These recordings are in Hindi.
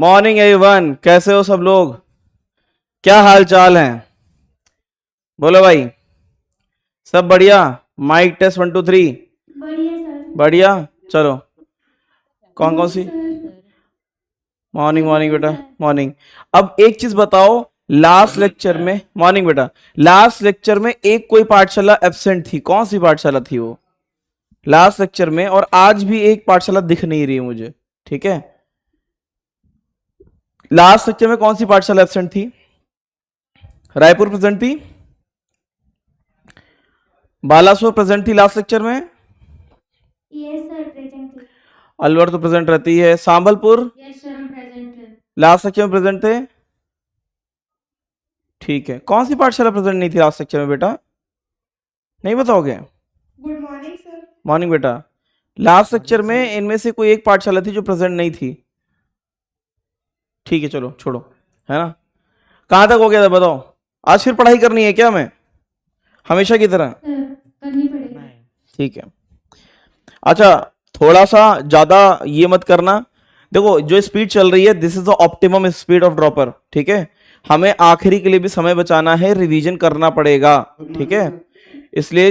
मॉर्निंग एवरीवन, कैसे हो सब लोग? क्या हाल चाल है? बोलो भाई। सब बढ़िया? Mic test 1 2 3। बढ़िया सर। बढ़िया। चलो, कौन कौन सी? सर। मॉर्निंग मॉर्निंग बेटा, सर। मॉर्निंग। अब एक चीज बताओ, लास्ट लेक्चर में, मॉर्निंग बेटा, लास्ट लेक्चर में एक कोई पाठशाला एब्सेंट थी, कौन सी पाठशाला थी वो लास्ट लेक्चर में? और आज भी एक पाठशाला दिख नहीं रही है मुझे, ठीक है? लास्ट लेक्चर में कौन सी पाठशाला एब्सेंट थी? रायपुर प्रेजेंट थी, बालासोर प्रेजेंट थी लास्ट लेक्चर में, यस सर प्रेजेंट थे। अलवर तो प्रेजेंट रहती है, सांबलपुर यस सर प्रेजेंट थे। लास्ट लेक्चर में प्रेजेंट थे, ठीक है। कौन सी पाठशाला प्रेजेंट नहीं थी लास्ट लेक्चर में बेटा? नहीं बताओगे? Good morning sir. मॉर्निंग बेटा, लास्ट लेक्चर में इनमें से कोई एक पाठशाला थी जो प्रेजेंट नहीं थी, ठीक है? चलो छोड़ो, है ना? कहां तक हो गया था बताओ? आज फिर पढ़ाई करनी है क्या? मैं हमेशा की तरह? सर करनी पड़ेगी। ठीक है। अच्छा, थोड़ा सा ज्यादा ये मत करना। देखो, जो स्पीड चल रही है, this is the optimum speed of dropper, ठीक है? हमें आखिरी के लिए भी समय बचाना है, रिवीजन करना पड़ेगा, ठीक है? इसलिए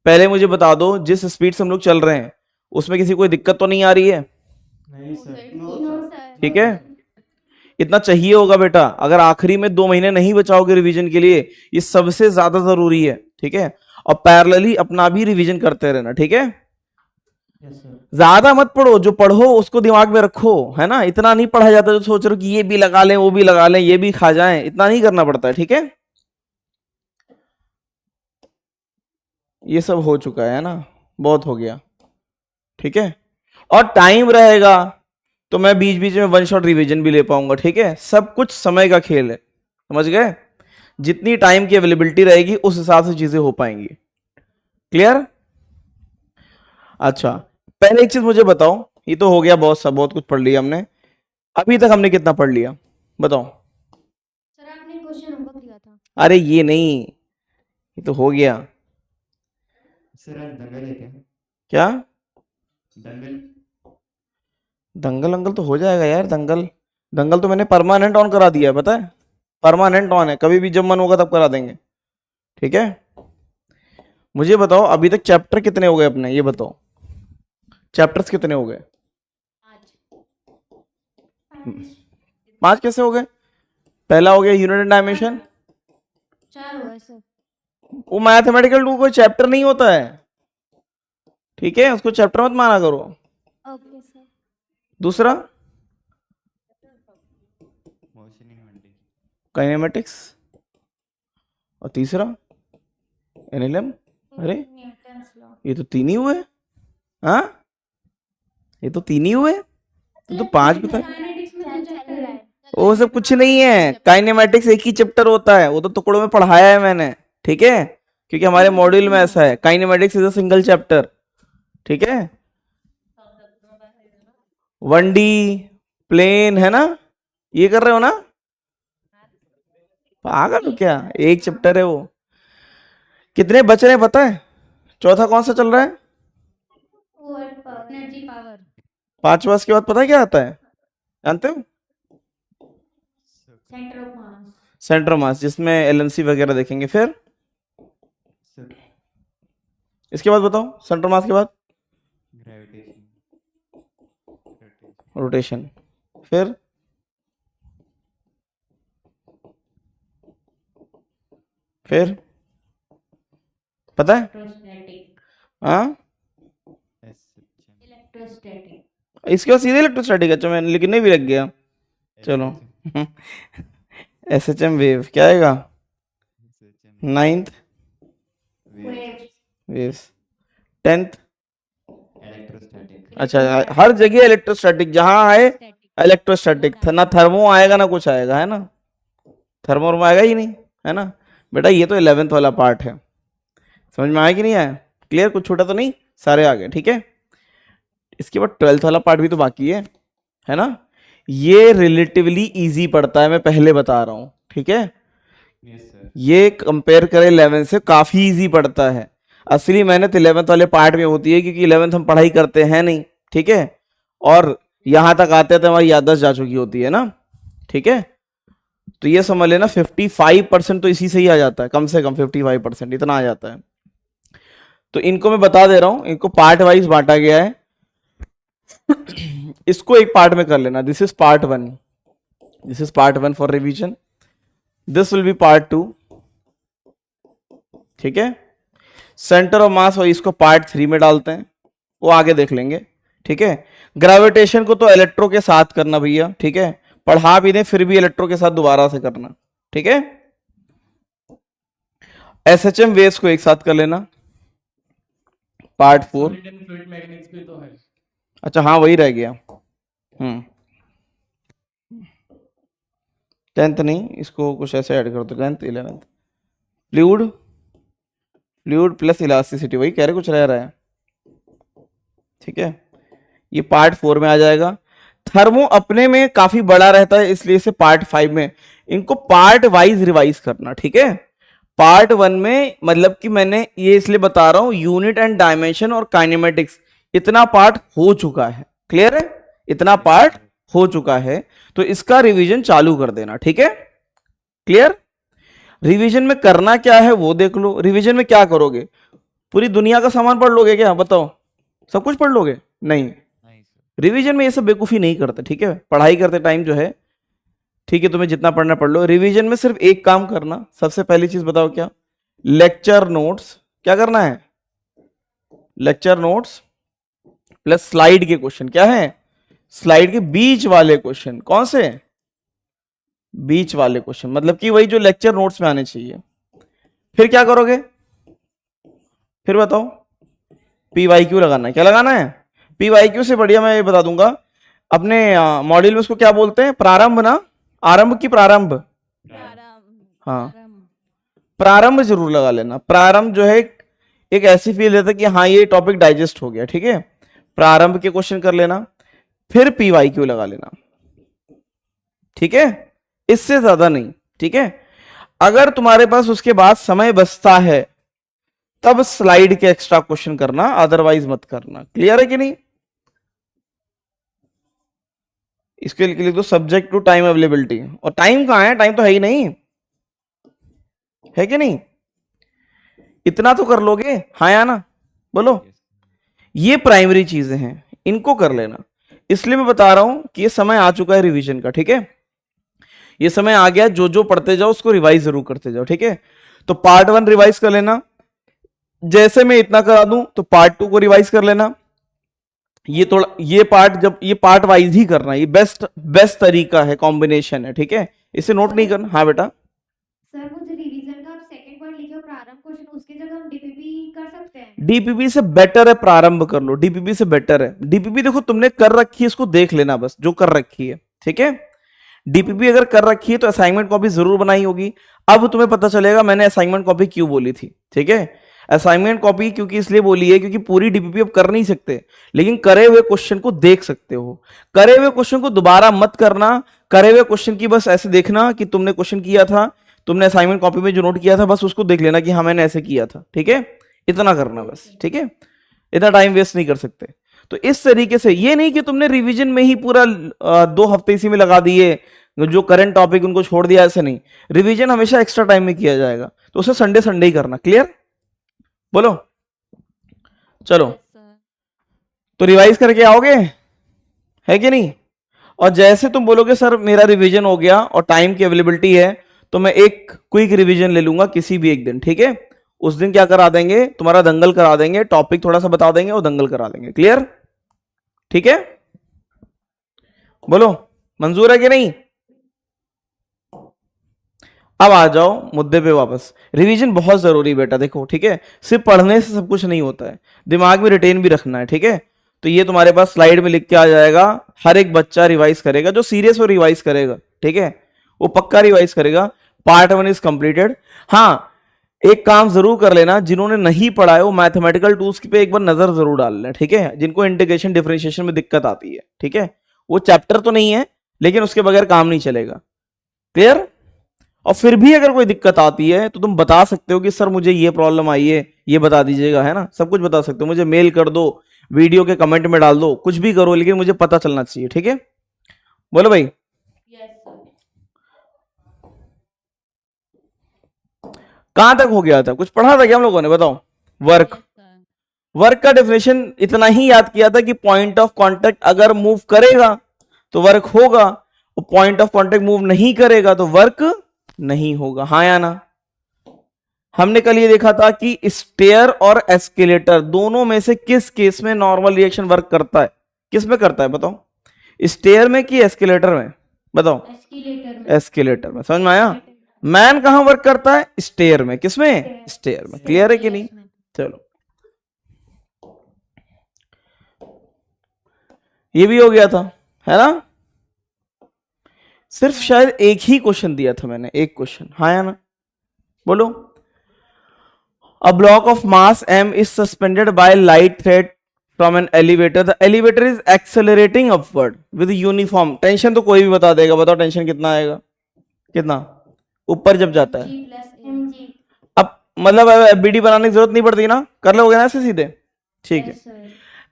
पहले मुझे बता दो, जिस स्पीड से हम लोग चल रहे हैं उसमें किसी कोई दिक्कत तो नहीं आ रही है? नहीं सर। No sir. ठीक है, इतना चाहिए होगा बेटा। अगर आखिरी में 2 महीने नहीं बचाओगे रिवीजन के लिए, ये सबसे ज्यादा जरूरी है, ठीक है? और पैरेलली अपना भी रिवीजन करते रहना, ठीक है? Yes sir. ज्यादा मत पढ़ो, जो पढ़ो उसको दिमाग में रखो, है ना? इतना नहीं पढ़ा जाता जो सोच रहे हो कि ये भी लगा लें, वो भी लगा लें, ये भी खा जाएं, इतना नहीं करना पड़ता है, ठीक है? ये सब हो चुका है ना, बहुत हो गया, ठीक है? और टाइम रहेगा तो मैं बीच बीच में 1 शॉट रिवीजन भी ले पाऊंगा, ठीक है? सब कुछ समय का खेल है, समझ गए? जितनी टाइम की अवेलेबिलिटी रहेगी उस हिसाब से चीजें हो पाएंगी। क्लियर? अच्छा, पहले एक चीज मुझे बताओ, ये तो हो गया, बहुत कुछ पढ़ लिया हमने। अभी तक हमने कितना पढ़ लिया बताओ? सर आपने क्वेश्चन होमवर्क दिया था। अरे ये नहीं, ये तो हो गया। सर आज दंगल है क्या? क्या दंगल। दंगल? अंगल तो हो जाएगा यार, दंगल। दंगल तो मैंने परमानेंट ऑन करा दिया है, पता है? परमानेंट ऑन है, कभी भी जब मन होगा तब करा देंगे, ठीक है? मुझे बताओ, अभी तक चैप्टर कितने हो गए अपने, ये बताओ, चैप्टर्स कितने हो गए? आज 5 कैसे हो गए? पहला हो गया यूनिट एंड डायमेंशन, 4 हुआ सर। वो मैथमेटिकल टू कोई चैप्टर नहीं होता है, ठीक है? उसको चैप्टर मत माना करो। Okay sir. दूसरा मोशन इन मंडी। काइनेमेटिक्स, और तीसरा एनएलएम। अरे न्यूटन्स लॉ। ये तो 3 ही हुए, हाँ? ये तो 3 ही हुए, तो 5 बता। काइनेटिक्स में 2 चैप्टर है। वो सब कुछ नहीं है, काइनेमेटिक्स एक ही चैप्टर होता है, वो तो टुकड़ों में पढ़ाया है मैंने, ठीक है? क्योंकि हमारे मॉड्यूल में ऐसा है, kinematics is a single chapter, ठीक है? 1D प्लेन, है ना? ये कर रहे हो ना? पागल हो क्या? एक चैप्टर है वो। कितने बच रहे हैं पता है? चौथा कौन सा चल रहा है? Energy power. 5वां के बाद पता है क्या आता है, जानते हो? Centre of mass. Centre of mass, जिसमें एलएमसी वगैरह देखेंगे। फिर सर इसके बाद बताओ, सेंटर मास के बाद ग्रेविटेशन। रोटेशन। फिर फिर पता है? इलेक्ट्रोस्टैटिक। हाँ, इलेक्ट्रोस्टैटिक। इसके बाद सीधे इलेक्ट्रोस्टैटिक। अच्छा, मैं लिखने भी लग गया, चलो। एसएचएम वेव क्या आएगा? 9th waves. Waves, 10th। Electrostatic. अच्छा, हर जगह इलेक्ट्रोस्टैटिक, जहां आए इलेक्ट्रोस्टैटिक, ना थर्मो आएगा ना कुछ आएगा, है ना? थर्मो आएगा ही नहीं, है ना बेटा? ये तो 11th वाला पार्ट है, समझ में आया कि नहीं आया? क्लियर? कुछ छोटा तो नहीं, सारे आ गए, ठीक है? इसके बाद 12th वाला पार्ट भी तो बाकी है ना? ये रिलेटिवली इजी पड़ता है, मैं पहले बता रहा हूं, ठीक है? Yes sir. ये कंपेयर करें 11 से काफी इजी पड़ता है। असली मेहनत 11th वाले पार्ट में होती है, क्योंकि 11th हम पढ़ाई करते हैं नहीं, ठीक है? और यहां तक आते हैं तो हमारी याददाश्त जा चुकी होती है ना, ठीक है। तो ये समझ लेना 55% तो इसी से ही आ जाता है, कम से कम 55% इतना आ जाता है। तो इनको मैं बता दे रहा हूं, इनको पार्ट वाइज बांटा गया है। इसको एक पार्ट में कर लेना, this is part 1, this is part 1 for revision, this will be part 2, ठीक है। सेंटर ऑफ मास और इसको पार्ट 3 में डालते हैं, वो आगे देख लेंगे, ठीक है। ग्रेविटेशन को तो इलेक्ट्रो के साथ करना भैया, ठीक है, पढ़ा भी दें फिर भी इलेक्ट्रो के साथ दोबारा से करना, ठीक है। एसएचएम वेव्स को एक साथ कर लेना, part 4। Solid and fluid mechanics भी तो है। अच्छा हाँ वही रह गया। 10th नहीं, इसको कुछ ऐसे ऐड कर दो, 10th 11th। Fluid, fluid plus elasticity, वही कह रहे कुछ रह रहा है, ठीक है। ये पार्ट 4 में आ जाएगा। थर्मो अपने में काफी बड़ा रहता है इसलिए इसे पार्ट 5 में, इनको पार्ट वाइज रिवाइज करना, ठीक है। पार्ट 1 में मतलब कि मैंने ये इसलिए बता रहा हूं, यूनिट एंड डायमेंशन और काइनेमेटिक्स इतना पार्ट हो चुका है, क्लियर है, इतना पार्ट हो चुका है, तो इसका रिवीजन चालू कर देना, ठीक है, क्लियर। रिवीजन में करना क्या है वो देख लो। रिवीजन में क्या करोगे, पूरी दुनिया का सामान पढ़ लोगे क्या, बताओ, सब कुछ पढ़ लोगे? नहीं, नहीं सर। रिवीजन में ये सब बेवकूफी नहीं करते, ठीक है। पढ़ाई करते टाइम जो है, ठीक है, तुम्हें जितना पढ़ना पढ़ लो। रिवीजन में सिर्फ एक काम करना, सबसे पहली चीज बताओ क्या, लेक्चर नोट्स, क्या करना है, लेक्चर नोट्स प्लस स्लाइड के क्वेश्चन, क्या है, स्लाइड के बीच वाले क्वेश्चन, कौन से, बीच वाले क्वेश्चन, मतलब कि वही जो लेक्चर नोट्स में आने चाहिए। फिर क्या करोगे, फिर बताओ, PYQ लगाना है, क्या लगाना है, PYQ से बढ़िया मैं ये बता दूंगा, अपने मॉड्यूल में उसको क्या बोलते हैं, प्रारंभ ना, आरंभ की प्रारंभ, हाँ प्रारंभ जरूर लगा लेना। प्रारंभ जो है एक ऐसी फील देता है कि हाँ ये टॉपिक डाइजेस्ट हो गया, ठीक है। प्रारंभ के क्वेश्चन कर लेना, फिर PYQ लगा लेना, ठीक है, इससे ज्यादा नहीं, ठीक है। अगर तुम्हारे पास उसके बाद समय बचता है तब स्लाइड के एक्स्ट्रा क्वेश्चन करना, अदरवाइज मत करना, क्लियर है कि नहीं। इसके लिए लिख दो सब्जेक्ट टू टाइम अवेलेबिलिटी, और टाइम कहां है, टाइम तो है ही नहीं, है कि नहीं, इतना तो कर लोगे, हाँ या ना, बोलो। ये प्राइमरी चीजें हैं, इनको कर लेना। इसलिए मैं बता रहा हूं कि ये समय आ चुका है रिवीजन का, ठीक है, ये समय आ गया, जो जो पढ़ते जाओ उसको रिवाइज जरूर करते जाओ, ठीक है। तो पार्ट 1 रिवाइज कर लेना, जैसे मैं इतना करा दूं तो पार्ट 2 को रिवाइज कर लेना। ये थोड़ा, ये पार्ट जब ये पार्ट वाइज ही करना, ये बेस्ट तरीका है, कॉम्बिनेशन है, ठीक है, इसे नोट नहीं करना। हाँ बेटा, सर मुझे रिवीजन का आप सेकंड पॉइंट लिखे हो प्रारंभ क्वेश्चन, उसकी जगह हम डीपीपी कर सकते हैं। डीपीपी से बेटर है, प्रारंभ कर लो, डीपीपी से बेटर है। डीपीपी देखो तुमने कर रखी है, इसको देख लेना बस, जो कर रखी है, ठीक है। डीपीपी अगर कर रखी है तो असाइनमेंट कॉपी जरूर बनाई होगी। अब तुम्हें पता चलेगा मैंने असाइनमेंट कॉपी क्यों बोली थी, ठीक है। असाइनमेंट कॉपी क्योंकि इसलिए बोली है क्योंकि पूरी डीपीपी अब कर नहीं सकते, लेकिन करे हुए क्वेश्चन को देख सकते हो। करे हुए क्वेश्चन को दोबारा मत करना, करे हुए क्वेश्चन की बस ऐसे देखना कि तुमने क्वेश्चन किया था, तुमने असाइनमेंट कॉपी में जो नोट किया था बस उसको देख लेना कि हाँ मैंने ऐसे किया था, ठीक है, इतना करना बस, ठीक है। इतना टाइम वेस्ट नहीं कर सकते। तो इस तरीके से, ये नहीं कि तुमने रिवीजन में ही पूरा 2 हफ्ते इसी में लगा दिए, जो करंट टॉपिक उनको छोड़ दिया, ऐसे नहीं। रिवीजन हमेशा एक्स्ट्रा टाइम में किया जाएगा, तो उसे संडे संडे ही करना, क्लियर, बोलो। चलो तो रिवाइज करके आओगे, है कि नहीं। और जैसे तुम बोलोगे सर मेरा रिवीजन हो गया और टाइम की अवेलेबिलिटी है, तो मैं एक क्विक रिवीजन ले लूंगा किसी भी एक दिन, ठीक है। उस दिन क्या करा देंगे, तुम्हारा दंगल करा देंगे, टॉपिक थोड़ा सा बता देंगे और दंगल करा देंगे, क्लियर, ठीक है। बोलो मंजूर है कि नहीं। अब आ जाओ मुद्दे पे वापस। रिवीजन बहुत जरूरी बेटा, देखो ठीक है, सिर्फ पढ़ने से सब कुछ नहीं होता है, दिमाग में रिटेन भी रखना है, ठीक है। तो ये तुम्हारे पास स्लाइड में लिख के आ जाएगा, हर एक बच्चा रिवाइज करेगा, जो सीरियस हो रिवाइज करेगा, ठीक है, वो पक्का रिवाइज करेगा। Part 1 is completed. हाँ एक काम जरूर कर लेना, जिन्होंने नहीं पढ़ा है वो मैथमेटिकल टूल्स पे एक बार नजर जरूर डाल लें, ठीक है, जिनको इंटीग्रेशन डिफरेंशिएशन में दिक्कत आती है, ठीक है। वो चैप्टर तो नहीं है लेकिन उसके बगैर काम नहीं चलेगा, क्लियर। और फिर भी अगर कोई दिक्कत आती है तो तुम बता सकते हो कि सर मुझे ये प्रॉब्लम आई है, ये बता दीजिएगा, है ना, सब कुछ बता सकते हो, मुझे मेल कर दो, वीडियो के कमेंट में डाल दो, कुछ भी करो, लेकिन मुझे पता चलना चाहिए, ठीक है? बोलो भाई। Yes sir. कहां तक हो गया था? कुछ पढ़ा था क्या हम लोगों ने? बताओ। वर्क। वर्क का डेफिनेशन इतना ही याद किया था कि पॉइंट ऑफ कांटेक्ट अगर मूव करेगा तो वर्क होगा, और पॉइंट ऑफ कांटेक्ट मूव नहीं करेगा तो वर्क नहीं होगा। हाँ या ना? हमने कल ये देखा था कि स्टेयर और एस्केलेटर दोनों में से किस केस में नॉर्मल रिएक्शन वर्क करता है? किस में करता है बताओ? स्टेयर में कि एस्केलेटर में? बताओ। एस्केलेटर में। एस्केलेटर में। समझ में आया? मैन कहां वर्क करता है? स्टेयर में। किसमें? स्टेयर में। क्लियर है कि नहीं? चलो, ये भी हो गया था, है ना? सिर्फ शायद एक ही क्वेश्चन दिया था मैंने, एक क्वेश्चन। हाँ या ना? बोलो। A block of mass m is suspended by light thread from an elevator. The elevator is accelerating upward with uniform. Tension तो कोई भी बता देगा। बताओ टेंशन कितना आएगा? कितना ऊपर जब जाता है? जी प्लस एम जी। अब मतलब बीडी बनाने की जरूरत नहीं पड़ती ना, कर लोगे ना ऐसे सीधे, ठीक है? Sir.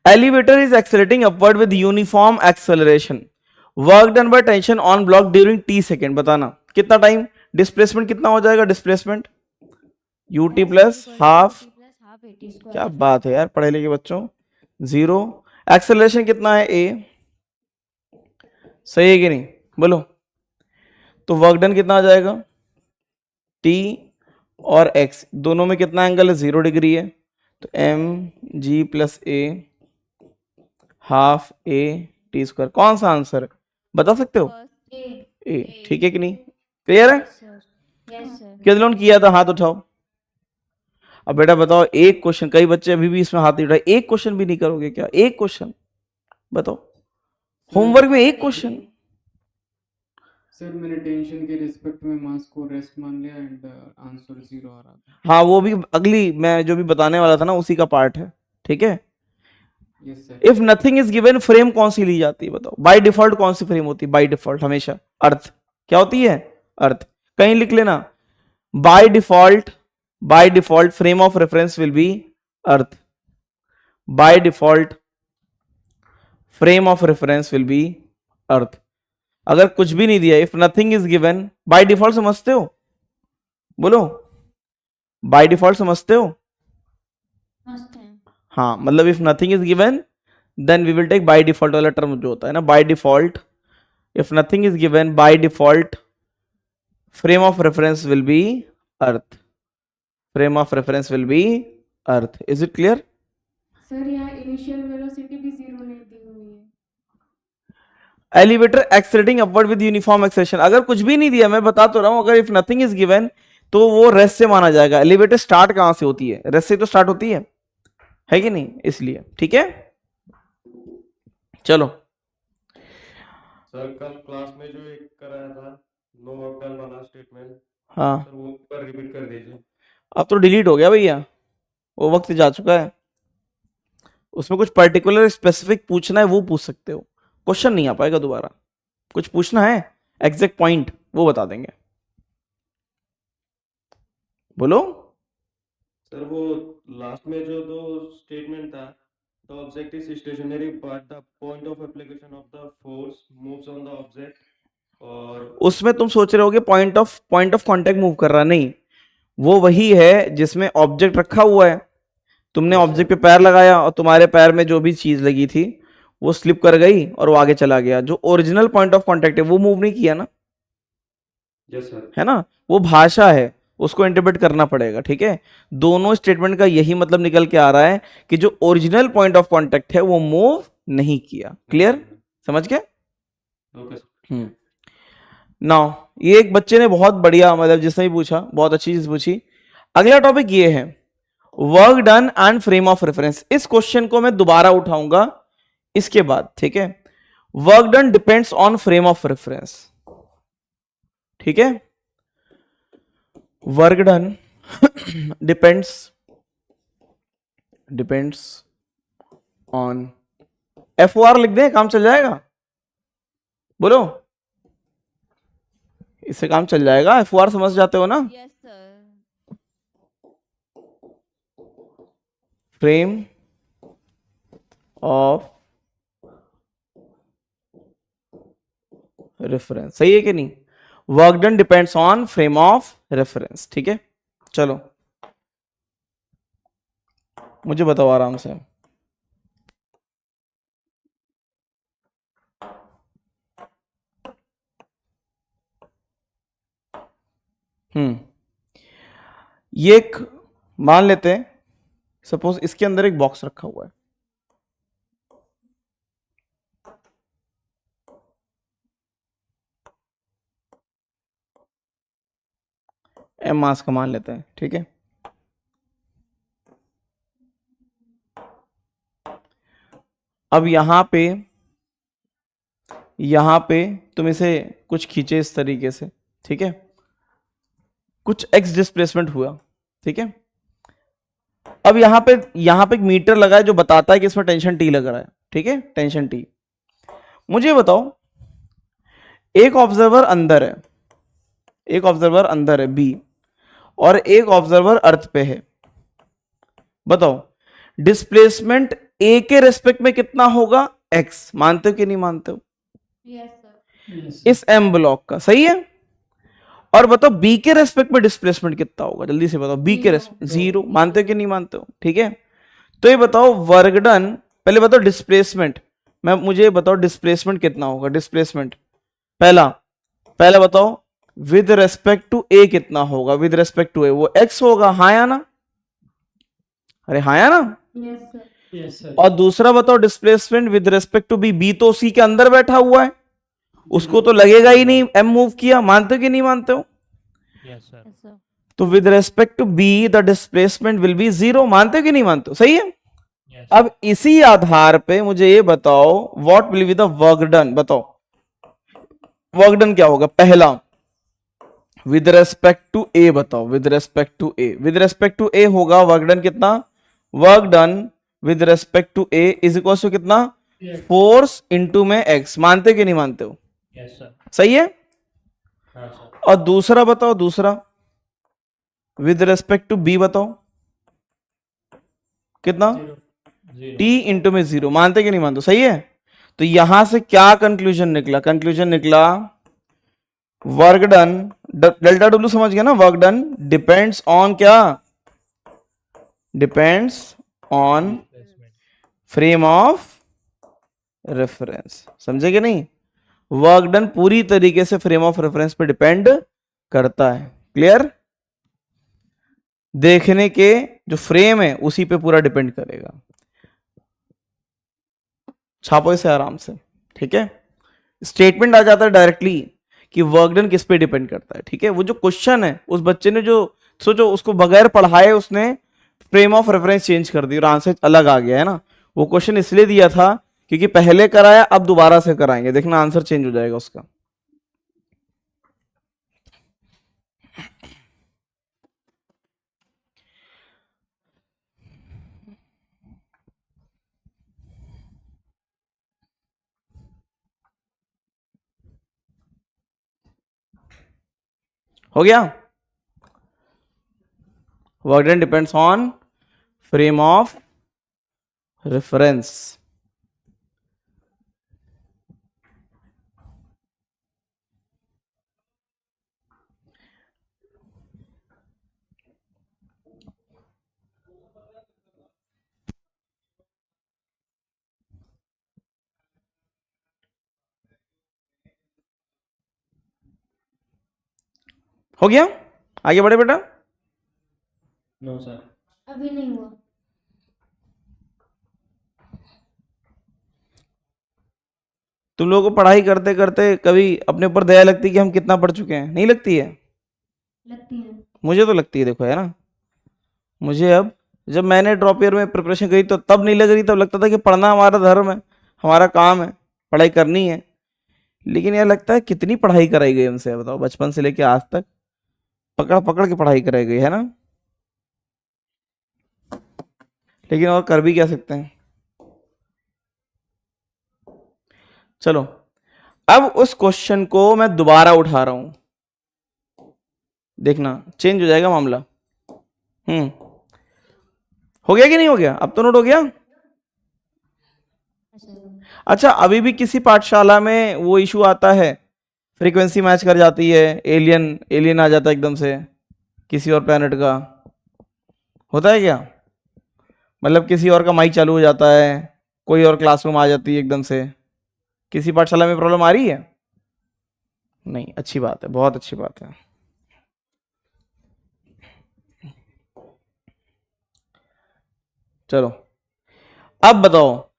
Elevator is accelerating upward with uniform acceleration. Work done by tension on block during t second. बताना कितना टाइम? डिस्प्लेसमेंट कितना हो जाएगा? Displacement ut plus half. क्या बात है यार पढ़े लिखे बच्चों। 0। एक्सेलरेशन कितना है? a। सही है कि नहीं? बोलो। तो वर्क डन कितना आ जाएगा? t और x दोनों में कितना एंगल है? 0 डिग्री है। तो m g plus a half a t square. कौन सा आंसर है बता सकते हो? a। ठीक है कि नहीं? क्लियर है? Yes sir. कितने लोगों ने किया था? हाथ उठाओ। अब बेटा बताओ, एक क्वेश्चन, कई बच्चे अभी भी इसमें हाथ नहीं उठाए, एक क्वेश्चन भी नहीं करोगे क्या? एक क्वेश्चन बताओ, होमवर्क में एक क्वेश्चन। सर मैंने टेंशन के रिस्पेक्ट में मास को रेस्ट मान लिया एंड आंसर 0 आ रहा था। हाँ वो भी अगली मैं जो भी बताने वाला था ना उसी का पार्ट है, ठीक है? Yes sir. If nothing is given, frame कौन सी ली जाती है बताओ? बाय डिफॉल्ट कौन सी फ्रेम होती है? बाय डिफॉल्ट हमेशा अर्थ। क्या होती है? अर्थ। कहीं लिख लेना, by default frame of reference will be earth. By default frame of reference will be earth. अगर कुछ भी नहीं दिया, if nothing is given, by default समझते हो? बोलो, बाय डिफॉल्ट समझते हो? हाँ, मतलब if nothing is given then we will take by default वाला टर्म जो होता है ना, by default. If nothing is given, by default frame of reference will be earth. Frame of reference will be earth. Is it clear? Sir यहाँ इनिशियल वेलोसिटी भी 0 नहीं दी हुई है। Elevator accelerating upward with uniform acceleration. अगर कुछ भी नहीं दिया, मैं बता तो रहा हूं, अगर इफ नथिंग इज गिवन तो वो रेस्ट से माना जाएगा। एलिवेटर स्टार्ट कहां से होती है? रेस्ट से तो स्टार्ट होती है कि नहीं? इसलिए ठीक है। चलो, सर कल क्लास में जो एक कराया था नो ऑक्टल वाला स्टेटमेंट, हाँ सर वो एक बार रिपीट कर दीजिए। अब तो डिलीट हो गया भैया, वो वक्त जा चुका है। उसमें कुछ पर्टिकुलर स्पेसिफिक पूछना है वो पूछ सकते हो, क्वेश्चन नहीं आ पाएगा दोबारा। कुछ पूछना है एग्जैक्ट पॉइंट, वो बता देंगे। बोलो। सर वो लास्ट में जो दो स्टेटमेंट था, the object is stationary but the point of application of the force moves on the object, और उसमें तुम सोच रहे होगे पॉइंट ऑफ कांटेक्ट मूव कर रहा, नहीं, वो वही है जिसमें ऑब्जेक्ट रखा हुआ है, तुमने ऑब्जेक्ट पे पैर लगाया और तुम्हारे पैर में जो भी चीज लगी थी वो स्लिप कर गई और वो आगे चला गया। जो ओरिजिनल पॉइंट ऑफ कांटेक्ट है वो मूव नहीं किया ना, यस सर। है ना? वो भाषा है, उसको इंटरप्रेट करना पड़ेगा, ठीक है? दोनों स्टेटमेंट का यही मतलब निकल के आ रहा है कि जो ओरिजिनल पॉइंट ऑफ कांटेक्ट है वो मूव नहीं किया। क्लियर? समझ गए? Okay sir. नाउ ये एक बच्चे ने बहुत बढ़िया, मतलब जिसने भी पूछा बहुत अच्छी चीज पूछी। अगला टॉपिक ये है work done and frame of reference. इस क्वेश्चन को मैं दोबारा उठाऊंगा इसके बाद, ठीक है? Work done depends on frame of reference, ठीक है? Work done depends on, FOR लिख दें, काम चल जाएगा? बोलो, इससे काम चल जाएगा। FOR समझ जाते हो ना? Yes sir. Frame of reference. सही है कि नहीं? Work done depends on frame of reference. ठीक है, चलो मुझे बताओ आराम से। ये एक मान लेते हैं, सपोज इसके अंदर एक बॉक्स रखा हुआ है, एम मास का मान लेते हैं। ठीक है, अब यहां पे तुम इसे कुछ खींचे इस तरीके से। ठीक है, कुछ एक्स डिस्प्लेसमेंट हुआ। ठीक है, अब यहां पे एक मीटर लगा है जो बताता है कि इसमें टेंशन टी लग रहा है। ठीक है, टेंशन टी। मुझे बताओ, एक ऑब्जर्वर अंदर है बी, और एक ऑब्जर्वर अर्थ पे है। बताओ डिस्प्लेसमेंट ए के रेस्पेक्ट में कितना होगा? एक्स। मानते हो कि नहीं मानते हो? Yes sir. इस एम ब्लॉक का। सही है। और बताओ बी के रेस्पेक्ट में डिस्प्लेसमेंट कितना होगा? जल्दी से बताओ। बी के रेस्पेक्ट 0। मानते हो कि नहीं मानते हो? ठीक है, तो ये बताओ वर्क डन। पहले बताओ डिस्प्लेसमेंट, मुझे बताओ डिस्प्लेसमेंट कितना होगा? डिस्प्लेसमेंट पहला बताओ विद रेस्पेक्ट टू ए कितना होगा? विद रेस्पेक्ट टू ए वो एक्स होगा। हाँ या ना? अरे हाँ या ना? Yes sir. Yes sir. और दूसरा बताओ displacement with respect to B. B तो सी के अंदर बैठा हुआ है, उसको तो लगेगा ही नहीं एम मूव किया। मानते हो कि नहीं मानते हो? Yes, sir. Yes sir. तो with respect to be the displacement will be 0। मानते हो कि नहीं मानते हो? सही है। Yes. अब इसी आधार पे मुझे ये बताओ what will be the work done. बताओ वर्क डन क्या होगा? पहला विद रेस्पेक्ट टू ए बताओ। विद रेस्पेक्ट टू ए होगा वर्क डन कितना? Work done with respect to A is equal to कितना? फोर्स इंटू में एक्स। मानते हो कि नहीं मानते हो? Yes, sir. सही है। हाँ, sir. और दूसरा बताओ, दूसरा विद रेस्पेक्ट टू बी बताओ कितना? Zero. टी इंटू में 0। मानते कि नहीं मानते? सही है। तो यहां से क्या कंक्लूजन निकला? कंक्लूजन निकला वर्क डन, डेल्टा डब्ल्यू समझ गया ना? वर्क डन डिपेंड्स ऑन क्या? Depends on Displacement. Frame of reference. समझे कि नहीं? वर्क डन पूरी तरीके से फ्रेम ऑफ रेफरेंस पे डिपेंड करता है। क्लियर? देखने के जो फ्रेम है उसी पे पूरा डिपेंड करेगा। छापो इसे आराम से। ठीक है, स्टेटमेंट आ जाता है डायरेक्टली कि वर्क डन किस पे डिपेंड करता है। ठीक है, वो जो क्वेश्चन है उस बच्चे ने जो सोचो उसको बगैर पढ़ाए उसने फ्रेम ऑफ रेफरेंस चेंज कर दी और आंसर अलग आ गया है ना। वो क्वेश्चन इसलिए दिया था क्योंकि पहले कराया, अब दोबारा से कराएंगे, देखना आंसर चेंज हो जाएगा उसका। हो गया? Work done depends on frame of reference. हो गया? आगे बढ़े बेटा। No, sir. अभी नहीं हुआ। तुम लोगों को पढ़ाई करते करते कभी अपने ऊपर दया लगती है कि हम कितना पढ़ चुके हैं? नहीं लगती है? लगती है। मुझे तो लगती है। देखो है ना, मुझे अब जब मैंने ड्रॉप ईयर में प्रिपरेशन करी तो तब नहीं लग रही, तब लगता था कि पढ़ना हमारा धर्म है, हमारा काम है, पढ़ाई करनी है। लेकिन यह लगता है कितनी पढ़ाई कराई गई हमसे, बताओ, बचपन से लेके आज तक पकड़ पकड़ के पढ़ाई कराई गई है ना। लेकिन और कर भी क्या सकते हैं। चलो अब उस क्वेश्चन को मैं दोबारा उठा रहा हूं, देखना चेंज हो जाएगा मामला। हो गया कि नहीं हो गया? अब तो नोट हो गया? अच्छा, अभी भी किसी पाठशाला में वो इशू आता है, फ्रीक्वेंसी मैच कर जाती है, एलियन एलियन आ जाता है एकदम से किसी और प्लैनेट का, होता है क्या? मतलब किसी और का माइक चालू हो जाता है, कोई और क्लासरूम आ जाती है एकदम से, किसी पाठशाला में प्रॉब्लम आ रही है? नहीं, अच्छी बात है, बहुत अच्छी बात है। चलो अब बताओ,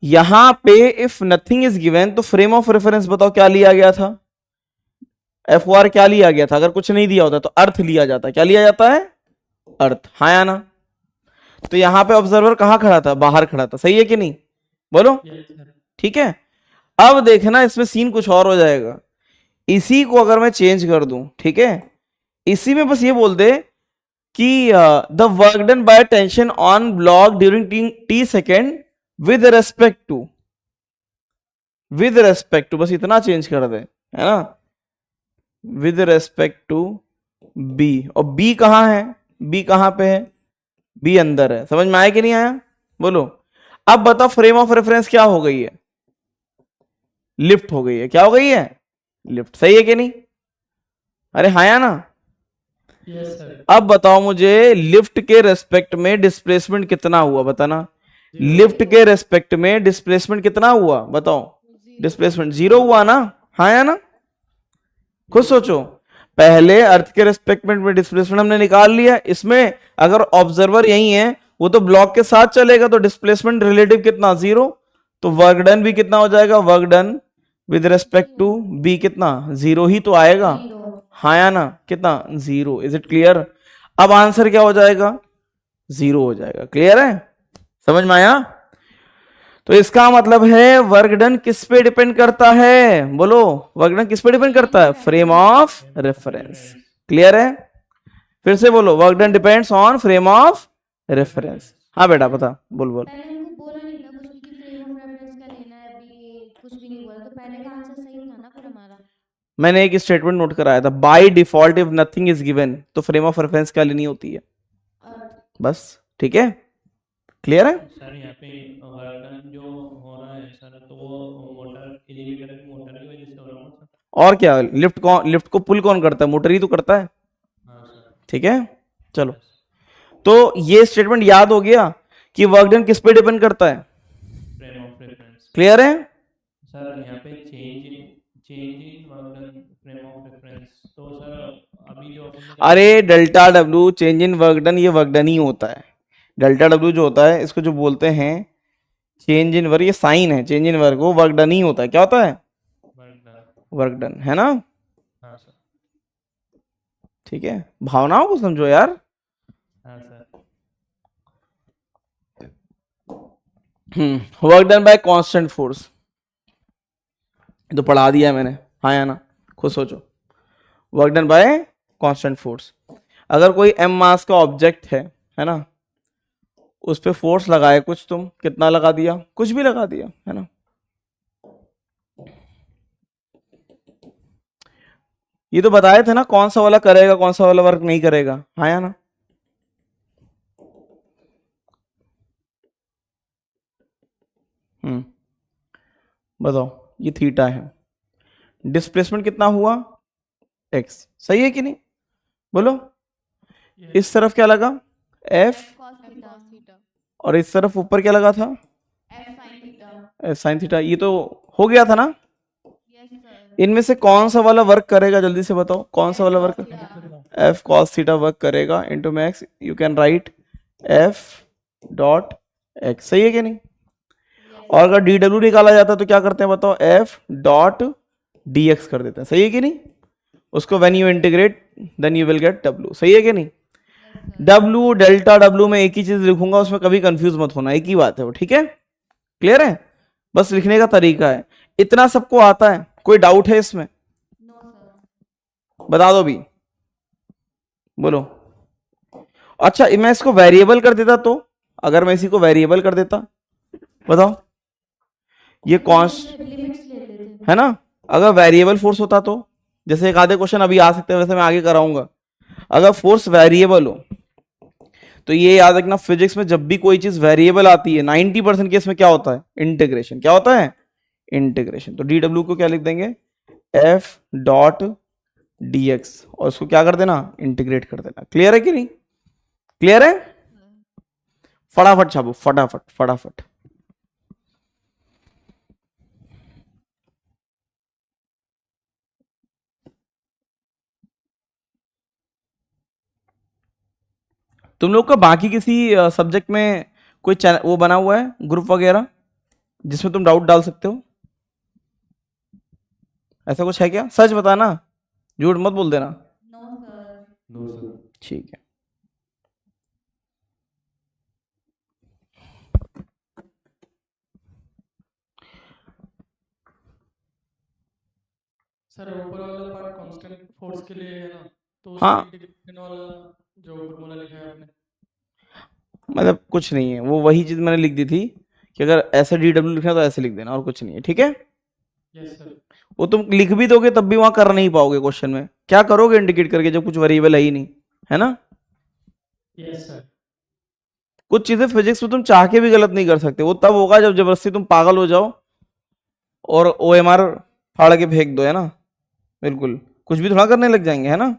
यहां पे इफ नथिंग इज गिवन तो फ्रेम ऑफ रेफरेंस बताओ क्या लिया गया था? FOR क्या लिया गया था? अगर कुछ नहीं दिया होता तो अर्थ लिया जाता। क्या लिया जाता है? अर्थ, हाँ या ना? तो यहां पे ऑब्जर्वर कहां खड़ा था? बाहर खड़ा था, सही है कि नहीं? बोलो। Yes, sir. ठीक है, अब देखना इसमें सीन कुछ और हो जाएगा। इसी को अगर मैं चेंज कर दूं, ठीक है, इसी में बस ये बोल दे कि the work done by tension on block during t second with respect to, बस इतना चेंज कर दे, है ना, विद रेस्पेक्ट टू b। और b कहां है? b कहां पे है? b अंदर है। समझ में आया कि नहीं आया? बोलो। अब बताओ फ्रेम ऑफ रेफरेंस क्या हो गई है? लिफ्ट हो गई है। क्या हो गई है? लिफ्ट। सही है कि नहीं? अरे हाँ या ना? Yes, sir. अब बताओ मुझे लिफ्ट के रेस्पेक्ट में डिस्प्लेसमेंट कितना हुआ, बताना। लिफ्ट के रेस्पेक्ट में डिस्प्लेसमेंट कितना हुआ बताओ? डिस्प्लेसमेंट 0 हुआ ना? हाँ या ना? खुद सोचो, पहले अर्थ के रेस्पेक्ट में डिस्प्लेसमेंट हमने निकाल लिया, इसमें अगर ऑब्जर्वर यही है वो तो ब्लॉक के साथ चलेगा, तो डिस्प्लेसमेंट रिलेटिव कितना? 0। तो वर्क डन भी कितना हो जाएगा? Work done with respect to B कितना? 0 ही तो आएगा, हाँ या ना? कितना? 0। Is it clear? अब आंसर क्या हो जाएगा? 0 हो जाएगा। क्लियर है? समझ में आया? तो इसका मतलब है वर्क डन किस पे डिपेंड करता है? बोलो, वर्क डन किस पे डिपेंड करता है? Frame of reference. क्लियर है? फिर से बोलो, work done depends on frame of reference. हाँ बेटा बता, बोल बोल। पहले हमको बोला नहीं था कुछ भी कि फ्रेम ऑफ रेफरेंस का लेना है, अभी कुछ भी नहीं बोला, तो पहले का आंसर सही था ना फिर हमारा? मैंने एक स्टेटमेंट नोट कराया था, bye default if nothing is given तो फ्रेम ऑफ रेफरेंस क्या लेनी होती है? बस, ठीक है? क्लियर है? सर यहाँ पे वर्क डन जो हो रहा है सर, तो वो मोटर एलिवेटर की मोटर की वजह से हो रहा है ना सर? और क्या, लिफ्ट को पुल कौन करता है? मोटर ही तो करता है। हाँ सर। ठीक है, चलो। तो ये स्टेटमेंट याद हो गया कि वर्क डन किस पे डिपेंड करता है? Frame of reference. क्लियर है? सर यहाँ पे change in work done frame of reference, तो सर अभी जो अपन ने अरे delta W change in work done, ये वर्क डन ही होता है। डेल्टा डब्ल्यू जो होता है, इसको जो बोलते हैं चेंज इन वर्क, ये साइन है, चेंज इन वर्क वो वर्क डन ही होता है। क्या होता है? Work done. वर्क डन, है ना? हाँ सर। ठीक है, भावनाओं को समझो यार। हाँ sir. Work done bye constant force, तो पढ़ा दिया है मैंने, हाँ या ना? खुद सोचो, work done bye constant force. अगर कोई m मास का ऑब्जेक्ट है ना, उस पे फोर्स लगाए कुछ, तुम कितना लगा दिया? कुछ भी लगा दिया, है ना? ये तो बताए थे ना कौन सा वाला करेगा कौन सा वाला वर्क नहीं करेगा, हाँ या ना? बताओ, ये थीटा है, डिस्प्लेसमेंट कितना हुआ? x। सही है कि नहीं? बोलो। इस तरफ क्या लगा? f, और इस तरफ ऊपर क्या लगा था? f sin theta. ये तो हो गया था ना? इनमें से कौन सा वाला वर्क करेगा? जल्दी से बताओ, कौन सा वाला work? f cos theta work करेगा into max, you can write f dot x। सही है कि नहीं? और अगर dw निकाला जाता है तो क्या करते हैं बताओ? f डॉट dx कर देते हैं। सही है कि नहीं? उसको when you integrate then you will get w। सही है कि नहीं? w डेल्टा w में एक ही चीज लिखूंगा, उसमें कभी कंफ्यूज मत होना, एक ही बात है वो। ठीक है? क्लियर है? बस लिखने का तरीका है, इतना सबको आता है। कोई डाउट है इसमें? बता दो भी, बोलो। अच्छा, मैं इसको वेरिएबल कर देता तो, अगर मैं इसी को वेरिएबल कर देता, बताओ, ये कॉन्स्ट है ना? अगर वेरिएबल फोर्स होता तो, जैसे एक आधे क्वेश्चन अभी आ सकते हैं, वैसे मैं आगे कराऊंगा। अगर फोर्स वेरिएबल हो तो ये याद रखना, फिजिक्स में जब भी कोई चीज वेरिएबल आती है 90% केस में क्या होता है, इंटीग्रेशन। क्या होता है, इंटीग्रेशन। तो डी डब्ल्यू को क्या लिख देंगे, एफ डॉट डी एक्स, और उसको क्या कर देना, इंटीग्रेट कर देना। क्लियर है कि नहीं, क्लियर है? फटाफट छापो, फटाफट फटाफट। तुम लोग का बाकी किसी सब्जेक्ट में कोई चैनल वो बना हुआ है, ग्रुप वगैरह, जिसमें तुम डाउट डाल सकते हो? ऐसा कुछ है क्या? सच बताना, झूठ मत बोल देना। No sir. ठीक है। सर ऊपर वाला पार्ट कांस्टेंट फोर्स के लिए है ना, तो हाँ। उसमें इंटीग्रेशन वाला जो फॉर्मूला लिखा है आपने, मतलब कुछ नहीं है, वो वही चीज मैंने लिख दी थी कि अगर ऐसे डी डब्ल्यू लिखना तो ऐसे लिख देना, और कुछ नहीं है। ठीक है, यस सर। वो तुम लिख भी दोगे तब भी वहां कर नहीं पाओगे क्वेश्चन में। क्या करोगे इंडिकेट करके जब कुछ वेरिएबल है ही नहीं, है ना? Yes sir. कुछ चीजें फिजिक्स में तुम चाह के भी गलत नहीं कर सकते, वो तब होगा जब जबरदस्ती तुम पागल हो जाओ और ओएमआर फाड़ के फेंक दो, है ना? बिल्कुल, कुछ भी थोड़ा करने लग जाएंगे, है ना?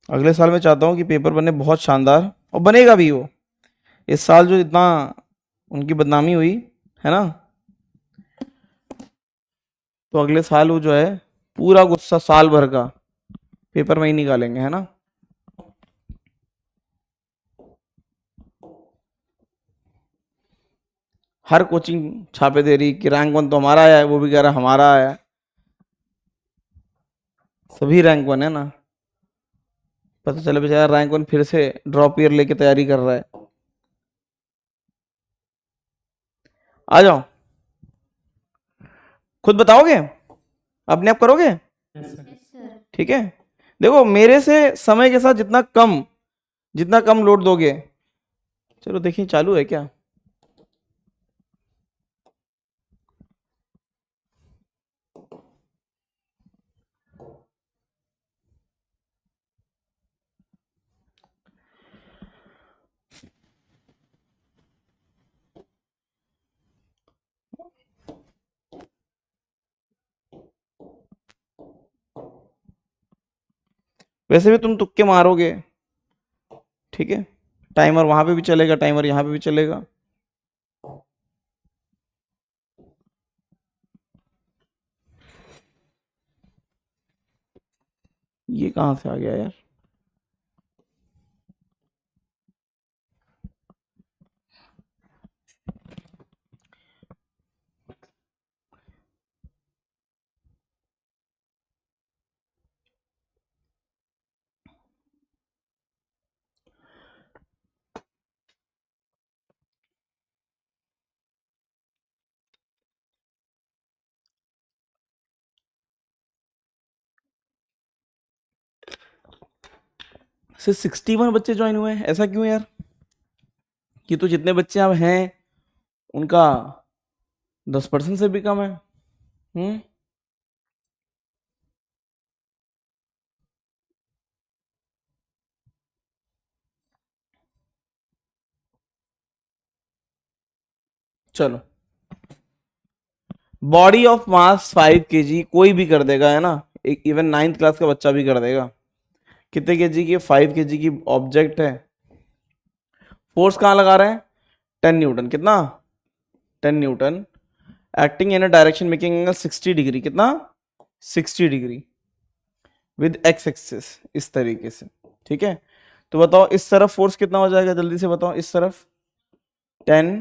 अगले साल मैं चाहता हूँ कि पेपर बने बहुत शानदार, और बनेगा भी वो। इस साल जो इतना उनकी बदनामी हुई है ना, तो अगले साल वो जो है पूरा गुस्सा साल भर का पेपर में ही निकालेंगे, है ना? हर कोचिंग छापे दे रही कि रैंक 1 तो हमारा आया है, वो भी कह रहा हमारा आया है। सभी रैंक 1 है ना, पता चले बेचारा रैंक 1 फिर से ड्रॉप ईयर लेके तैयारी कर रहा है। आ जाओ, खुद बताओगे, अपने आप करोगे? Yes sir. सर ठीक है, देखो मेरे से समय के साथ जितना कम लोड दोगे। चलो देखिए, चालू है क्या? वैसे भी तुम तुक्के मारोगे, ठीक है? टाइमर वहां पे भी चलेगा, टाइमर यहाँ पे भी चलेगा। ये कहाँ से आ गया यार? सिर्फ 61 बच्चे ज्वाइन हुए हैं, ऐसा क्यों यार? कि तो जितने बच्चे अब हैं उनका 10% से भी कम है। चलो, बॉडी ऑफ मास 5 kg कोई भी कर देगा, है ना? एक इवन 9th क्लास का बच्चा भी कर देगा। कितने kg की? 5 kg की ऑब्जेक्ट है। फोर्स कहाँ लगा रहे हैं? 10 न्यूटन। कितना? 10 Newton. Acting in a direction making angle 60 degree. कितना? 60 डिग्री विद एक्स एक्सिस, इस तरीके से। ठीक है, तो बताओ इस तरफ फोर्स कितना हो जाएगा, जल्दी से बताओ। इस तरफ 10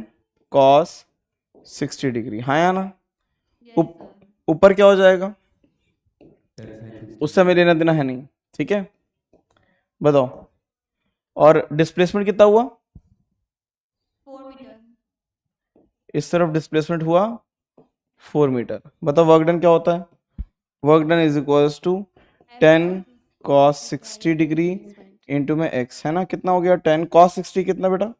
cos 60 डिग्री, हाँ या ना? ऊपर क्या हो जाएगा? उससे हमें लेना देना है नहीं, ठीक है? बताओ, और डिस्प्लेसमेंट कितना हुआ? 4 मीटर। इस तरफ डिस्प्लेसमेंट हुआ 4 मीटर। बताओ वर्क डन क्या होता है? Work done is equals to 10 cos 60 degree into में x, है ना? कितना हो गया? 10 cos 60 कितना बेटा?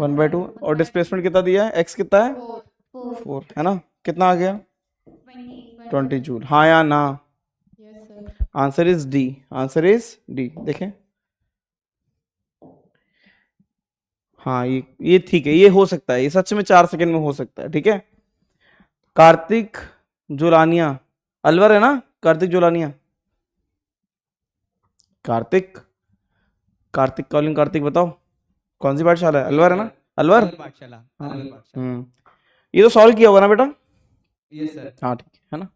1/2। और डिस्प्लेसमेंट कितना दिया है? x कितना है? 4, है ना? कितना आ गया? 20 जूल, हाँ या ना? Yes sir. Answer is D, answer is D. देखें, हाँ ये ठीक है, ये हो सकता है, ये सच में 4 सेकंड में हो सकता है, ठीक है। कार्तिक जोलानिया, अलवर है ना? कार्तिक जोलानिया, कार्तिक, कार्तिक कॉलिंग, कार्तिक बताओ कौन सी पाठशाला है? अलवर है ना? अलवर, पाठशाला, हाँ। अलवर पाठशाला। ये तो सॉल्व किया होगा ना बेटा? Yes sir. हाँ ठीक है ना,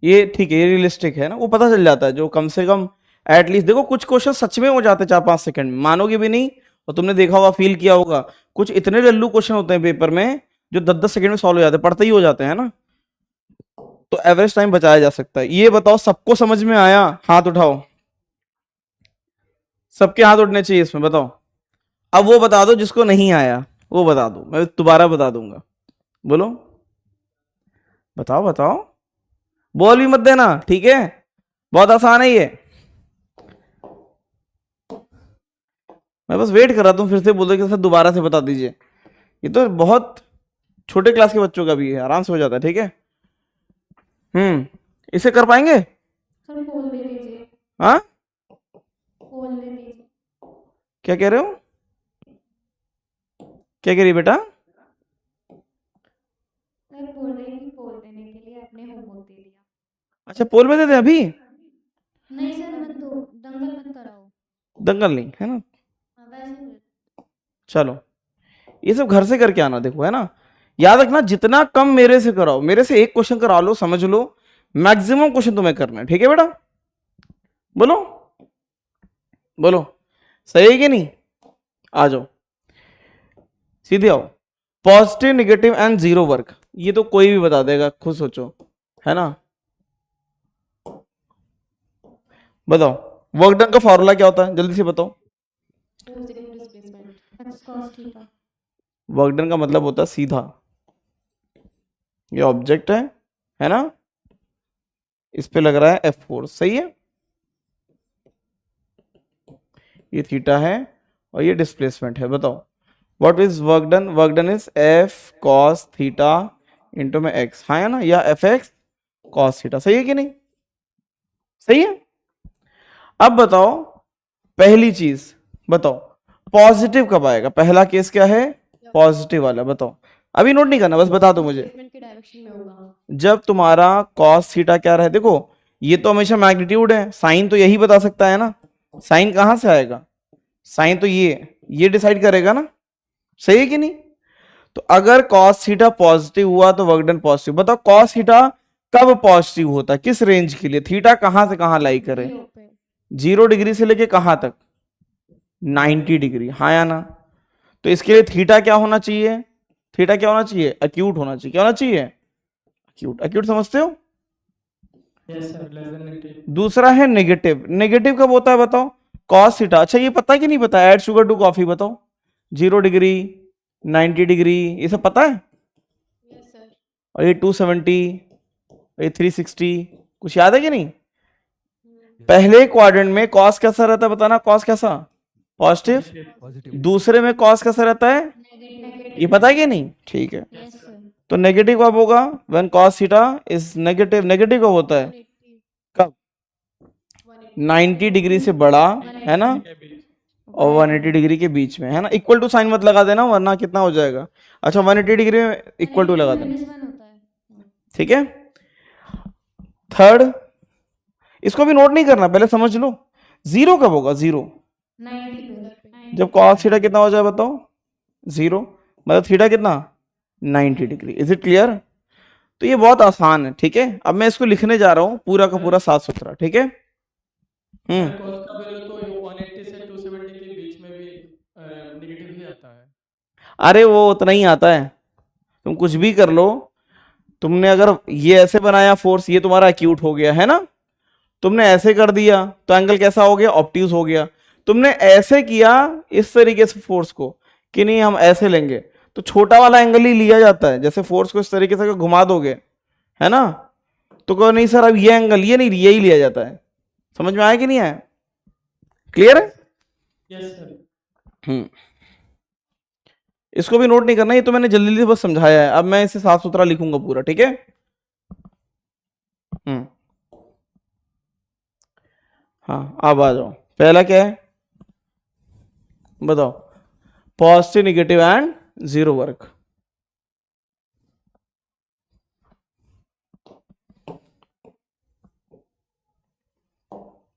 ये ठीक है, ये रियलिस्टिक है ना, वो पता चल जाता है जो कम से कम एटलीस्ट। देखो कुछ क्वेश्चन सच में हो जाते हैं 4-5 सेकंड में, मानोगे भी नहीं, और तुमने देखा होगा, फील किया होगा, कुछ इतने लल्लू क्वेश्चन होते हैं पेपर में जो 10-10 सेकंड में सॉल्व हो जाते हैं, पढ़ते ही हो जाते हैं ना, तो एवरेज टाइम बचाया जा सकता है। ये बताओ सबको समझ में आया? हाथ उठाओ, सबके हाथ उठने चाहिए इसमें, बताओ। अब वो बता दो जिसको नहीं आया, वो बता दो, मैं दोबारा बता दूंगा। बोलो, बताओ बताओ, बोल भी मत देना, ठीक है? बहुत आसान है ये, मैं बस वेट कर रहा था फिर से बोल दो कि सर दोबारा से बता दीजिए। ये तो बहुत छोटे क्लास के बच्चों का भी है, आराम से हो जाता है, ठीक है। इसे कर पाएंगे? सर पोल दे दीजिए, हाँ, पोल दे दीजिए। क्या कह रहे हो? क्या कह रही बेटा? सर बोल रहे हैं कि पोल देने के लिए अपने होमवर्क दे दिया। अच्छा, पोल में दे दे अभी? नहीं सर मत दो, दंगल मत कराओ। दंगल नहीं है ना? हाँ, वैसे चलो, ये सब घर से करके आना, देखो है ना, याद रखना जितना कम मेरे से कराओ, मेरे से एक क्वेश्चन करा लो, समझ लो, मैक्सिमम क्वेश्चन तुम्हें करना है, ठीक है बेटा? बोलो बोलो, सही है कि नहीं? आ जाओ, सीधे आओ। Positive, negative and zero work, ये तो कोई भी बता देगा, खुद सोचो, है ना? बताओ, वर्क डन का फॉर्मूला क्या होता है, जल्दी से बताओ। Positive displacement x cos theta. Work done का मतलब होता है सीधा, ये ऑब्जेक्ट है ना, इस पे लग रहा है F फोर्स, सही है, ये थीटा है और ये डिस्प्लेसमेंट है। बताओ what is work done? Work done is F cos theta into में x, हाँ है ना, या Fx cos थीटा, सही है कि नहीं? सही है। अब बताओ पहली चीज, बताओ पॉजिटिव कब आएगा? पहला केस क्या है? पॉजिटिव वाला, बताओ। अभी नोट नहीं करना, बस बता दो मुझे। डिस्प्लेसमेंट के डायरेक्शन में होगा। जब तुम्हारा cos थीटा क्या रहे, देखो ये तो हमेशा मैग्नीट्यूड है, साइन तो यही बता सकता है ना, साइन कहां से आएगा? साइन तो ये डिसाइड करेगा ना, सही है कि नहीं? तो अगर cos थीटा पॉजिटिव हुआ तो वर्क डन पॉजिटिव। बताओ cos थीटा कब पॉजिटिव होता है, किस रेंज के लिए? थीटा कहां से कहां लाई करे? 0 डिग्री से लेके कहां तक? 90 डिग्री, हाँ या ना? तो इसके लिए थीटा क्या होना चाहिए? थीटा क्या होना चाहिए? एक्यूट होना चाहिए। क्या होना चाहिए? एक्यूट। एक्यूट समझते हो? Yes sir, less than negative. दूसरा है नेगेटिव। नेगेटिव कब होता है बताओ? cos theta. अच्छा ये पता है कि नहीं पता? ऐड शुगर टू कॉफी, बताओ 0 डिग्री, 90 डिग्री, ये सब पता है? Yes sir. और ये 270, ये 360, कुछ याद है कि नहीं? पहले क्वाड्रेंट में cos कैसा रहता है बताना? cos कैसा? पॉजिटिव। पॉजिटिव। दूसरे में cos कैसा रहता है? ये पता है कि नहीं? ठीक है, तो नेगेटिव कब होगा? When cos theta is negative. Negative कब होता है? कब? 90 डिग्री से बड़ा, है ना, और 180 डिग्री के बीच में, है ना। इक्वल टू साइन मत लगा देना वरना कितना हो जाएगा। अच्छा 180 डिग्री में इक्वल टू लगा देना, ठीक है। थर्ड, इसको भी नोट नहीं करना, पहले समझ लो। जीरो कब होगा? जीरो जब cos थीटा कितना हो जाए बताओ? 0, मतलब थीटा कितना? 90 डिग्री। Is it clear? तो ये बहुत आसान है, ठीक है। अब मैं इसको लिखने जा रहा हूं पूरा का पूरा साफ सुथरा, ठीक है। cos का वैल्यू तो 180 से 270 के बीच में भी नेगेटिव ही आता है। अरे वो उतना ही आता है, तुम कुछ भी कर लो। तुमने अगर ये ऐसे बनाया फोर्स, ये तुम्हारा एक्यूट हो गया, है ना। तुमने ऐसे कर दिया तो एंगल कैसा हो गया? ऑब्ट्यूज हो गया। तुमने ऐसे किया इस तरीके से फोर्स को कि नहीं हम ऐसे लेंगे, तो छोटा वाला एंगल ही लिया जाता है। जैसे फोर्स को इस तरीके से घुमा दोगे, है ना, तो कहो नहीं सर अब ये एंगल, ये नहीं, यही लिया जाता है। समझ में आया कि नहीं आया? क्लियर है? Yes sir. इसको भी नोट नहीं करना, ये तो मैंने जल्दी से बस समझाया है। अब मैं इसे साफ सुथरा लिखूंगा पूरा, ठीक है। हाँ अब आ जाओ, पहला क्या है बताओ, positive negative and zero work.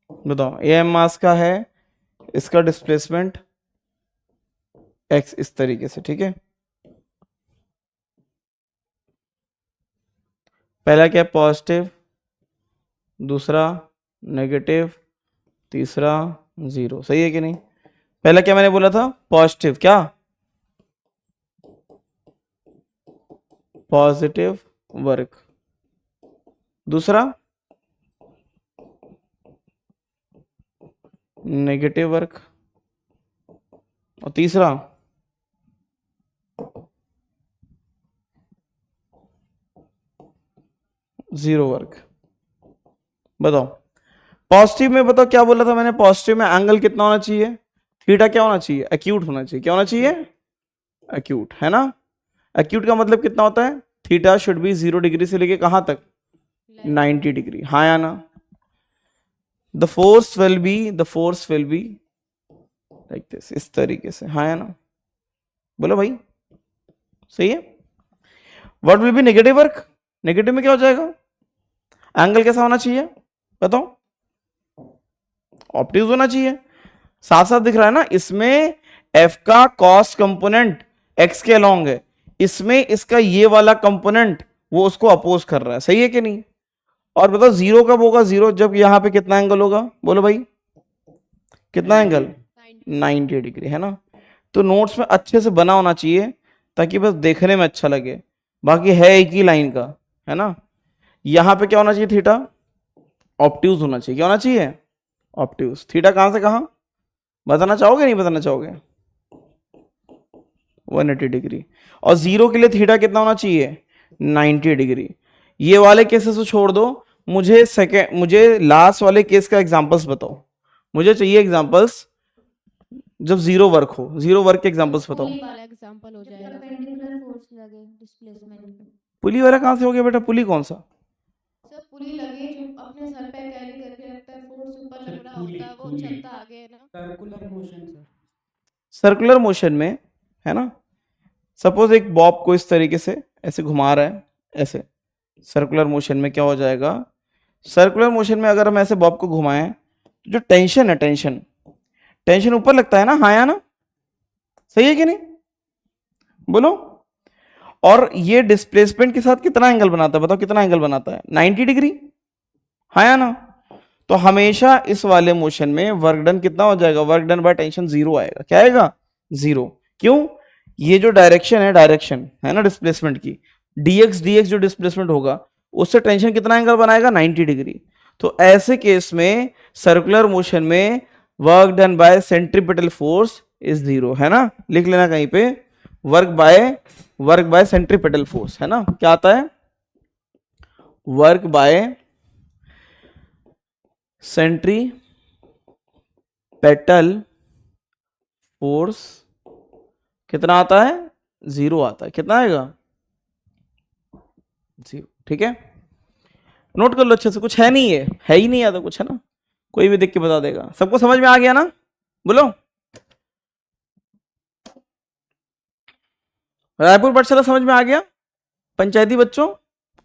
बताओ ये एम मास का है, इसका डिस्प्लेसमेंट एक्स इस तरीके से, ठीक है। पहला क्या है पॉजिटिव, दूसरा नेगेटिव, तीसरा जीरो, सही है कि नहीं। पहला क्या मैंने बोला था, पॉजिटिव, क्या पॉजिटिव वर्क, दूसरा नेगेटिव वर्क, और तीसरा जीरो वर्क। बताओ पॉजिटिव में, बताओ क्या बोला था मैंने, पॉजिटिव में एंगल कितना होना चाहिए, थीटा क्या होना चाहिए, एक्यूट होना चाहिए, क्या होना चाहिए, एक्यूट, है ना। एक्यूट का मतलब कितना होता है, थीटा शुड बी 0 डिग्री से लेके कहां तक, 90 डिग्री, हाँ या ना। The force will be like this, इस तरीके से, हाँ या ना, बोलो भाई, सही है। What will be negative work, negative में क्या हो जाएगा, एंगल कैसा होना चाहिए बताओ, ऑप्टिक्स होना चाहिए। साथ साथ दिख रहा है ना, इसमें f का कॉस कंपोनेंट x के अलोंग है, इसमें इसका ये वाला कंपोनेंट वो उसको अपोज कर रहा है, सही है कि नहीं। और बताओ जीरो कब होगा, जीरो जब यहां पे कितना एंगल होगा, बोलो भाई कितना एंगल, 90 डिग्री, है ना। तो नोट्स में अच्छे से बना होना चाहिए ताकि बस देखने में अच्छा लगे, बाकी है एक ही लाइन का, है ना। यहां पे क्या होना चाहिए, थीटा ऑप्ट्यूज होना चाहिए, क्या होना चाहिए, ऑप्ट्यूज। थीटा कहां से कहां बताना चाहोगे, नहीं बताना चाहोगे, 180 डिग्री। और जीरो के लिए थीटा कितना होना चाहिए, 90 डिग्री। ये वाले केसेस को छोड़ दो, मुझे लास्ट वाले केस का एग्जांपल्स बताओ, मुझे चाहिए एग्जांपल्स जब जीरो वर्क हो, जीरो वर्क के एग्जांपल्स बताओ। पुली वाला एग्जांपल हो जाएगा। परपेंडिकुलर फोर्स लगे डिस्प्लेसमेंट पे। पुली वाला कहां से हो गया बेटा, पुली कौन सा, सर पुली लगे जो अपने सर पे कैरी करके रखता है, फोर्स ऊपर लग रहा होता है, वो चलता आगे है ना। Circular motion sir. Circular motion में, है ना। सपोज एक बॉब को इस तरीके से ऐसे घुमा रहा है, ऐसे सर्कुलर मोशन में क्या हो जाएगा, सर्कुलर मोशन में अगर हम ऐसे बॉब को घुमाएं तो जो टेंशन है, टेंशन ऊपर लगता है ना, हाँ या ना, सही है कि नहीं, बोलो। और ये डिस्प्लेसमेंट के साथ कितना एंगल बनाता है, बताओ कितना एंगल बनाता है, 90 डिग्री, हाँ या ना। तो हमेशा इस वाले मोशन में वर्क डन कितना हो जाएगा, work done by tension zero आएगा, क्या आएगा, जीरो। क्यों, ये जो डायरेक्शन है ना डिस्प्लेसमेंट की, dx जो डिस्प्लेसमेंट होगा उससे टेंशन कितना एंगल बनाएगा, 90 डिग्री। तो ऐसे केस में सर्कुलर मोशन में work done bye centripetal force is zero, है ना। लिख लेना कहीं पे, वर्क बाय सेंट्रीपिटल फोर्स, है ना, क्या आता है, वर्क बाय सेंट्रीपेटल फोर्स कितना आता है, जीरो आता है, कितना आएगा, जीरो, ठीक है। नोट कर लो अच्छे से, कुछ है नहीं, है ही नहीं आता कुछ, है ना, कोई भी देख के बता देगा। सबको समझ में आ गया ना, बोलो। रायपुर पाठशाला समझ में आ गया, पंचायती बच्चों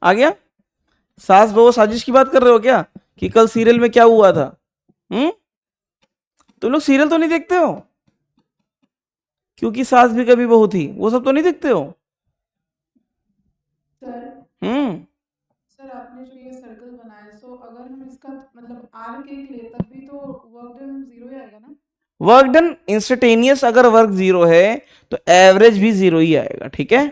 आ गया। सास बहू साजिश की बात कर रहे हो क्या, कि कल सीरियल में क्या हुआ था, तुम लोग सीरियल तो नहीं देखते हो, क्योंकि सास भी कभी बहू थी, वो सब तो नहीं देखते हो। सर सर आपने जो ये सर्कल बनाया, सो अगर हम इसका मतलब आर्क एक ले तब भी तो वर्क डन जीरो ही आएगा ना। वर्क डन इंस्टेंटेनियस अगर वर्क जीरो है तो एवरेज भी जीरो ही आएगा, ठीक है।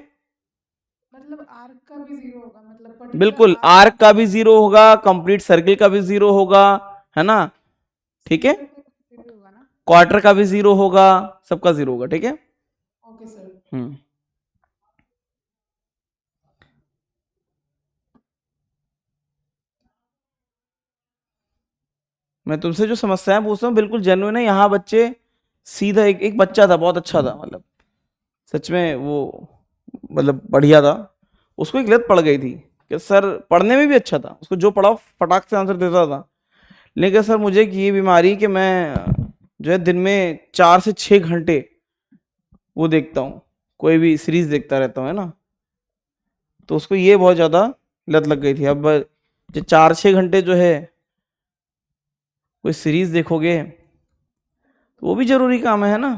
मतलब आर्क का भी जीरो होगा, मतलब particular बिल्कुल, आर्क का भी जीरो होगा, कंप्लीट सर्किल का भी जीरो होगा, है ना, ठीक है। का जीरो होगा ना। क्वार्टर का भी जीरो होगा, सबका जीरो होगा, ठीक है। Okay sir. मैं तुमसे जो समस्याएं पूछ रहा हूँ बिल्कुल जेन्युइन है। यहाँ बच्चे सीधा, एक बच्चा था बहुत अच्छा था, मतलब सच में वो मतलब बढ़िया था, उसको एक लत पड़ गई थी कि सर पढ़ने में भी अच्छा था, उसको जो पढ़ाओ फटाक से आंसर देता था, लेकिन सर मुझे ये बीमारी कि मैं जो है दिन में 4 से 6 घंटे वो देखता हूँ, कोई भी सीरीज देखता रहता हूँ, है ना। तो उसको ये बहुत ज़्यादा लत लग गई थी। अब जो 4-6 घंटे जो है कोई सीरीज देखोगे तो वो भी जरूरी काम है ना,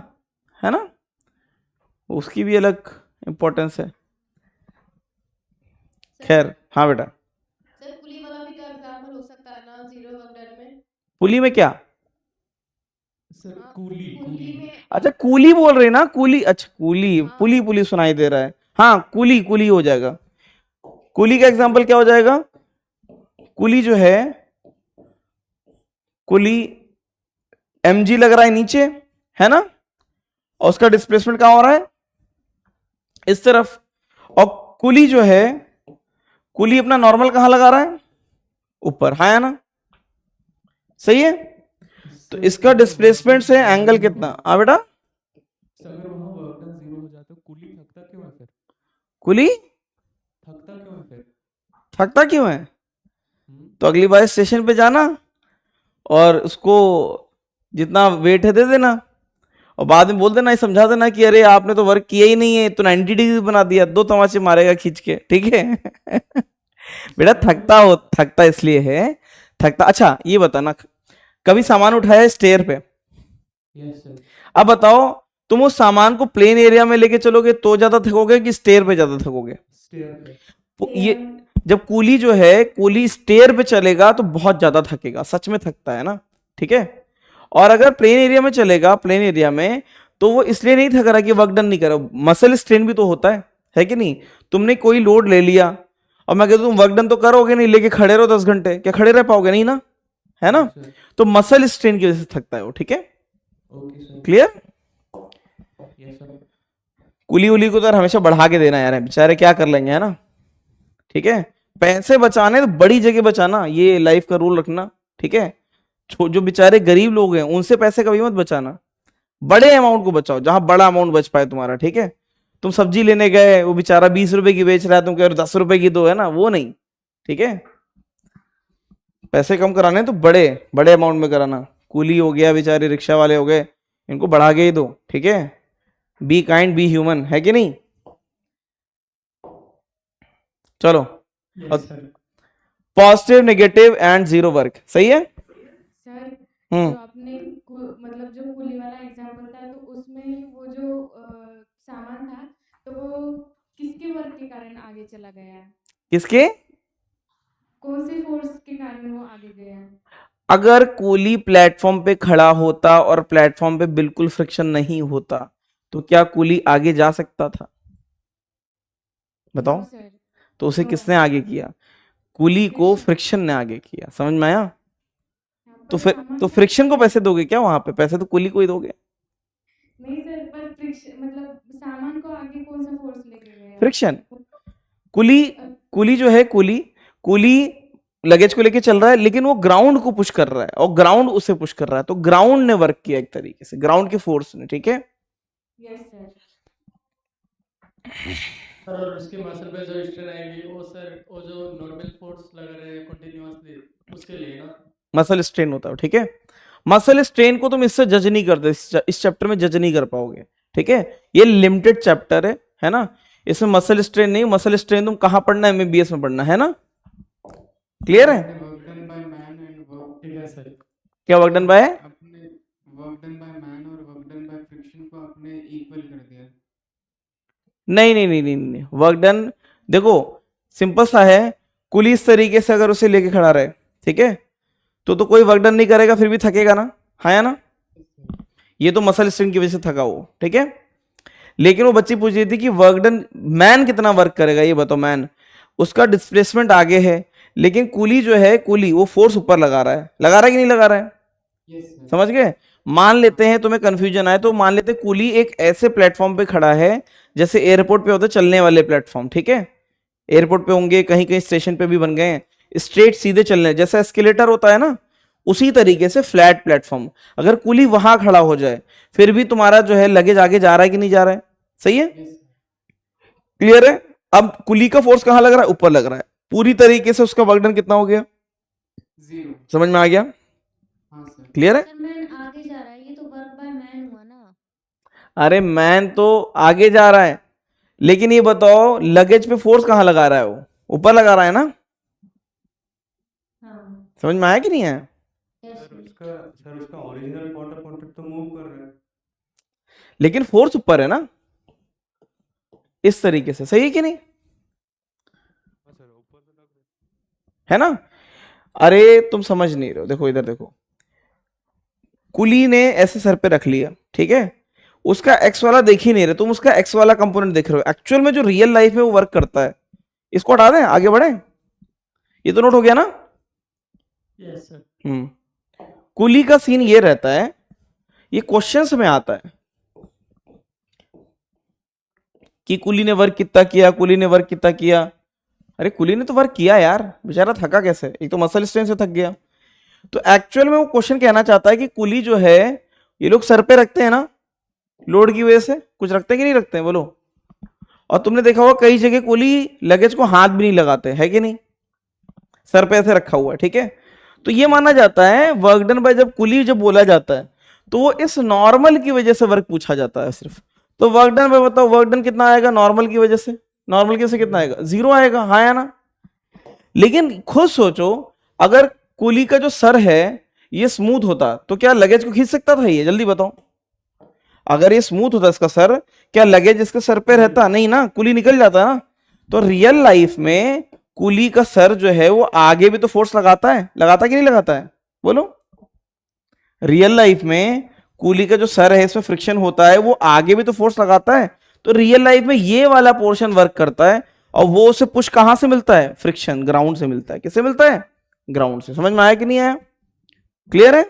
है ना, उसकी भी अलग इम्पोर्टेंस है। खैर हाँ बेटा, सर पुली वाला भी तो एग्जाम्पल हो सकता है ना, जीरो वर्क डन में। पुली में क्या? सर हाँ, कूली पुली में अच्छा कूली बोल रहे ना, कूली, अच्छा कूली, हाँ। पुली पुली सुनाई दे रहा है। हाँ कूली, कूली हो जाएगा। कूली का एग्जांपल क्या हो जाएगा? कूली जो है, कूली mg लग रहा है नीचे, है ना, और उसका डिस्प्लेसमेंट कहां हो रहा है? इस तरफ। और कूली जो है, कूली अपना नॉर्मल कहां लगा रहा है? ऊपर, हाँ है ना, सही है। तो इसका डिस्प्लेसमेंट से एंगल कितना? हाँ बेटा, सर अगर वहाँ वर्क डन 0 हो जाता है, कूली थकता क्यों है फिर? कूली थकता क्यों है फिर? थकता क्यों है? तो अगली बार स्टेशन पे जाना और उसको जितना वेट है दे देना, और बाद में बोल देना, ये समझा देना कि अरे आपने तो वर्क किया ही नहीं है, तो 90 डिग्री बना दिया, 2 तमाचे मारेगा खींच के, ठीक है। बेटा थकता इसलिए है, थकता। अच्छा ये बताना, कभी सामान उठाया स्टेयर पे? Yes sir. अब बताओ, तुम उस सामान को प्लेन एरिया में लेके चलोगे तो ज्यादा थकोगे कि स्टेयर पे ज्यादा थकोगे? स्टेयर पे। ये जब कूली जो है, कूली स्टेयर पे चलेगा तो बहुत ज्यादा थकेगा, सच में थकता है ना, ठीक है। और अगर प्लेन एरिया में चलेगा, प्लेन एरिया में, तो वो इसलिए नहीं थक रहा कि वर्क डन नहीं कर रहा, मसल स्ट्रेन भी तो होता है कि नहीं। तुमने कोई लोड ले लिया और मैं कहता हूं तुम वर्क डन तो करोगे नहीं, लेके खड़े रहो 10 घंटे, क्या खड़े रह पाओगे? नहीं ना, है ना। सर तो मसल स्ट्रेन की वजह से थकता है वो, ठीक है, okay sir. Clear. Yes sir. कुली उली को तो हमेशा बढ़ा के देना यार, बेचारे क्या कर लेंगे, है ना, ठीक है। पैसे बचाने तो बड़ी जगह बचाना, ये लाइफ का रूल रखना, ठीक है। जो बेचारे गरीब लोग हैं उनसे पैसे कभी मत बचाना, बड़े अमाउंट को बचाओ, जहां बड़ा अमाउंट बच पाए तुम्हारा, ठीक है। तुम सब्जी लेने गए, वो बेचारा 20 रुपए की बेच रहा है, तुम कह रहे हो 10 रुपए की दो, है ना, वो नहीं, ठीक है। पैसे कम कराने तो बड़े बड़े अमाउंट में कराना। कूली हो गया, बेचारे रिक्शा वाले हो गए, इनको बढ़ा के ही दो, ठीक है। बी काइंड, बी ह्यूमन, है कि नहीं। चलो, yes sir. Positive, negative and zero work, सही है। सर हम्म। जो आपने मतलब जो कुली वाला एग्जाम्पल था, तो उसमें वो जो सामान था, तो वो किसके वर्क के कारण आगे चला गया? किसके? कौन से फोर्स के कारण वो आगे गया? अगर कूली प्लेटफॉर्म पे खड़ा होता और प्लेटफॉर्म पे बिल्कुल फ्रिक्शन नहीं होता तो क्या कूली आगे जा सकता था? बताओ। सर तो उसे किसने आगे किया? कूली को फ्रिक्शन ने आगे किया, समझ में आया। तो फिर तो फ्रिक्शन को पैसे दोगे क्या? वहां पे पैसे तो कूली को ही दोगे। नहीं सर, पर फ्रिक्शन मतलब सामान को आगे कौन सा फोर्स लेके गया? फ्रिक्शन। कूली जो है, कूली लगेज को लेके चल रहा है, लेकिन वो ग्राउंड को पुश कर रहा है और ग्राउंड उसे पुश कर रहा है, तो ग्राउंड ने वर्क किया एक तरीके से, ग्राउंड के फोर्स ने, ठीक है। Yes sir. सर और उसके मसल पे जो स्ट्रेन आएगी, वो सर वो जो नॉर्मल फोर्स लगा रहे हैं कंटिन्यूअसली, उसके लिए ना मसल स्ट्रेन होता है, ठीक है। मसल स्ट्रेन को तुम इससे जज नहीं करते, इस चैप्टर में जज नहीं कर पाओगे, ठीक है। ये लिमिटेड चैप्टर है ना, इसमें मसल स्ट्रेन नहीं। मसल स्ट्रेन तुम कहां पढ़ना है? एमबीबीएस में पढ़ना है ना, क्लियर है। Work done by man and work, ठीक है सर। क्या वर्क डन बाय? अपने वर्क डन बाय मैन और वर्क डन बाय फ्रिक्शन को आपने इक्वल कर दिया। नहीं नहीं नहीं नहीं, नहीं। वर्क डन देखो सिंपल सा है, कुली इस तरीके से अगर उसे लेके खड़ा रहे, ठीक है, तो कोई वर्क डन नहीं करेगा, फिर भी थकेगा ना, हाँ या ना। ये तो मसल स्ट्रेन की वजह से थका वो, ठीक है। लेकिन वो बच्ची पूछ रही थी कि वर्क डन मैन कितना वर्क करेगा, ये बताओ। मैन उसका डिस्प्लेसमेंट आगे है, लेकिन कूली जो है, कूली वो फोर्स ऊपर लगा रहा है कि नहीं लगा रहा है? Yes sir. समझ गए। मान लेते हैं तुम्हें कंफ्यूजन आए तो मान लेते हैं कूली एक ऐसे प्लेटफॉर्म पे खड़ा है जैसे एयरपोर्ट पे होते चलने वाले प्लेटफॉर्म, ठीक है। एयरपोर्ट पे होंगे, कहीं कहीं स्टेशन पे भी बन गए हैं, स्ट्रेट सीधे चलने, जैसा एस्केलेटर होता है ना, उसी तरीके से फ्लैट प्लेटफॉर्म। अगर कूली वहां खड़ा हो जाए फिर भी तुम्हारा जो है लगेज आगे जा रहा है कि नहीं जा रहा है? सही है, यस क्लियर है। अब कुली का फोर्स कहां लग रहा है? ऊपर लग रहा है, पूरी तरीके से उसका वर्क डन कितना हो गया? 0। समझ में आ गया? हाँ सर। क्लियर है? सर मैन आगे जा रहा है, ये तो वर्क बाय मैन हुआ ना। अरे मैन तो आगे जा रहा है, लेकिन ये बताओ लगेज पे फोर्स कहाँ लगा रहा है? वो ऊपर लगा रहा है ना? हाँ समझ में आया कि नहीं आया? यस सर उसका ओरिजिनल पॉइंट ऑफ कांटेक्ट तो मूव कर रहा है, लेकिन फोर्स ऊपर है ना, इस तरीके से। सही है कि नहीं? सर ऊपर तो लग रहा है ना? अरे तुम समझ नहीं रहे हो, देखो इधर देखो, कुली ने ऐसे सर पे रख लिया, ठीक है, उसका एक्स वाला देख ही नहीं रहे तुम, उसका एक्स वाला कंपोनेंट देख रहे हो। एक्चुअल में जो रियल लाइफ में वो वर्क करता है, इसको हटा दें, आगे बढ़े। ये तो नोट हो गया ना? Yes sir. कुली का सीन ये रहता है, ये क्वेश्चंस में आता है कि कुली ने वर्क कितना किया, कुली ने वर्क कितना किया। अरे कुली ने तो वर्क किया यार, बेचारा थका कैसे? एक तो मसल स्ट्रेन से थक गया। तो एक्चुअल में वो क्वेश्चन कहना चाहता है कि कुली जो है, ये लोग सर पे रखते हैं ना लोड की वजह से, कुछ रखते हैं कि नहीं रखते हैं बोलो? और तुमने देखा होगा कई जगह कुली लगेज को हाथ भी नहीं लगाते, है कि नहीं, सर पे ऐसे रखा हुआ है, ठीक है। तो ये माना जाता है वर्क डन बाय, जब कुली जब बोला जाता है तो वो इस नॉर्मल की वजह से वर्क पूछा जाता है सिर्फ। तो वर्क डन बाय बताओ, वर्क डन कितना आएगा नॉर्मल की वजह से? नॉर्मल की वजह से कितना आएगा? 0 आएगा, हाँ या ना? लेकिन खुद सोचो, अगर कुली का जो सर है ये स्मूथ होता तो क्या लगेज को खींच सकता था? ये जल्दी बताओ, अगर ये स्मूथ होता इसका सर, क्या लगेज इसके सर पे रहता? नहीं ना, कुली निकल जाता ना। तो रियल लाइफ में कुली का सर जो है वो आगे भी तो फोर्स लगाता है, लगाता कि नहीं लगाता है बोलो? रियल लाइफ में कुली का जो सर है इसमें फ्रिक्शन होता है, वो आगे भी तो फोर्स लगाता है। तो रियल लाइफ में ये वाला पोर्शन वर्क करता है, और वो उसे पुश कहां से मिलता है? फ्रिक्शन, ग्राउंड से मिलता है। किससे मिलता है? ग्राउंड से। समझ में आया कि नहीं आया? क्लियर है?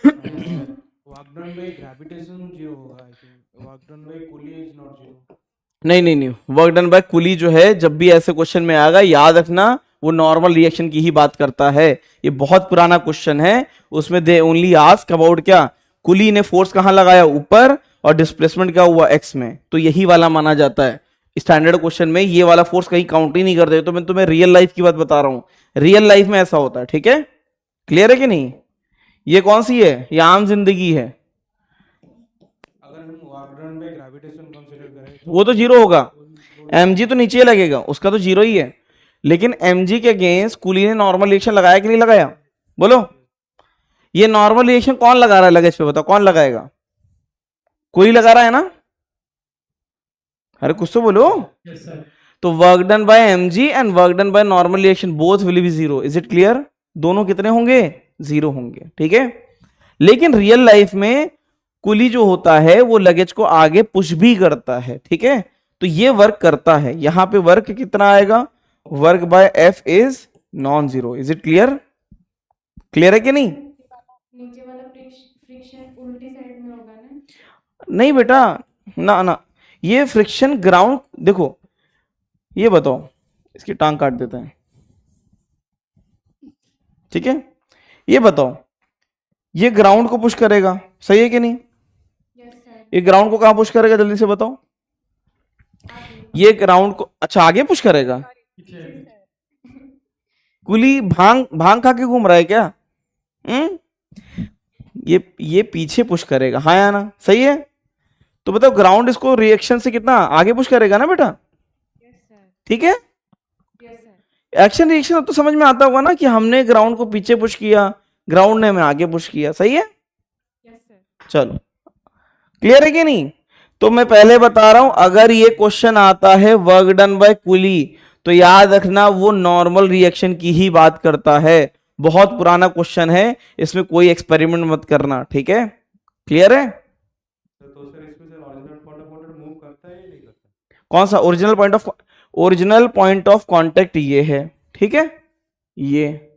वर्क डन बाय ग्रेविटेशन 0 होगा I think, work done by coolie is not 0। नहीं, वर्क डन बाय कुली जो है, जब भी ऐसे क्वेश्चन में आएगा याद रखना वो नॉर्मल रिएक्शन की ही बात करता है। ये बहुत पुराना क्वेश्चन है, उसमें दे ओनली आस्क अबाउट क्या, कुली ने फोर्स कहां लगाया? ऊपर, और डिस्प्लेसमेंट क्या हुआ? एक्स में। तो यही वाला माना जाता है। स्टैंडर्ड क्वेश्चन में ये वाला फोर्स कहीं काउंट ही नहीं करते। तो मैं तुम्हें रियल लाइफ की बात बता रहा हूं, रियल लाइफ में ऐसा होता है, ठीक है? क्लियर है कि नहीं? ये कौन सी है? ये आम जिंदगी है। अगर हम work done bye gravitation consider करें वो तो 0 होगा, mg तो नीचे लगेगा, उसका तो 0 ही है। लेकिन mg के अगेंस्ट कुली ने नॉर्मल रिएक्शन लगाया कि नहीं लगाया बोलो? ये नॉर्मल रिएक्शन कौन लगा रहा है लगेज पे? बताओ कौन लगाएगा? कुली लगा रहा है ना? अरे कुछ तो बोलो। Yes sir. तो work done by mg and work done by normal reaction both will be 0। Is it clear? दोनों कितने होंगे? 0 होंगे, ठीक है। लेकिन रियल लाइफ में कुली जो होता है वो लगेज को आगे पुश भी करता है, ठीक है। तो ये वर्क करता है। यहां पे वर्क कितना आएगा? Work by F is non 0। Is it clear? Clear है कि नहीं? नीचे वाला फ्रिक्शन उल्टी साइड में होगा ना? नहीं बेटा, ना, ये फ्रिक्शन ग्राउंड, देखो ये बताओ, इसकी टांग काट देते हैं, ठीक है। ये बताओ, ये ग्राउंड को पुश करेगा, सही है कि नहीं? Yes sir. ये ग्राउंड को कहां पुश करेगा जल्दी से बताओ? ये ग्राउंड को, अच्छा आगे पुश करेगा। कुली भांग खा के घूम रहा है क्या? ये पीछे पुश करेगा, हाँ या ना? सही है। तो बताओ ग्राउंड इसको रिएक्शन से कितना आगे पुश करेगा ना बेटा? Yes sir. ठीक है। Yes sir. एक्शन रिएक्शन तो समझ में आता होगा ना, कि हमने ग्राउंड को पीछे पुश किया, ग्राउंड ने हमें आगे पुश किया, सही है। Yes sir. चलो क्लियर है कि नहीं? तो मैं पहले बता रहा हूं, अगर ये क्वेश्चन आता है वर्क डन बाय कुली, तो याद रखना वो नॉर्मल रिएक्शन की ही बात करता है। बहुत पुराना क्वेश्चन है, इसमें कोई एक्सपेरिमेंट मत करना, ठीक है। क्लियर है? तो सर इसमें sir original point of contact move करता है या नहीं करता? कौन सा ओरिजिनल पॉइंट ऑफ कांटेक्ट? ये है, ठीक है। ये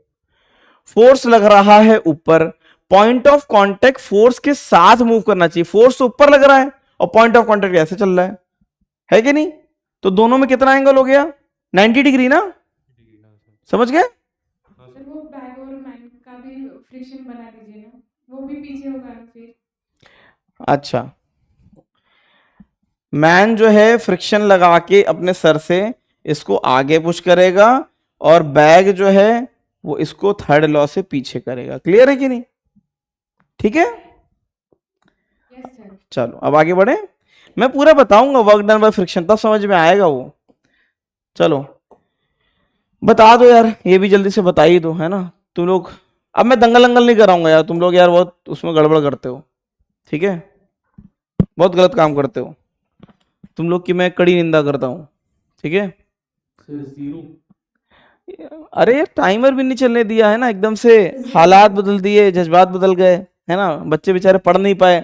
फोर्स लग रहा है ऊपर, पॉइंट ऑफ कांटेक्ट फोर्स के साथ मूव करना चाहिए। फोर्स तो ऊपर लग रहा है और पॉइंट ऑफ कांटेक्ट ऐसे चल रहा है कि नहीं? तो दोनों में कितना एंगल हो गया? 90 डिग्री ना? समझ गए? सर वो बैग और मैन का भी फ्रिक्शन बना दीजिए ना, वो भी पीछे होगा ना फिर। अच्छा, मैन जो है फ्रिक्शन लगा के अपने सर से इसको आगे पुश करेगा और बैग जो है वो इसको थर्ड लॉ से पीछे करेगा। क्लियर है कि नहीं? ठीक है, यस सर। चलो अब आगे बढ़े। मैं पूरा बताऊंगा वर्क डन बाय फ्रिक्शन, तब समझ में आएगा वो। चलो बता दो यार, ये भी जल्दी से बता ही दो, है ना तुम लोग। अब मैं दंगल अंगल नहीं कराऊंगा यार, तुम लोग यार बहुत उसमें गड़बड़ करते हो, ठीक है, बहुत गलत काम करते हो तुम लोग की मैं कड़ी निंदा करता हूँ, ठीक है। सर 0 अरे टाइमर भी नहीं चलने दिया है ना, एकदम से हालात बदल दिए, जज्बात बदल गए, है ना, बच्चे बेचारे पढ़ नहीं पाए।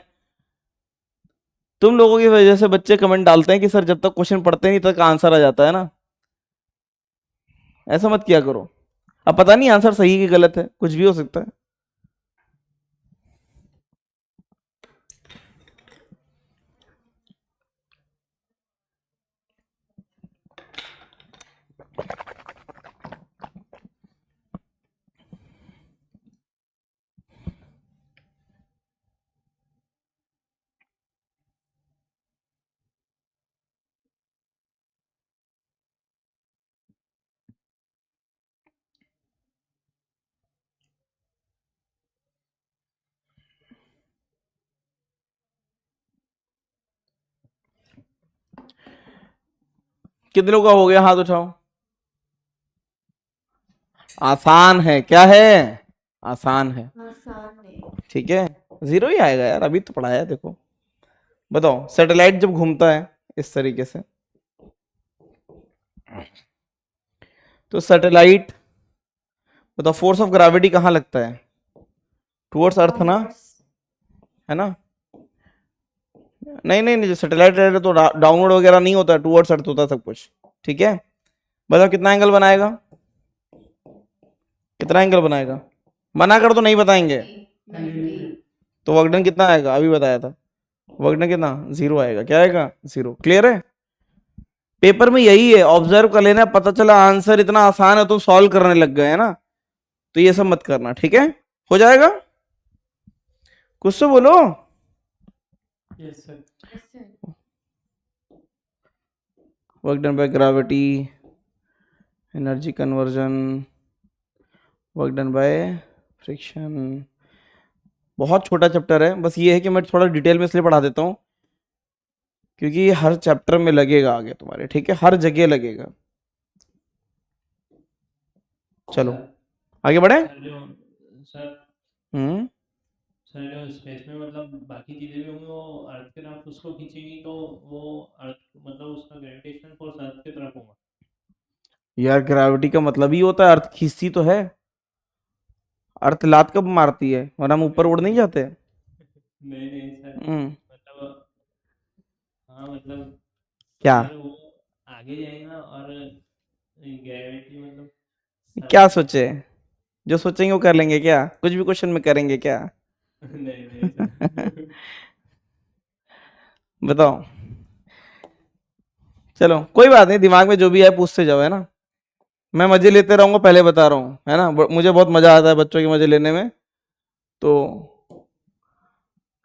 तुम लोगों की वजह से बच्चे कमेंट डालते हैं कि सर जब तक क्वेश्चन पढ़ते नहीं तक आंसर आ जाता है ना। ऐसा मत किया करो। अब पता नहीं आंसर सही कि गलत है, कुछ भी हो सकता है। कितने लोग का हो गया, हाथ उठाओ। आसान है, क्या है, आसान है, आसान है। ठीक है, 0 ही आएगा यार, अभी तो पढ़ाया। देखो बताओ, सैटेलाइट जब घूमता है इस तरीके से, तो सैटेलाइट, बताओ फोर्स ऑफ ग्रेविटी कहाँ लगता है? टुवर्ड्स अर्थ ना, है ना? नहीं नहीं नहीं, जो सैटेलाइट रहेगा तो डाउनवर्ड वगैरह नहीं होता, टुवर्ड्स अर्थ होता सब कुछ, ठीक है। बताओ कितना एंगल बनाएगा, कितना एंगल बनाएगा? मना कर तो नहीं बताएंगे। 90 तो वर्क डन कितना आएगा? अभी बताया था, वर्क डन कितना? 0 आएगा। क्या आएगा? 0। क्लियर है? पेपर में यही है, ऑब्जर्व कर लेना, पता चला आंसर इतना आसान है तो सॉल्व करने लग गए, है ना, तो ये सब मत करना, ठीक है। हो जाएगा, कुछ तो बोलो। Yes sir. Yes sir. Work done by gravity, energy conversion, work done by friction. बहुत छोटा चैप्टर है, बस ये है कि मैं थोड़ा डिटेल में इसलिए पढ़ा देता हूँ क्योंकि ये हर चैप्टर में लगेगा आगे तुम्हारे, ठीक है, हर जगह लगेगा। चलो आगे बढ़े। सर जो सर हम्म सर जो स्पेस में मतलब बाकी चीजें भी होंगी, वो अर्थ की तरफ उसको खींचेंगी, तो वो अर्थ मतलब उसका ग्रेविटेशनल फोर्स अर्थ की तरफ होगा। यार ग्रेविटी का मतलब ही होता है अर्थ खींचती तो है, अर्थ लात कब मारती है, वरना हम ऊपर उड़ नहीं जाते। नहीं नहीं सर, हम्म मतलब हाँ मतलब क्या सर वो आगे जाएगा और ग्रेविटी मतलब क्या सोचे, जो सोचेंगे वो कर लेंगे क्या, कुछ भी क्वेश्चन में करेंगे क्या? नहीं नहीं सर बताओ, चलो कोई बात नहीं, दिमाग में जो भी है पूछते जाओ, है ना, मैं मजे लेते रहूंगा, पहले बता रहा हूँ, है ना, मुझे बहुत मजा आता है बच्चों के मजे लेने में, तो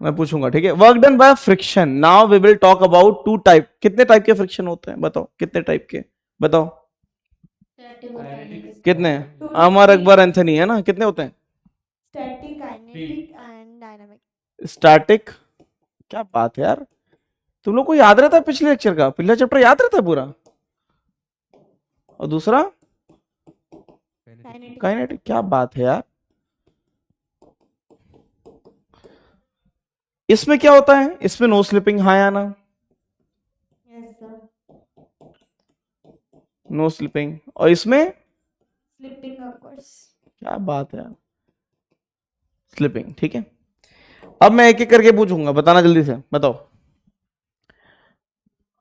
मैं पूछूंगा, ठीक है। Work done by friction, now we will talk about 2 type. कितने टाइप के फ्रिक्शन होते हैं बताओ, कितने टाइप के बताओ? स्टैटिक होता है कितने? अमर अकबर एंथनी, है ना, कितने होते हैं? Static, kinetic and dynamic. Static, क्या बात है यार, तुम लोग को याद रहता है पिछले लेक्चर का, पिछला चैप्टर याद रहता है पूरा। और दूसरा काइनेटिक। काइनेटिक, क्या बात है यार। इसमें क्या होता है? इसमें नो स्लिपिंग, हाँ या ना? Yes sir. No slipping. और इसमें स्लिपिंग ऑफ कोर्स। क्या बात है यार, स्लिपिंग, ठीक है। अब मैं एक एक करके पूछूंगा, बताना जल्दी से, बताओ।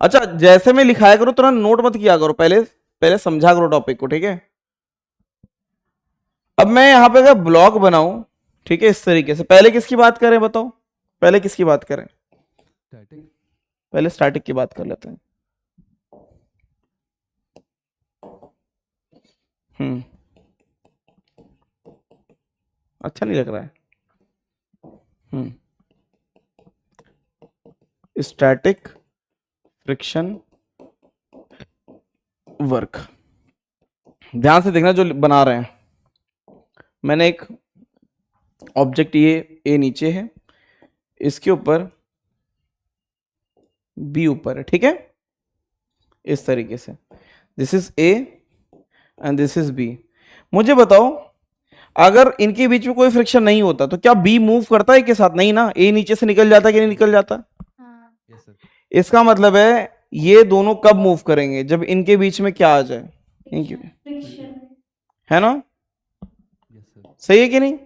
अच्छा जैसे मैं लिखाया करो तुरंत नोट मत किया करो, पहले पहले समझा करो टॉपिक को, ठीक है। अब मैं यहां पे अगर ब्लॉक बनाऊं, ठीक है, इस तरीके से, पहले किसकी बात करें बताओ, पहले किसकी बात करें? पहले स्टैटिक की बात कर लेते हैं। अच्छा नहीं लग रहा है। Static friction work. ध्यान से देखना जो बना रहे हैं। मैंने एक ऑब्जेक्ट ये ए नीचे है, इसके ऊपर बी ऊपर है, ठीक है, इस तरीके से। This is A and this is B. मुझे बताओ अगर इनके बीच में कोई फ्रिक्शन नहीं होता तो क्या बी मूव करता है के साथ? नहीं ना, ए नीचे से निकल जाता कि नहीं निकल जाता? इसका मतलब है ये दोनों कब मूव करेंगे? जब इनके बीच में क्या आ जाए, इनके, है ना? सही है कि नहीं?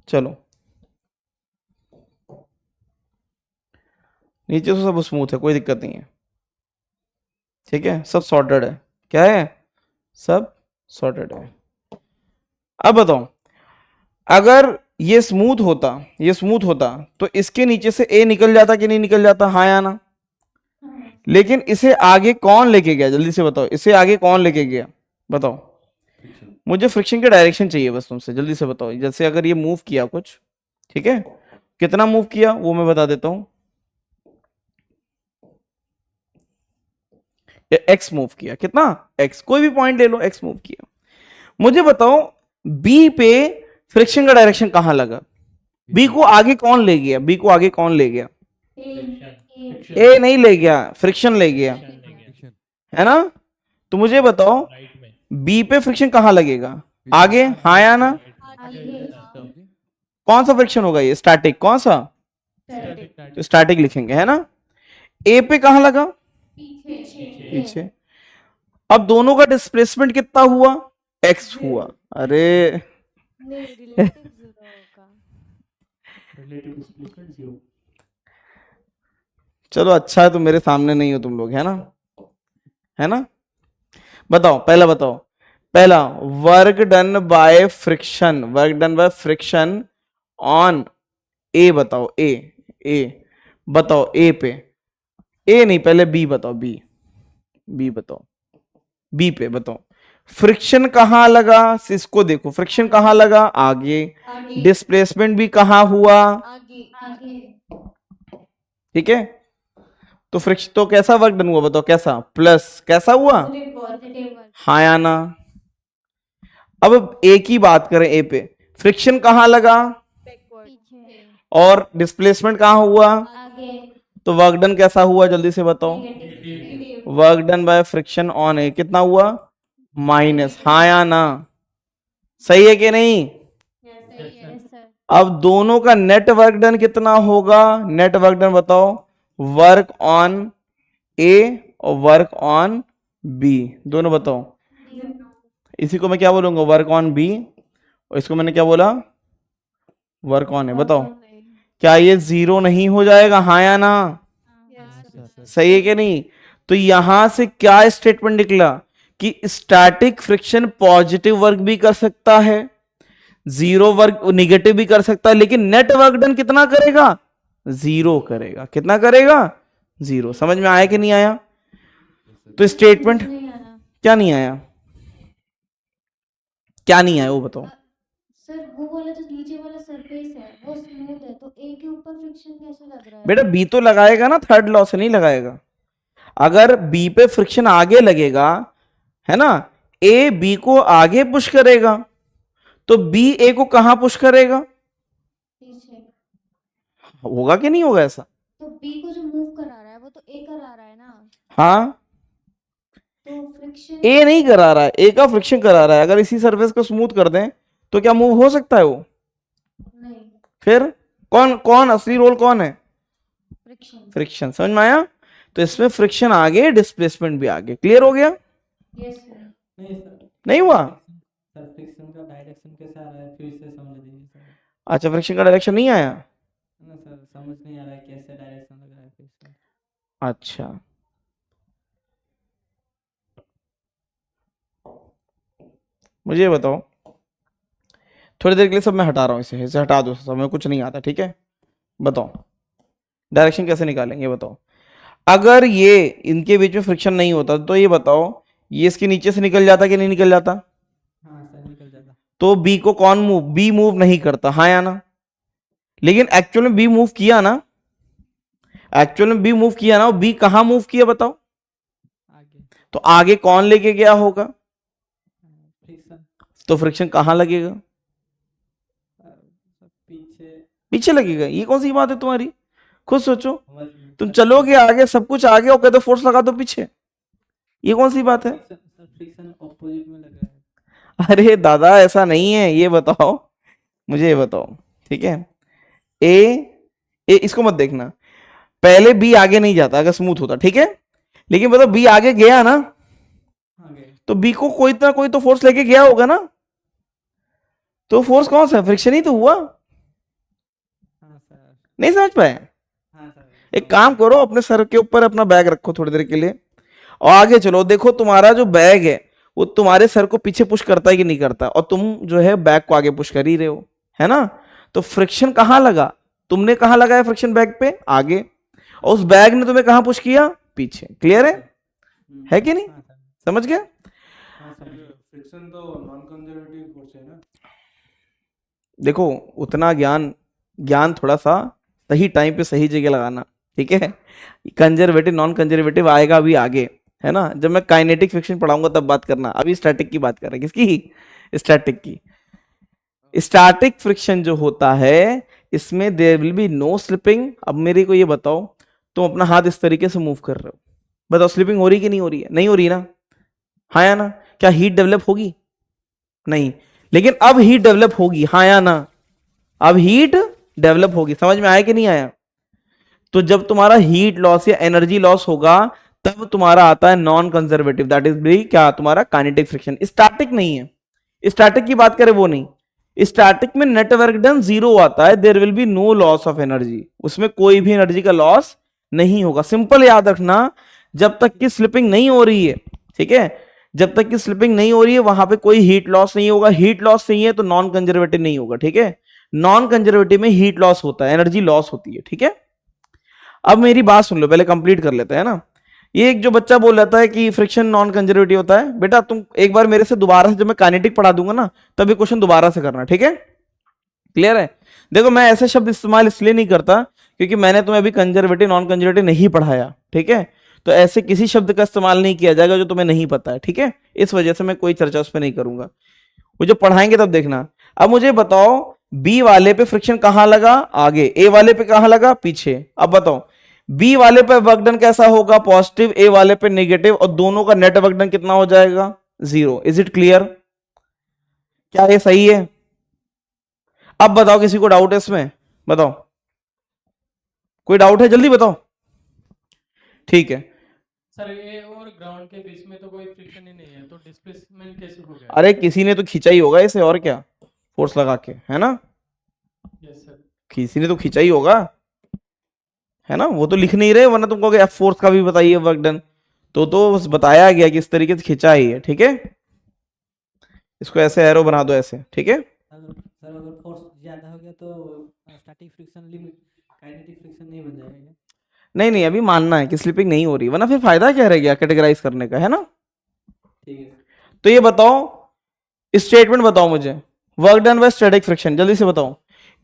चलो नीचे तो सब स्मूथ है, कोई दिक्कत नहीं है, ठीक है, सब सॉर्टेड है। क्या है? सब सॉर्टेड है। अब बताओ अगर ये स्मूथ होता तो इसके नीचे से ए निकल जाता कि नहीं निकल जाता? हाँ या ना? लेकिन इसे आगे कौन लेके गया? जल्दी से बताओ, इसे आगे कौन लेके गया? बताओ मुझे फ्रिक्शन की डायरेक्शन चाहिए बस तुमसे, जल्दी से बताओ। जैसे अगर ये मूव किया कुछ, ठीक है, कितना मूव किया वो मैं बता देता हूं। एक्स मूव किया, कितना? एक्स, कोई भी पॉइंट ले लो, एक्स मूव किया। मुझे बताओ बी पे फ्रिक्शन का डायरेक्शन कहां लगा? बी को आगे कौन ले गया? बी को आगे कौन ले गया? ए नहीं ले गया, फ्रिक्शन ले गया, है ना? तो मुझे बताओ बी पे फ्रिक्शन कहां लगेगा? आगे, हाँ या ना? कौन सा फ्रिक्शन होगा ये? स्टैटिक। कौन सा? तो स्टैटिक लिखेंगे, है ना? ए पे कहां लगा? पीछे। अब दोनों का डिस्प्लेसमेंट कितना हुआ? एक्स हुआ। अरे चलो अच्छा है, तो मेरे सामने नहीं हो तुम लोग, है ना? है ना? बताओ पहला work done by friction, on A. बताओ ए बताओ ए पे, ए नहीं, पहले बी बताओ, बी बताओ, बी पे बताओ फ्रिक्शन कहां लगा? इसको देखो, फ्रिक्शन कहां लगा? आगे। डिस्प्लेसमेंट भी कहां हुआ? ठीक है, तो फ्रिक्शन तो कैसा वर्क डन हुआ? बताओ कैसा? प्लस। कैसा हुआ? हाँ या ना? अब ए की बात करें, ए पे फ्रिक्शन कहां लगा और डिस्प्लेसमेंट कहां हुआ? तो वर्क डन कैसा हुआ? जल्दी से बताओ। Work done by friction on A कितना हुआ? माइनस। हाँ या ना? सही है कि नहीं? अब दोनों का नेट वर्क डन कितना होगा? नेट वर्क डन बताओ। वर्क ऑन ए और वर्क ऑन बी, दोनों बताओ। इसी को मैं क्या बोलूंगा? वर्क ऑन बी, और इसको मैंने क्या बोला? Work on A. बताओ क्या ये जीरो नहीं हो जाएगा? हाँ या ना? सही है कि नहीं? तो यहां से क्या स्टेटमेंट निकला कि स्टैटिक फ्रिक्शन पॉजिटिव वर्क भी कर सकता है, जीरो वर्क निगेटिव भी कर सकता है, लेकिन नेट वर्क डन कितना करेगा? जीरो करेगा। कितना करेगा? जीरो। समझ में आया कि नहीं आया? तो स्टेटमेंट क्या नहीं आया? क्या नहीं आया वो बताओ। सर वो वाला जो नीचे वाला सरफेस है वो स्मूथ है, तो ए के ऊपर फ्रिक्शन कैसे लग रहा है? बेटा बी तो लगाएगा ना, थर्ड लॉ से नहीं लगाएगा। अगर बी पे फ्रिक्शन आगे लगेगा, है ना, ए बी को आगे पुश करेगा, तो बी ए को कहां पुश करेगा? पीछे। होगा कि नहीं होगा ऐसा? तो बी को जो मूव करा रहा है वो तो ए करा रहा है ना, हाँ, तो फ्रिक्शन ए नहीं करा रहा है, ए का फ्रिक्शन करा रहा है। अगर इसी सरफेस को स्मूथ कर दें तो क्या मूव हो सकता है वो? नहीं, फिर कौन असली रोल कौन है? फ्रिक्शन। फ्रिक्शन। समझ में आया? तो इसमें फ्रिक्शन आगे, डिस्प्लेसमेंट भी आगे। क्लियर हो गया? Yes sir. नहीं सर, नहीं हुआ? सर फ्रिक्शन का डायरेक्शन कैसे आ रहा है फिर से समझ दीजिए सर। अच्छा, फ्रिक्शन का डायरेक्शन नहीं आया? ना सर, समझ नहीं आ रहा है कैसे डायरेक्शन लग रहा है फिर से। अच्छा, मुझे ये बताओ, थोड़ी देर के लिए सब मैं हटा रहा हूँ, इसे हटा दो, सब में कुछ नहीं आता, ठीक है? बताओ डायरेक्शन कैसे निकालेंगे? बताओ अगर ये इनके बीच में फ्रिक्शन नहीं होता तो ये बताओ ये इसके नीचे से निकल जाता कि नहीं निकल जाता? हाँ सर, निकल जाता। तो बी को कौन मूव? बी मूव नहीं करता, हाँ या ना? लेकिन एक्चुअल में बी मूव किया ना, और बी कहां मूव किया बताओ? आगे। तो आगे कौन लेके गया होगा? फ्रिक्शन तो फ्रिक्शन कहाँ लगेगा? पीछे पीछे लगेगा। ये कौन सी बात है तुम्हारी? खुद सोचो। समझ में तुम चलोगे आगे, सब कुछ आगे और कहते फोर्स लगा दो पीछे, ये कौन सी बात है? फ्रिक्शन ऑपोजिट में लगा है। अरे दादा ऐसा नहीं है, ये बताओ मुझे, ये बताओ ठीक है। ए इसको मत देखना, पहले बी आगे नहीं जाता अगर स्मूथ होता, ठीक है। लेकिन बताओ बी आगे गया ना, आगे तो बी को कोई ना कोई तो फोर्स लेके गया होगा ना। तो फोर्स कौन सा? फ्रिक्शन ही तो हुआ। हाँ सर, नहीं समझ पाए? हाँ सर। एक काम करो, अपने सर के ऊपर अपना बैग रखो थोड़ी देर के लिए और आगे चलो। देखो तुम्हारा जो बैग है वो तुम्हारे सर को पीछे पुश करता है कि नहीं करता, और तुम जो है बैग को आगे पुश कर ही रहे हो, है ना। तो फ्रिक्शन कहां लगा? तुमने कहां लगाया फ्रिक्शन? बैग पे आगे, और उस बैग ने तुम्हें कहां पुश किया? पीछे। क्लियर है कि नहीं? हाँ सर, समझ गए? हाँ सर। फ्रिक्शन तो नॉन कंजर्वेटिव फोर्स है ना। देखो उतना ज्ञान थोड़ा सा सही टाइम पे सही जगह लगाना, ठीक है। कंजर्वेटिव नॉन कंजर्वेटिव आएगा अभी आगे, है ना। जब मैं काइनेटिक फ्रिक्शन पढ़ाऊंगा तब बात करना, अभी स्टैटिक की बात कर रहे हैं। किसकी? स्टैटिक की। स्टैटिक फ्रिक्शन जो होता है इसमें there will be no slipping. अब मेरे को ये बताओ, तुम अपना हाथ इस तरीके से मूव कर रहे हो, बताओ स्लिपिंग हो रही कि नहीं हो रही है? नहीं हो रही ना, हाँ या ना? क्या हीट डेवलप होगी? नहीं। लेकिन अब हीट डेवलप होगी, हाँ या ना? अब हीट डेवलप होगी। समझ में आया कि नहीं आया? तो जब तुम्हारा हीट लॉस या एनर्जी लॉस होगा तब तुम्हारा आता है नॉन कंजर्वेटिव, दैट इज भी क्या? तुम्हारा काइनेटिक फ्रिक्शन। स्टैटिक नहीं है, स्टैटिक की बात करें वो नहीं। स्टैटिक में नेट वर्क डन जीरो आता है, there will be no loss of energy, उसमें कोई भी एनर्जी का लॉस नहीं होगा। सिंपल याद रखना, जब तक की स्लिपिंग नहीं हो रही है, ठीक है, जब तक की स्लिपिंग नहीं हो रही है वहां पे कोई हीट लॉस नहीं होगा। हीट लॉस नहीं है तो नॉन कंजर्वेटिव नहीं होगा, ठीक है। नॉन कंजर्वेटिव में हीट लॉस होता है, एनर्जी लॉस होती है, ठीक है। अब मेरी बात सुन लो, पहले कंप्लीट कर लेते हैं ना। ये एक जो बच्चा बोल रहा है कि फ्रिक्शन नॉन कंजर्वेटिव होता है, बेटा तुम एक बार मेरे से दोबारा से, जब मैं काइनेटिक पढ़ा दूंगा ना तब ये क्वेश्चन दोबारा से करना, ठीक है। क्लियर है? देखो मैं ऐसे शब्द इस्तेमाल इसलिए नहीं करता क्योंकि मैंने तुम्हें अभी कंजर्वेटिव नॉन कंजर्वेटिव नहीं पढ़ाया, ठीक है। तो ऐसे किसी शब्द का इस्तेमाल नहीं किया जाएगा जो तुम्हें नहीं पता है, ठीक है। इस वजह से मैं कोई चर्चा उस पर नहीं करूंगा, वो जो पढ़ाएंगे तब देखना। अब मुझे बताओ बी वाले पे फ्रिक्शन कहां लगा? आगे। ए वाले पे कहां लगा? पीछे। अब बताओ बी वाले पे वर्क डन कैसा होगा? पॉजिटिव। ए वाले पे नेगेटिव, और दोनों का नेट वर्क डन कितना हो जाएगा? जीरो। Is it clear? क्या ये सही है? अब बताओ किसी को डाउट है इसमें? बताओ, कोई डाउट है? जल्दी बताओ। ठीक है। सर ये और ग्राउंड के बीच में तो कोई फ्रिक्शन ही नहीं है, तो डिस्प्लेसमेंट कैसे हो गया? अरे किसी ने तो खींचा ही होगा इसे, और क्या, फोर्स लगा के, है ना। Yes sir. किसी ने तो खींचा ही होगा, है ना। वो तो लिख नहीं रहे, वरना तुम कहोगे एफ फोर्स का भी बताइए वर्क डन। तो बस बताया गया कि इस तरीके से खींचा ही है, ठीक है। इसको ऐसे एरो बना दो ऐसे, ठीक है। सर अगर फोर्स ज्यादा हो गया तो static friction limit kinetic friction नहीं बन जाएगा क्या? नहीं अभी मानना है कि स्लिपिंग नहीं हो रही, वरना फिर फायदा क्या रह गया कैटेगराइज करने का, है ना। ठीक है। तो ये बताओ, स्टेटमेंट बताओ मुझे, work done bye static friction, जल्दी से बताओ।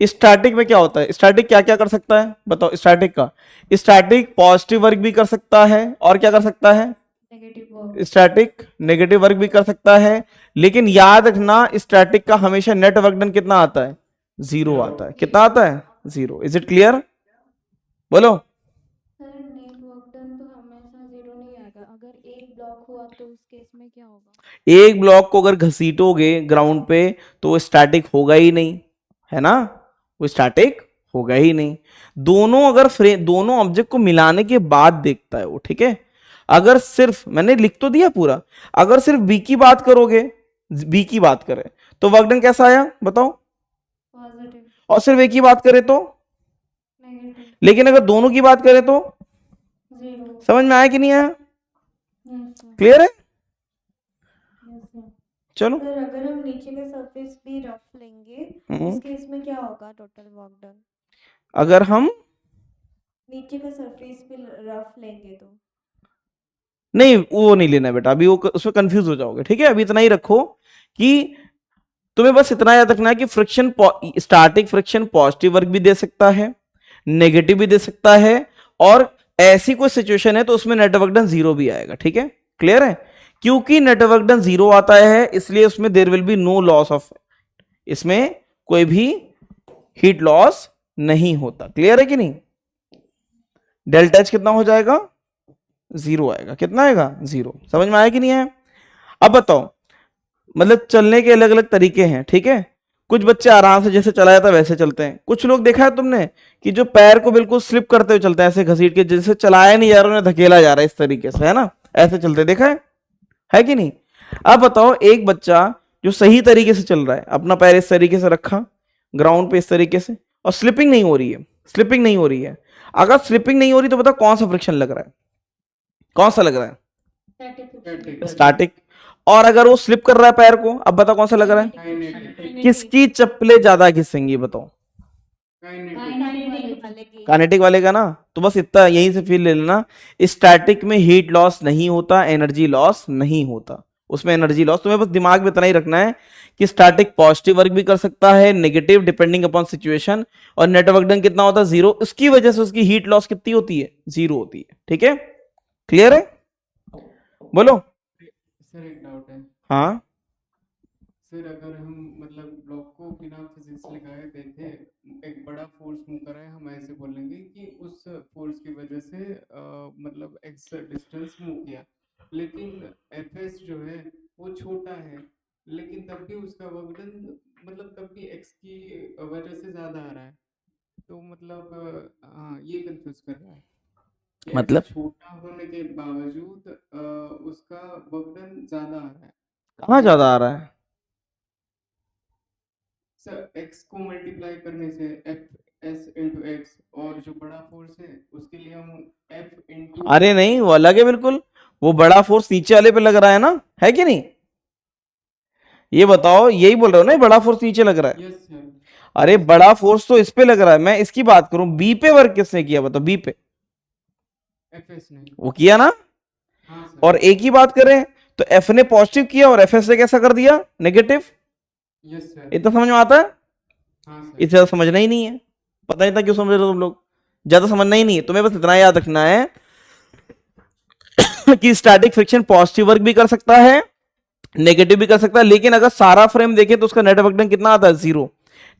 स्टैटिक में क्या होता है? स्टैटिक क्या क्या कर सकता है बताओ? स्टैटिक का, स्टैटिक पॉजिटिव वर्क भी कर सकता है, और क्या कर सकता है? Negative work. Static negative work भी कर सकता है। लेकिन याद रखना स्टैटिक का हमेशा नेट वर्क डन कितना आता है? जीरो आता है। कितना आता है? जीरो। Is it clear? बोलो। सर नेट वर्क डन तो हमेशा जीरो नहीं आएगा, अगर एक ब्लॉक हुआ तो उस केस में क्या होगा? एक ब्लॉक को अगर घसीटोगे ग्राउंड पे तो वो स्टैटिक होगा ही नहीं, है ना, वो स्टैटिक होगा ही नहीं। दोनों अगर दोनों ऑब्जेक्ट को मिलाने के बाद देखता है वो, ठीक है। अगर सिर्फ, मैंने लिख तो दिया पूरा, अगर सिर्फ बी की बात करोगे, बी की बात करें तो वर्क डन कैसा आया बताओ? पॉजिटिव। और सिर्फ ए की बात करें तो नेगेटिव। लेकिन अगर दोनों की बात करें तो जीरो। समझ में आया कि नहीं आया? Yes sir. क्लियर है? Yes sir. चलो। सर अगर हम नीचे का सरफेस भी रफ लेंगे उस केस में क्या होगा टोटल वर्क डन? अगर हम नीचे का सरफेस भी रफ लेंगे तो नहीं, वो नहीं लेना बेटा, अभी वो उसमें कंफ्यूज हो जाओगे, ठीक है। अभी इतना ही रखो कि तुम्हें बस इतना याद रखना है कि friction, static friction positive work भी दे सकता है, नेगेटिव भी दे सकता है, और ऐसी कोई सिचुएशन है तो उसमें नेट वर्क डन जीरो भी आएगा, ठीक है। क्लियर है? क्योंकि नेट वर्क डन 0 आता है इसलिए उसमें there will be no loss of, इसमें कोई भी हीट लॉस नहीं होता। क्लियर है कि नहीं? डेल्टा एच कितना हो जाएगा? 0 आएगा। कितना आएगा? 0। समझ में आया कि नहीं है? अब बताओ, मतलब चलने के अलग अलग तरीके हैं, ठीक है? कुछ बच्चे आराम से जैसे चलाया था वैसे चलते हैं, कुछ लोग देखा है तुमने कि जो पैर को बिल्कुल स्लिप करते हुए चलते हैं, ऐसे घसीट के, जैसे चलाया नहीं जा रहा उन्हें धकेला जा रहा है, इस तरीके से, है ना? ऐसे चलते देखा है कि नहीं? अब बताओ, एक बच्चा जो सही तरीके से चल रहा है, अपना पैर इस तरीके से रखा ग्राउंड पे इस तरीके से, और स्लिपिंग नहीं हो रही है, स्लिपिंग नहीं हो रही है। अगर स्लिपिंग नहीं हो रही तो बताओ कौन सा फ्रिक्शन लग रहा है? कौन सा लग रहा है? स्टैटिक। और अगर वो स्लिप कर रहा है पैर को, अब बताओ कौन सा लग रहा है? किसकी चप्पलें ज्यादा घिसेंगी बताओ? काइनेटिक वाले का ना। तो बस इतना यहीं से फील ले लेना, स्टैटिक में हीट लॉस नहीं होता, एनर्जी लॉस नहीं होता, उसमें एनर्जी लॉस। तुम्हें बस दिमाग में इतना ही रखना है कि स्टैटिक पॉजिटिव वर्क भी कर सकता है, नेगेटिव डिपेंडिंग अपॉन सिचुएशन, और नेट वर्क डन कितना होता है? 0। उसकी वजह से उसकी हीट लॉस कितनी होती है? 0 होती है। ठीक है? क्लियर है? बोलो। सर एक डाउट है। हाँ सर अगर हम मतलब ब्लॉक को बिना फिजिक्स लगाए देखे एक बड़ा फोर्स मूव कर रहा है, हम ऐसे बोलेंगे कि उस फोर्स की वजह से मतलब एक्स डिस्टेंस मूव किया, लेकिन एफएस जो है वो छोटा है, लेकिन तब भी उसका वजन मतलब तब भी एक्स की वजह से ज्यादा आ रहा है, तो मतलब हाँ ये कंफ्यूज कर रहा है। मतलब छोटा होने के बावजूद उसका वजन ज्यादा आ रहा है। कहाँ ज्यादा आ रहा है? सर एक्स को मल्टीप्लाई करने से एफ एस इंटू एक्स, और जो बड़ा फोर्स है उसके लिए हम एफ इंटू। अरे नहीं, वो अलग है बिल्कुल। वो बड़ा फोर्स नीचे वाले पे लग रहा है ना, है कि नहीं? ये बताओ, यही बोल रहे हो ना, बड़ा फोर्स नीचे लग रहा है। Yes sir. अरे बड़ा फोर्स तो इस पे लग रहा है, मैं इसकी बात करूं। बी पे वर्क किसने किया बताओ? बी पे एफएस ने। वो किया ना। हाँ सर। और एक ही बात करें तो एफ ने पॉजिटिव किया और एफ एस ने कैसा कर दिया? नेगेटिव। Yes sir. इतना समझ में आता है? हाँ सर। इससे ज्यादा समझना ही नहीं है। पता नहीं था क्यों समझ रहे हो तुम लोग, ज्यादा समझना ही नहीं है। तुम्हें बस इतना याद रखना है कि स्टैटिक फ्रिक्शन पॉजिटिव वर्क भी कर सकता है, नेगेटिव भी कर सकता है, लेकिन अगर सारा फ्रेम देखें तो उसका नेट वर्क डन कितना आता है? 0।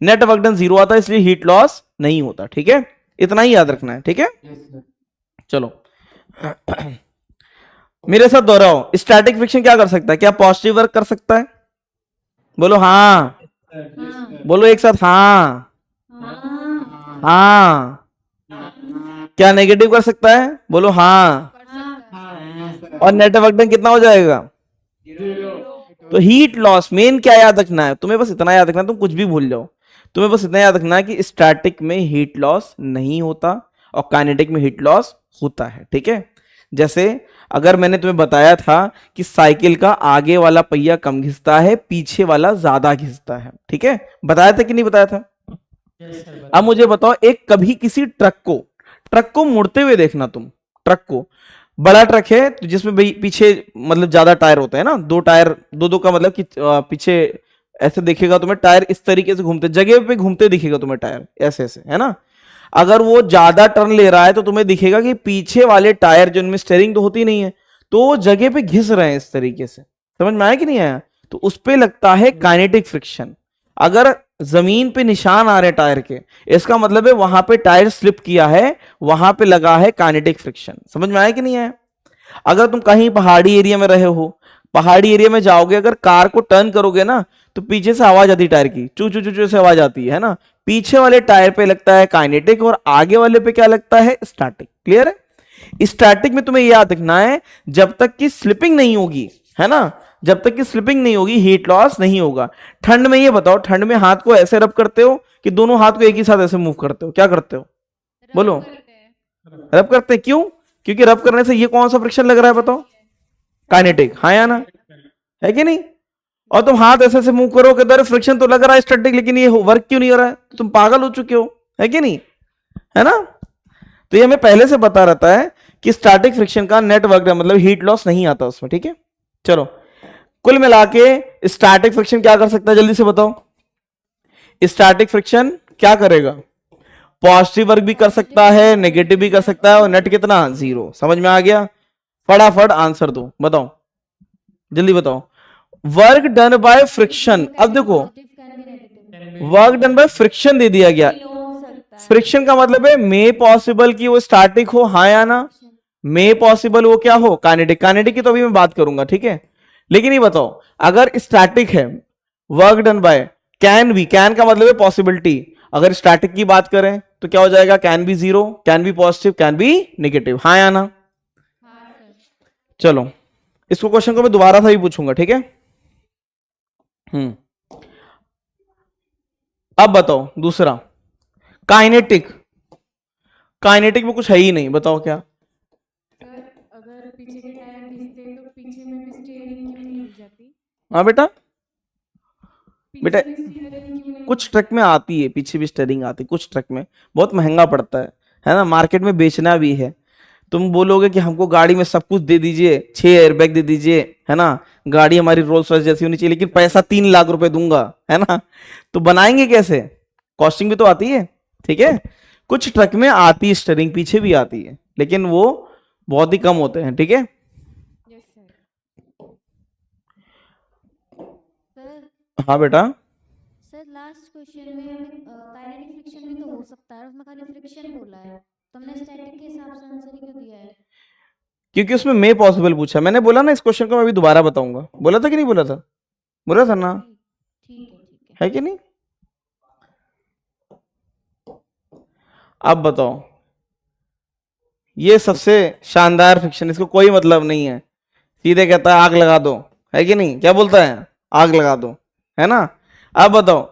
नेट वर्क डन 0 आता है, इसलिए हीट लॉस नहीं होता। ठीक है? इतना ही याद रखना है। ठीक है? Yes sir. चलो मेरे साथ दोहराओ, स्टैटिक फ्रिक्शन क्या कर सकता है? क्या पॉजिटिव वर्क कर सकता है? बोलो हाँ। बोलो एक साथ, हाँ। हाँ। क्या नेगेटिव कर सकता है? बोलो हाँ। और नेट वर्क डन कितना हो जाएगा? तो हीट लॉस मेन क्या याद रखना है? तुम्हें बस इतना याद रखना है, तुम कुछ भी भूल जाओ। तुम्हें बस इतना याद रखना है कि स्टैटिक में हीट लॉस नहीं होता और काइनेटिक में हीट लॉस होता है। ठीक है? जैसे अगर मैंने तुम्हें बताया था कि साइकिल का आगे वाला पहिया कम घिसता है, पीछे वाला ज्यादा घिसता है। ठीक है? बताया था कि नहीं बताया था? अब मुझे बताओ, एक कभी किसी ट्रक को मुड़ते हुए देखना तुम। ट्रक को, बड़ा ट्रक है तो जिसमें पीछे मतलब ज्यादा टायर होते हैं ना, 2 टायर, 2 का मतलब कि पीछे ऐसे दिखेगा तुम्हें टायर इस तरीके से घूमते, जगह पे घूमते दिखेगा तुम्हें टायर ऐसे ऐसे, है ना? अगर वो ज्यादा टर्न ले रहा है तो तुम्हें दिखेगा कि पीछे वाले टायर जिनमें स्टीयरिंग तो होती नहीं है, तो जगह पे घिस रहे हैं इस तरीके से। समझ में आया कि नहीं आया? तो उस पे लगता है काइनेटिक फ्रिक्शन। अगर जमीन पे निशान आ रहे हैं टायर के, इसका मतलब है वहां पे टायर स्लिप किया है, वहां पे लगा है काइनेटिक फ्रिक्शन। समझ में आया कि नहीं आया? अगर तुम कहीं पहाड़ी एरिया में रहे हो, पहाड़ी एरिया में जाओगे, अगर कार को टर्न करोगे ना तो पीछे से आवाज आती है टायर की, चू चू चू चू से आवाज आती है ना? पीछे वाले टायर पे लगता है काइनेटिक और आगे वाले पे क्या लगता है? स्टैटिक। क्लियर है? स्टैटिक में तुम्हें याद रखना है, जब तक कि स्लिपिंग नहीं होगी, है ना, जब तक कि स्लिपिंग नहीं होगी हीट लॉस नहीं होगा। ठंड में ये बताओ, ठंड में हाथ को ऐसे रब करते हो कि दोनों हाथ को एक ही साथ ऐसे मूव करते हो? क्या करते हो? बोलो। रब करते हैं। क्यों? क्योंकि रब करने से ये कौन सा फ्रिक्शन लग रहा है बताओ? काइनेटिक। हाँ या ना? है कि नहीं? और तुम हाथ ऐसे ऐसे मूव करो कि दर फ्रिक्शन तो लग रहा है स्टैटिक, लेकिन ये वर्क क्यों नहीं हो रहा है? तो तुम पागल हो चुके हो, है कि नहीं? है ना? तो ये हमें पहले से बता रहता है कि स्टैटिक फ्रिक्शन का नेट वर्क मतलब हीट लॉस नहीं आता उसमें। ठीक है? चलो, कुल मिला के स्टैटिक फ्रिक्शन क्या कर सकता है जल्दी से बताओ? स्टैटिक फ्रिक्शन क्या करेगा? पॉजिटिव वर्क भी कर सकता है, नेगेटिव भी कर सकता है, और नेट कितना? 0। समझ में आ गया? फटाफट आंसर दो, बताओ जल्दी बताओ। वर्क डन बाय फ्रिक्शन, अब देखो वर्क डन बाय फ्रिक्शन दे दिया गया। फ्रिक्शन का मतलब है मे पॉसिबल कि वो स्टैटिक हो, हाँ या ना, मे पॉसिबल वो क्या हो, काइनेटिक। काइनेटिक की तो अभी मैं बात करूंगा, ठीक है। लेकिन ये बताओ अगर स्टैटिक है वर्क डन बाय, कैन भी, कैन का मतलब है पॉसिबिलिटी, अगर स्टैटिक की बात करें तो क्या हो जाएगा, can be zero, can be positive, can be negative, हाँ या ना। चलो इसको क्वेश्चन को मैं दोबारा से भी पूछूंगा, ठीक है। अब बताओ दूसरा काइनेटिक, काइनेटिक में कुछ है ही नहीं, बताओ क्या। अगर पीछे के टायर घिसते तो पीछे में भी स्टीयरिंग क्यों नहीं हिल जाती? हाँ बेटा, बेटा पीछे भी स्टीयरिंग क्यों नहीं? कुछ ट्रक में आती है, पीछे भी स्टीयरिंग आती है, कुछ ट्रक में बहुत महंगा पड़ता है ना, मार्केट में बेचना भी है। तुम बोलोगे कि हमको गाड़ी में सब कुछ दे दीजिए, 6 एयरबैग दे दीजिए, है ना, गाड़ी हमारी रोल्स रॉयस जैसी होनी चाहिए, लेकिन पैसा 3 लाख रुपए दूंगा, है ना, तो बनाएंगे कैसे, कॉस्टिंग भी तो आती है, ठीक है। कुछ ट्रक में आती है स्टीयरिंग, पीछे भी आती है, लेकिन वो बहुत ही कम होते हैं, ठीक है। हाँ बेटा, सर लास्ट क्वेश्चन में हमें काइनेटिक फ्रिक्शन भी तो हो सकता है, उसमें खाली फ्रिक्शन बोला है, तुमने स्टैटिक के हिसाब से आंसर ही क्यों दिया है? क्योंकि उसमें मे पॉसिबल पूछा, मैंने बोला ना इस क्वेश्चन को मैं अभी दोबारा बताऊंगा, बोला था कि नहीं बोला था, बोला था ना, ठीक है कि नहीं। अब बताओ, ये सबसे शानदार फ्रिक्शन, इसको कोई मतलब नहीं है, सीधे कहता है आग लगा दो, है कि नहीं, क्या बोलता है, आग लगा दो, है ना। अब बताओ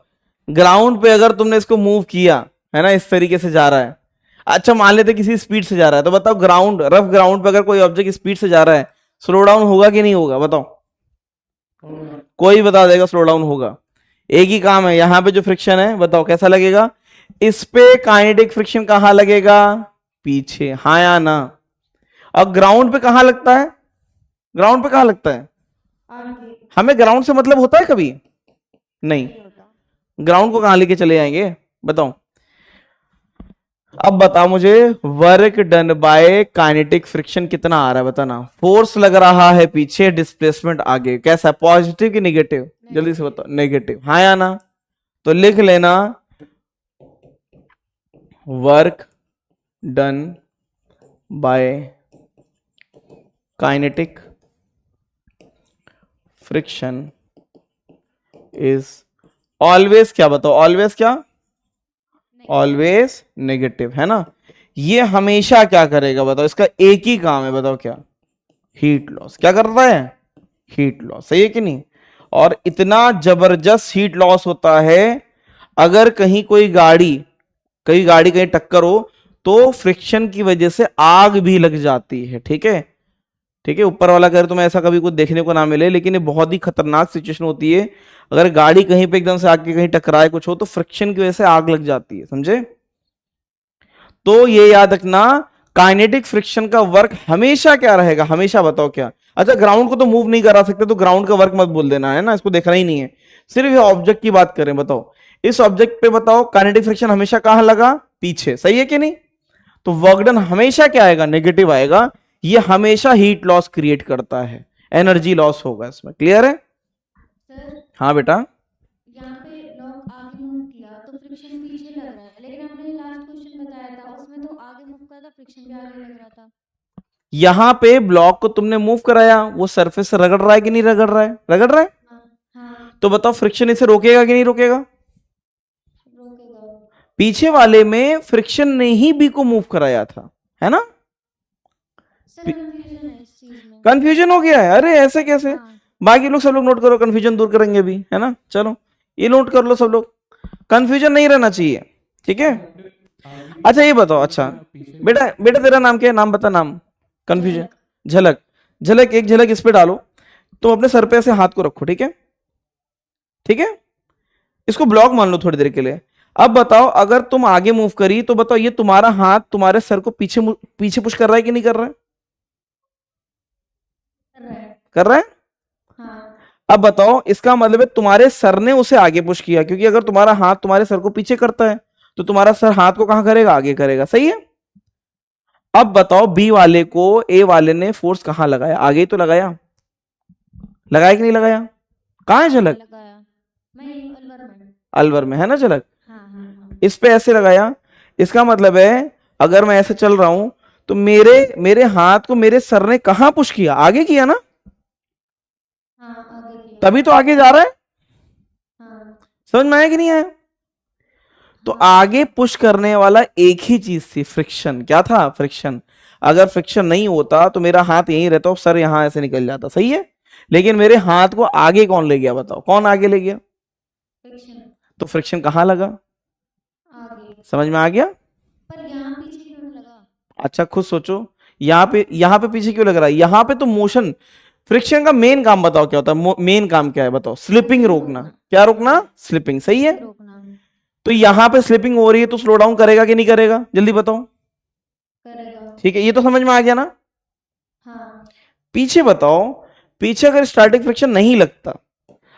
ग्राउंड पे अगर तुमने इसको मूव किया, है ना, इस तरीके से जा रहा है, अच्छा मान लेते किसी स्पीड से जा रहा है, तो बताओ ग्राउंड, रफ ग्राउंड पे अगर कोई ऑब्जेक्ट स्पीड से जा रहा है, स्लो डाउन होगा कि नहीं होगा, बताओ, कोई बता देगा स्लो डाउन होगा। एक ही काम है, यहां पे जो फ्रिक्शन है बताओ कैसा लगेगा, इस पे काइनेटिक फ्रिक्शन कहां लगेगा, पीछे, हाँ या ना। अब ग्राउंड पे कहां लगता है, ग्राउंड पे कहां लगता है, हमें ग्राउंड से मतलब होता है कभी नहीं, ग्राउंड को कहां लेके चले जाएंगे, बताओ। अब बताओ मुझे work done bye kinetic friction कितना आ रहा है, बताना। फोर्स लग रहा है पीछे, डिस्प्लेसमेंट आगे, कैसा, पॉजिटिव कि नेगेटिव, जल्दी से बताओ, नेगेटिव, हाँ या ना। तो लिख लेना work done bye kinetic friction is always, क्या बताओ, ऑलवेज क्या, ऑलवेज नेगेटिव, है ना। ये हमेशा क्या करेगा बताओ, इसका एक ही काम है, बताओ क्या, हीट लॉस, क्या करता है, हीट लॉस, सही है कि नहीं। और इतना जबरदस्त हीट लॉस होता है, अगर कहीं कोई गाड़ी कहीं टक्कर हो तो फ्रिक्शन की वजह से आग भी लग जाती है, ठीक है, ठीक है। ऊपर वाला करे तो मैं ऐसा कभी कुछ देखने को ना मिले, लेकिन ये बहुत ही खतरनाक सिचुएशन होती है, अगर गाड़ी कहीं पे एकदम से आके कहीं टकराए कुछ हो तो फ्रिक्शन की वजह से आग लग जाती है, समझे। तो ये याद रखना, काइनेटिक फ्रिक्शन का वर्क हमेशा क्या रहेगा, हमेशा बताओ क्या। अच्छा ग्राउंड को तो मूव नहीं करा सकते, तो ग्राउंड का वर्क मत बोल देना, है ना, इसको देखना ही नहीं है, सिर्फ ये ऑब्जेक्ट की बात करें, बताओ इस ऑब्जेक्ट पे बताओ काइनेटिक फ्रिक्शन हमेशा कहां लगा, पीछे, सही है कि नहीं। तो वर्क डन हमेशा क्या आएगा, नेगेटिव आएगा, ये हमेशा हीट लॉस क्रिएट करता है, एनर्जी लॉस होगा इसमें, क्लियर है। हाँ बेटा, यहाँ पे लॉक आगे मूव किया तो फ्रिक्शन पीछे लग रहा है, लेकिन आपने लास्ट क्वेश्चन बताया था उसमें तो आगे मूव करा था, फ्रिक्शन भी आगे लग रहा था। यहां पे ब्लॉक को तुमने मूव कराया, वो सरफेस से रगड़ रहा है कि नहीं रगड़ रहा है, रगड़ रहा है। हाँ। तो बताओ फ्रिक्शन इसे रोकेगा कि नहीं रोकेगा, पीछे वाले में फ्रिक्शन ने ही बी को मूव कराया था, है ना। कंफ्यूजन हो गया है, अरे ऐसे कैसे, बाकी लोग सब लोग नोट करो, कंफ्यूजन दूर करेंगे अभी, है ना। चलो ये नोट कर लो सब लोग, कंफ्यूजन नहीं रहना चाहिए, ठीक है। अच्छा ये बताओ, अच्छा बेटा बेटा तेरा नाम क्या है, नाम बता, नाम, कंफ्यूजन, झलक, झलक, एक झलक इस पे डालो, तुम अपने सर पे ऐसे हाथ को रखो, ठीक है, ठीक है, इसको ब्लॉक मान लो थोड़ी देर के लिए। अब बताओ अगर तुम आगे मूव करी तो बताओ ये तुम्हारा हाथ तुम्हारे सर को पीछे पीछे पुश कर रहा है कि नहीं कर रहा है, कर रहा है। हाँ। अब बताओ इसका मतलब है तुम्हारे सर ने उसे आगे पुश किया, क्योंकि अगर तुम्हारा हाथ तुम्हारे सर को पीछे करता है तो तुम्हारा सर हाथ को कहां करेगा, आगे करेगा, सही है। अब बताओ बी वाले को ए वाले ने फोर्स कहां लगाया? आगे ही तो लगाया कि नहीं लगाया? कहां है झलक? लगाया मैं अलवर में। अलवर में है ना झलक? हाँ हाँ हाँ। इस पे ऐसे लगाया, इसका मतलब है अगर मैं ऐसे चल रहा हूं तो मेरे हाथ को मेरे सर ने कहां पुश किया? आगे किया ना, हाँ आगे किया। तभी तो आगे जा रहा है। हाँ समझ में आया कि नहीं आया? तो आगे पुश करने वाला एक ही चीज थी, फ्रिक्शन। क्या था? फ्रिक्शन। अगर फ्रिक्शन नहीं होता तो मेरा हाथ यहीं रहता और सर यहां ऐसे निकल जाता, सही है। लेकिन मेरे हाथ को आगे कौन ले गया? बताओ कौन आगे ले गया? फ्रिक्शन तो फ्रिक्शन कहां लगा? आगे। समझ में आ गया? पर यहाँ पीछे क्यों नहीं लगा? अच्छा खुद सोचो, यहाँ पे पीछे क्यों लग रहा है? यहाँ पे तो मोशन, फ्रिक्शन का मेन काम बताओ क्या होता है? मेन काम क्या है बताओ? स्लिपिंग रोकना। क्या रोकना? स्लिपिंग, सही है। रोकना तो यहाँ पे स्लिपिंग हो रही है तो स्लो डाउन करेगा कि नहीं करेगा? जल्दी बताओ। करेगा। ठीक है, ये तो समझ में आ गया ना? हाँ पीछे बताओ, पीछे अगर स्टैटिक फ्रिक्शन नहीं लगता,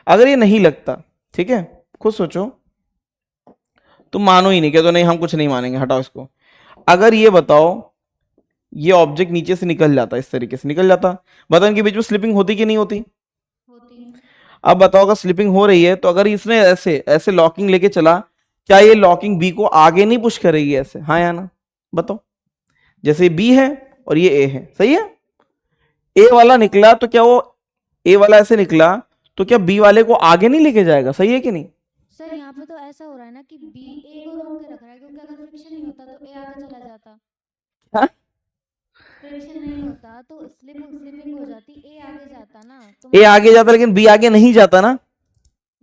अगर ये नहीं लगता, ठीक है, खुद सोचो, तुम मानो ही नहीं, क्या तो नहीं हम कुछ नहीं मानेंगे, हटाओ इसको। अगर ये बताओ ये ऑब्जेक्ट नीचे से निकल जाता, इस तरीके से निकल जाता, बताओ इनके बीच में स्लिपिंग होती कि नहीं होती? होती। अब बताओ अगर स्लिपिंग हो रही है तो अगर इसने ऐसे ऐसे लॉकिंग लेके चला, क्या ये लॉकिंग बी को आगे नहीं पुश करेगी ऐसे? हाँ या ना बताओ। जैसे बी है और ये ए है, सही है। ए वाला निकला तो क्या वो ए वाला ऐसे निकला तो क्या बी वाले को आगे नहीं लेके जाएगा? सही है कि नहीं? सर यहाँ पे तो ऐसा हो रहा है ना कि बी ए को रोक के रख रहा है, क्योंकि अगर फ्रिक्शन नहीं होता तो ए आगे चला जाता। हाँ? फ्रिक्शन नहीं होता तो स्लिपिंग हो जाती, ए आगे जाता ना। ए आगे जाता लेकिन बी आगे नहीं जाता ना।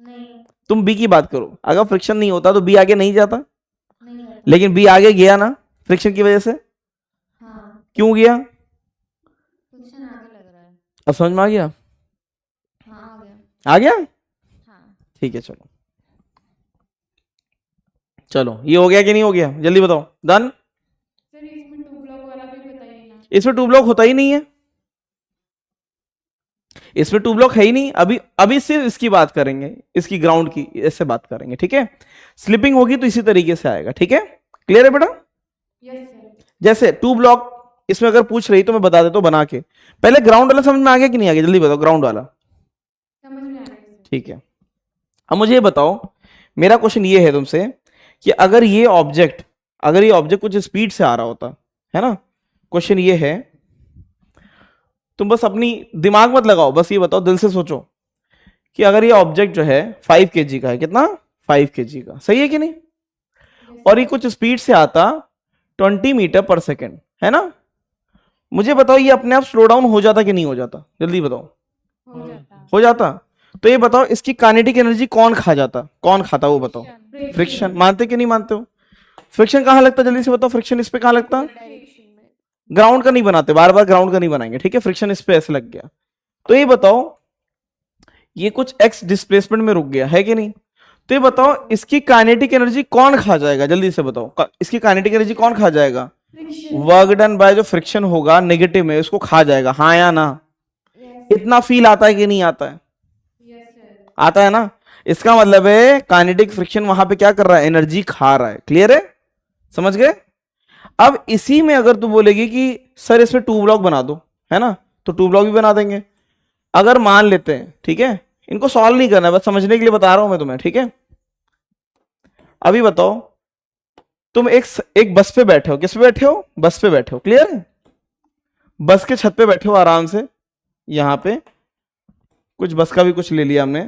नहीं तुम बी की बात करो, अगर फ्रिक्शन नहीं होता तो बी आगे नहीं जाता, नहीं होता। लेकिन बी आगे गया ना फ्रिक्शन की वजह से। हाँ क्यों गया? फ्रिक्शन आगे लग रहा है। अब समझ में आ गया? हाँ आ गया। आ गया? हाँ ठीक है, चलो चलो, ये हो गया कि नहीं हो गया? जल्दी बताओ। डन? सर इसमें 2 ब्लॉक वाला भी बताइए ना। इसमें 2 ब्लॉक होता ही नहीं है, इसमें 2 ब्लॉक है ही नहीं। अभी सिर्फ इसकी बात करेंगे, इसकी ग्राउंड की ऐसे बात करेंगे, ठीक है। स्लिपिंग होगी तो इसी तरीके से आएगा, ठीक है। क्लियर है बेटा? Yes sir. जैसे 2 ब्लॉक इसमें अगर पूछ रही तो मैं बता देता हूं बना के। पहले ग्राउंड वाला समझ में आ गया कि नहीं आ गया? जल्दी बताओ ग्राउंड वाला। समझ में आ रहा है सर। ठीक है, अब मुझे ये बताओ, मेरा क्वेश्चन ये है तुमसे कि अगर ये ऑब्जेक्ट कुछ स्पीड से आ रहा होता है ना, क्वेश्चन ये है, तुम बस अपनी दिमाग मत लगाओ, बस ये बताओ, दिल से सोचो कि अगर ये ऑब्जेक्ट जो है 5 kg का है, कितना? 5 kg का, सही है कि नहीं? और ये कुछ स्पीड से आता 20 मीटर पर सेकेंड, है ना। मुझे बताओ ये अपने आप स्लो डाउन हो जाता कि नहीं हो जाता? जल्दी बताओ। हो जाता। हो जाता। तो ये बताओ इसकी काइनेटिक एनर्जी कौन खा जाता? कौन खाता वो बताओ? फ्रिक्शन। मानते कि नहीं मानते हो? फ्रिक्शन कहां लगता? जल्दी से बताओ, फ्रिक्शन इस पे कहां लगता? ग्राउंड का नहीं बनाते, बार बार ग्राउंड का नहीं बनाएंगे, ठीक है। फ्रिक्शन इस पे ऐसे लग गया। तो ये बताओ ये कुछ एक्स डिस्प्लेसमेंट में रुक गया है कि नहीं? तो ये बताओ इसकी काइनेटिक एनर्जी कौन खा जाएगा? जल्दी से बताओ, इसकी काइनेटिक एनर्जी कौन खा जाएगा? वर्क डन बाय जो फ्रिक्शन होगा नेगेटिव में, उसको खा जाएगा, हाँ या ना? इतना फील आता है कि नहीं आता है? आता है ना। इसका मतलब है काइनेटिक फ्रिक्शन वहां पे क्या कर रहा है? एनर्जी खा रहा है। क्लियर है? समझ गए? अब इसी में अगर तू बोलेगी कि सर इसमें 2 ब्लॉक बना दो, है ना, तो 2 ब्लॉक भी बना देंगे। अगर मान लेते हैं, ठीक है, इनको सॉल्व नहीं करना है, बस समझने के लिए बता रहा हूं मैं तुम्हें, ठीक है। अभी बताओ तुम एक बस पे बैठे हो, किस पे बैठे हो? बस पे बैठे हो, क्लियर है। बस के छत पे बैठे हो आराम से, यहां पे कुछ बस का भी कुछ ले लिया हमने,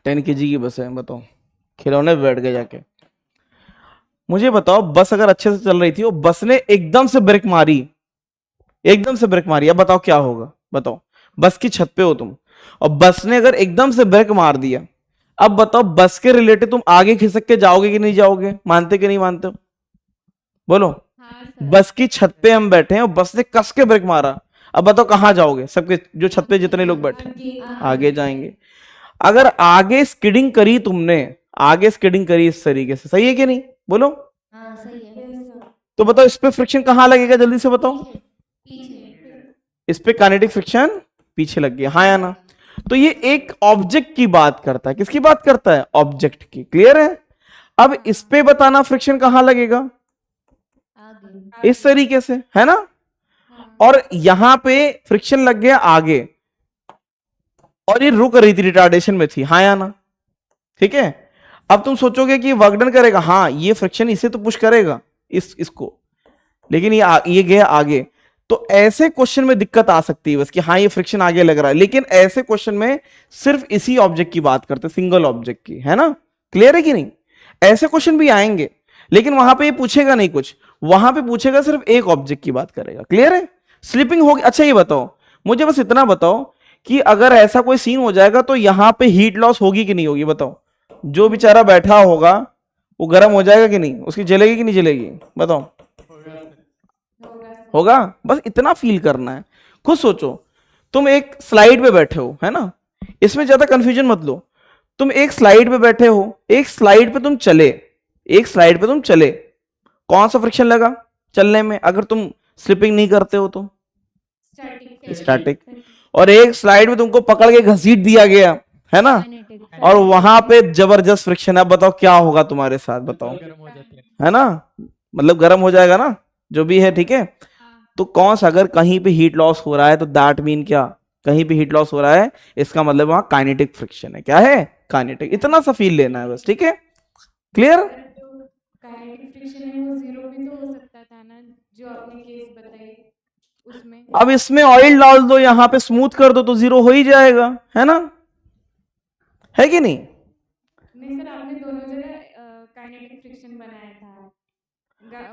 10 kg की बस है, बताओ, खिलौने पे बैठ गए जाके। मुझे बताओ बस अगर अच्छे से चल रही थी और बस ने एकदम से ब्रेक मारी, अब बताओ क्या होगा? बताओ, बस की छत पे हो तुम और बस ने अगर एकदम से ब्रेक मार दिया, अब बताओ बस के रिलेटेड तुम आगे खिसक के जाओगे कि नहीं जाओगे? मानते कि नहीं मानते हो? बोलो। बस की छत पे हम बैठे हैं और बस ने कस के ब्रेक मारा, अब बताओ कहां जाओगे? सबके जो छत पे जितने लोग बैठे आगे जाएंगे। अगर आगे स्किडिंग करी तुमने, इस तरीके से, सही है कि नहीं? बोलो। हाँ सही है। तो बताओ इस पे फ्रिक्शन कहां लगेगा? जल्दी से बताओ। पीछे। इस पे काइनेटिक फ्रिक्शन पीछे लग गया, हाँ या ना? तो ये एक ऑब्जेक्ट की बात करता है। किसकी बात करता है? ऑब्जेक्ट की। क्लियर है? अब इस पे बताना फ्रिक्शन कहां लगेगा? आगे इस तरीके से, है ना। और यहां पे फ्रिक्शन लग गया आगे और ये रुक रही थी, रिटार्डेशन में थी, हाँ या ना, ठीक है। अब तुम सोचोगे कि वर्क डन करेगा, हाँ ये फ्रिक्शन इसे तो पुश करेगा इसको, लेकिन ये गया आगे। तो ऐसे क्वेश्चन में दिक्कत आ सकती है बस कि हाँ ये फ्रिक्शन आगे लग रहा है, लेकिन ऐसे क्वेश्चन में सिर्फ इसी ऑब्जेक्ट की बात करते, सिंगल ऑब्जेक्ट की, है ना। क्लियर है कि नहीं। ऐसे क्वेश्चन भी आएंगे लेकिन वहां पे ये पूछेगा नहीं कुछ, वहां पे पूछेगा सिर्फ एक ऑब्जेक्ट की बात करेगा। क्लियर है। स्लिपिंग होगी। अच्छा ये बताओ मुझे, बस इतना बताओ कि अगर ऐसा कोई सीन हो जाएगा तो यहां पे हीट लॉस होगी कि नहीं होगी, बताओ। जो बेचारा बैठा होगा वो गर्म हो जाएगा कि नहीं, उसकी जलेगी कि नहीं जलेगी, बताओ। होगा। बस इतना फील करना है। खुद सोचो, तुम एक स्लाइड पे बैठे हो, है ना, इसमें ज्यादा कंफ्यूजन मत लो। तुम एक स्लाइड पे बैठे हो, एक स्लाइड पे तुम चले, एक स्लाइड पे तुम चले, कौन सा फ्रिक्शन लगा चलने में अगर तुम स्लिपिंग नहीं करते हो तो? स्टैटिक। और एक स्लाइड में तुमको पकड़ के घसीट दिया गया, है ना, और वहां पे जबरदस्त फ्रिक्शन है, बताओ क्या होगा तुम्हारे साथ, बताओ, है ना, मतलब गर्म हो जाएगा ना जो भी है, ठीक है। तो कौन सा, अगर कहीं पे हीट लॉस हो रहा है तो दैट मीन क्या, कहीं पे हीट लॉस हो रहा है इसका मतलब वहां काइनेटिक फ्रिक्शन है। क्या है? काइनेटिक। इतना सा फील लेना है बस, ठीक है। क्लियर। काइनेटिक फ्रिक्शन है वो जीरो भी तो हो सकता था ना, जो आपने केस बताई उसमें। अब इसमें ऑयल डाल दो, यहां पे स्मूथ कर दो तो जीरो हो ही जाएगा, है ना, है कि नहीं। नहीं सर, आपने दोनों जगह काइनेटिक फ्रिक्शन बनाया था,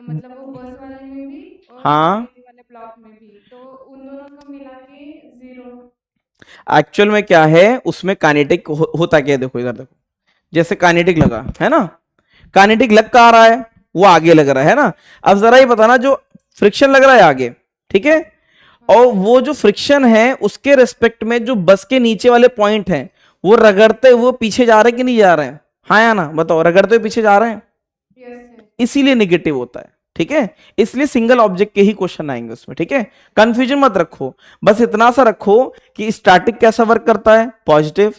मतलब वो बस वाले में भी और हाँ वाले ब्लॉक में भी, तो उन दोनों को मिला के जीरो। एक्चुअल में क्या है उसमें काइनेटिक होता क्या है, देखो इधर देखो, जैसे काइनेटिक लगा है ना, काइनेटिक लग का आ रहा है, वो आगे लग रहा है ना। अब जरा ये बताना, जो फ्रिक्शन लग रहा है आगे, ठीक है, और वो जो फ्रिक्शन है उसके रिस्पेक्ट में जो बस के नीचे वाले पॉइंट हैं वो रगड़ते हुए पीछे जा रहे हैं कि नहीं जा रहे हैं, हाँ या ना, बताओ। रगड़ते हुए पीछे जा रहे हैं, इसीलिए निगेटिव होता है, ठीक है। इसलिए सिंगल ऑब्जेक्ट के ही क्वेश्चन आएंगे उसमें, ठीक है। कंफ्यूजन मत रखो, बस इतना सा रखो कि स्टैटिक कैसा वर्क करता है, पॉजिटिव,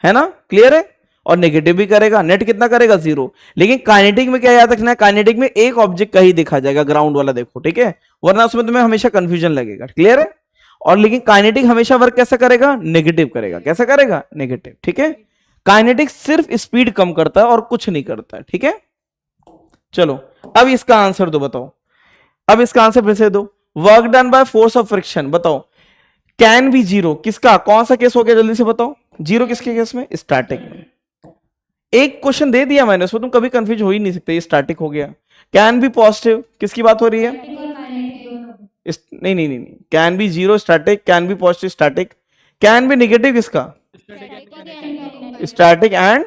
है ना, क्लियर है, और नेगेटिव भी करेगा, नेट कितना करेगा, जीरो। लेकिन काइनेटिक में क्या याद रखना है, काइनेटिक में एक ऑब्जेक्ट का ही दिखा जाएगा, ग्राउंड वाला देखो, ठीक है, वरना उसमें तुम्हें हमेशा कंफ्यूजन लगेगा। क्लियर है। और लेकिन काइनेटिक हमेशा वर्क कैसा करेगा, नेगेटिव करेगा। कैसा करेगा, नेगेटिव, ठीक है। काइनेटिक सिर्फ स्पीड कम करता है और कुछ नहीं करता है, ठीक है। चलो अब इसका आंसर दो, बताओ। अब इसका आंसर फिर से दो। Work done by force of friction, बताओ, कैन बी जीरो, किसका, कौन सा केस हो गया, जल्दी से बताओ। जीरो किसके केस में, स्टैटिक में। एक क्वेश्चन दे दिया मैंने, उसमें तुम कभी कंफ्यूज हो ही नहीं सकते, ये स्टैटिक हो गया। कैन बी पॉजिटिव, किसकी बात हो रही है, नहीं नहीं नहीं, can be zero static, can be positive static, can be negative किसका, स्टैटिक एंड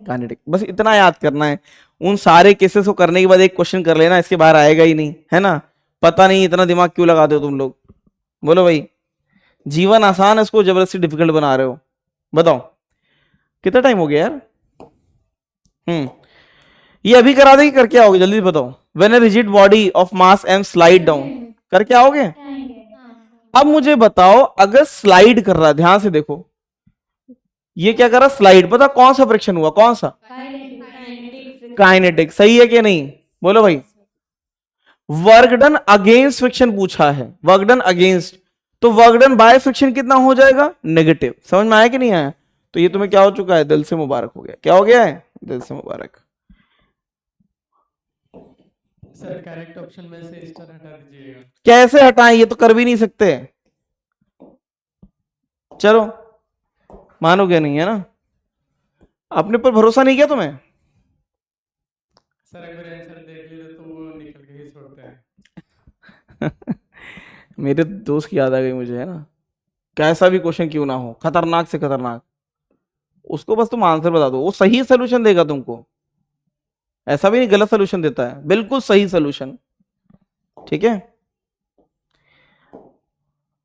काइनेटिक। बस इतना याद करना है। उन सारे केसेस को करने के बाद एक क्वेश्चन कर लेना, इसके बाहर आएगा ही नहीं, है ना। पता नहीं इतना दिमाग क्यों लगाते हो तुम लोग, बोलो भाई। जीवन आसान है, इसको जबरदस्ती डिफिकल्ट बना रहे हो। बताओ कितना टाइम हो गया यार। ये अभी करा देगी, करके आओगे, जल्दी बताओ। When a rigid body of mass M slide down, करके आओगे। अब मुझे बताओ, अगर स्लाइड कर रहा है, ध्यान से देखो, ये क्या कर रहा है, स्लाइड, पता कौन सा फ्रिक्शन हुआ, कौन सा, काइनेटिक। सही है कि नहीं, बोलो भाई। वर्क डन अगेंस्ट फ्रिक्शन पूछा है, वर्क डन अगेंस्ट, तो वर्क डन बाय फ्रिक्शन कितना हो जाएगा, नेगेटिव। समझ में आया कि नहीं आया। तो ये तुम्हें क्या हो चुका है, दिल से मुबारक हो गया। क्या हो गया है, दिल से मुबारक। सर करेक्ट ऑप्शन में से स्टार हटा दीजिएगा। कैसे हटाएं, ये तो कर भी नहीं सकते। चलो मानोगे नहीं, है ना, अपने पर भरोसा नहीं किया तुम्हें। सर अगर आंसर देख लिए तो वो निकल के ही छोड़ते हैं। मेरे दोस्त की याद आ गई मुझे, है ना, कैसा भी क्वेश्चन क्यों ना हो, खतरनाक से खतरनाक, उसको बस तुम आंसर बता दो, वो सही सोल्यूशन देगा तुमको। ऐसा भी नहीं गलत सोल्यूशन देता है, बिल्कुल सही सोल्यूशन, ठीक है।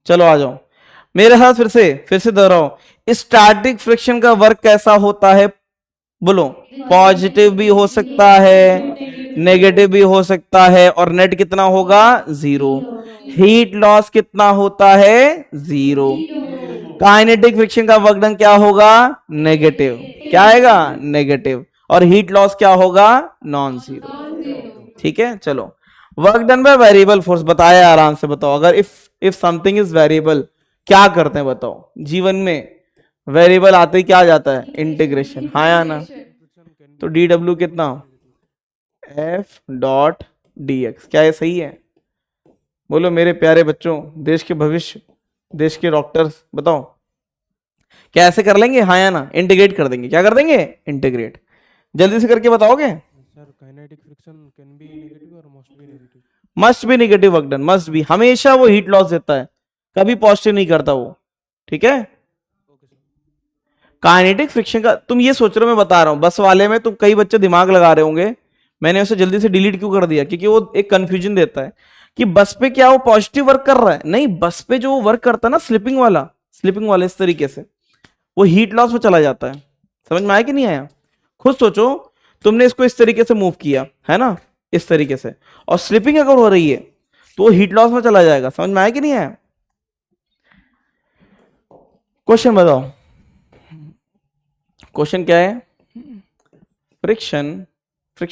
चलो आ जाओ मेरे साथ, फिर से दोहराओ। स्टैटिक फ्रिक्शन का वर्क कैसा होता है, बोलो। पॉजिटिव भी हो सकता है, नेगेटिव भी हो सकता है, और नेट कितना होगा, जीरो। हीट लॉस कितना होता है, जीरो। काइनेटिक फ्रिक्शन का वर्क डन क्या होगा, नेगेटिव। क्या आएगा, नेगेटिव। और हीट लॉस क्या होगा, नॉन जीरो। ठीक है, चलो work done by variable force बताया आराम से, बताओ अगर इफ समथिंग इज वेरिएबल क्या करते हैं बताओ, जीवन में वेरिएबल आते ही क्या आ जाता है, इंटीग्रेशन, हाँ या ना। तो डी डब्ल्यू कितना, एफ डॉट डी एक्स, क्या ये सही है? बोलो मेरे प्यारे बच्चों, देश के भविष्य, देश के डॉक्टर्स, बताओ क्या ऐसे कर लेंगे, हाँ या ना, इंटीग्रेट कर देंगे, क्या कर देंगे, इंटीग्रेट, जल्दी से करके बताओगे। Sir kinetic friction can be negative और must be negative. Must be negative work done, must be, हमेशा वो हीट लॉस देता है, कभी पॉजिटिव नहीं करता वो, ठीक है। काइनेटिक फ्रिक्शन का तुम ये सोच रहे हो, मैं बता रहा हूं, बस वाले में तुम कई बच्चे दिमाग लगा रहे होंगे, मैंने उसे जल्दी से डिलीट क्यों कर दिया, क्योंकि वो एक कंफ्यूजन देता है कि बस पे क्या वो पॉजिटिव वर्क कर रहा है, नहीं, बस पे जो वर्क करता है ना स्लिपिंग वाला इस तरीके से वो हीट लॉस में चला जाता है। समझ में आया कि नहीं आया? खुद सोचो, तुमने इसको इस तरीके से मूव किया है ना, इस तरीके से, और स्लिपिंग अगर हो रही है तो वो हीट लॉस में चला जाएगा। समझ में आया कि नहीं आया? क्वेश्चन बताओ, क्वेश्चन क्या है? फ्रिक्शन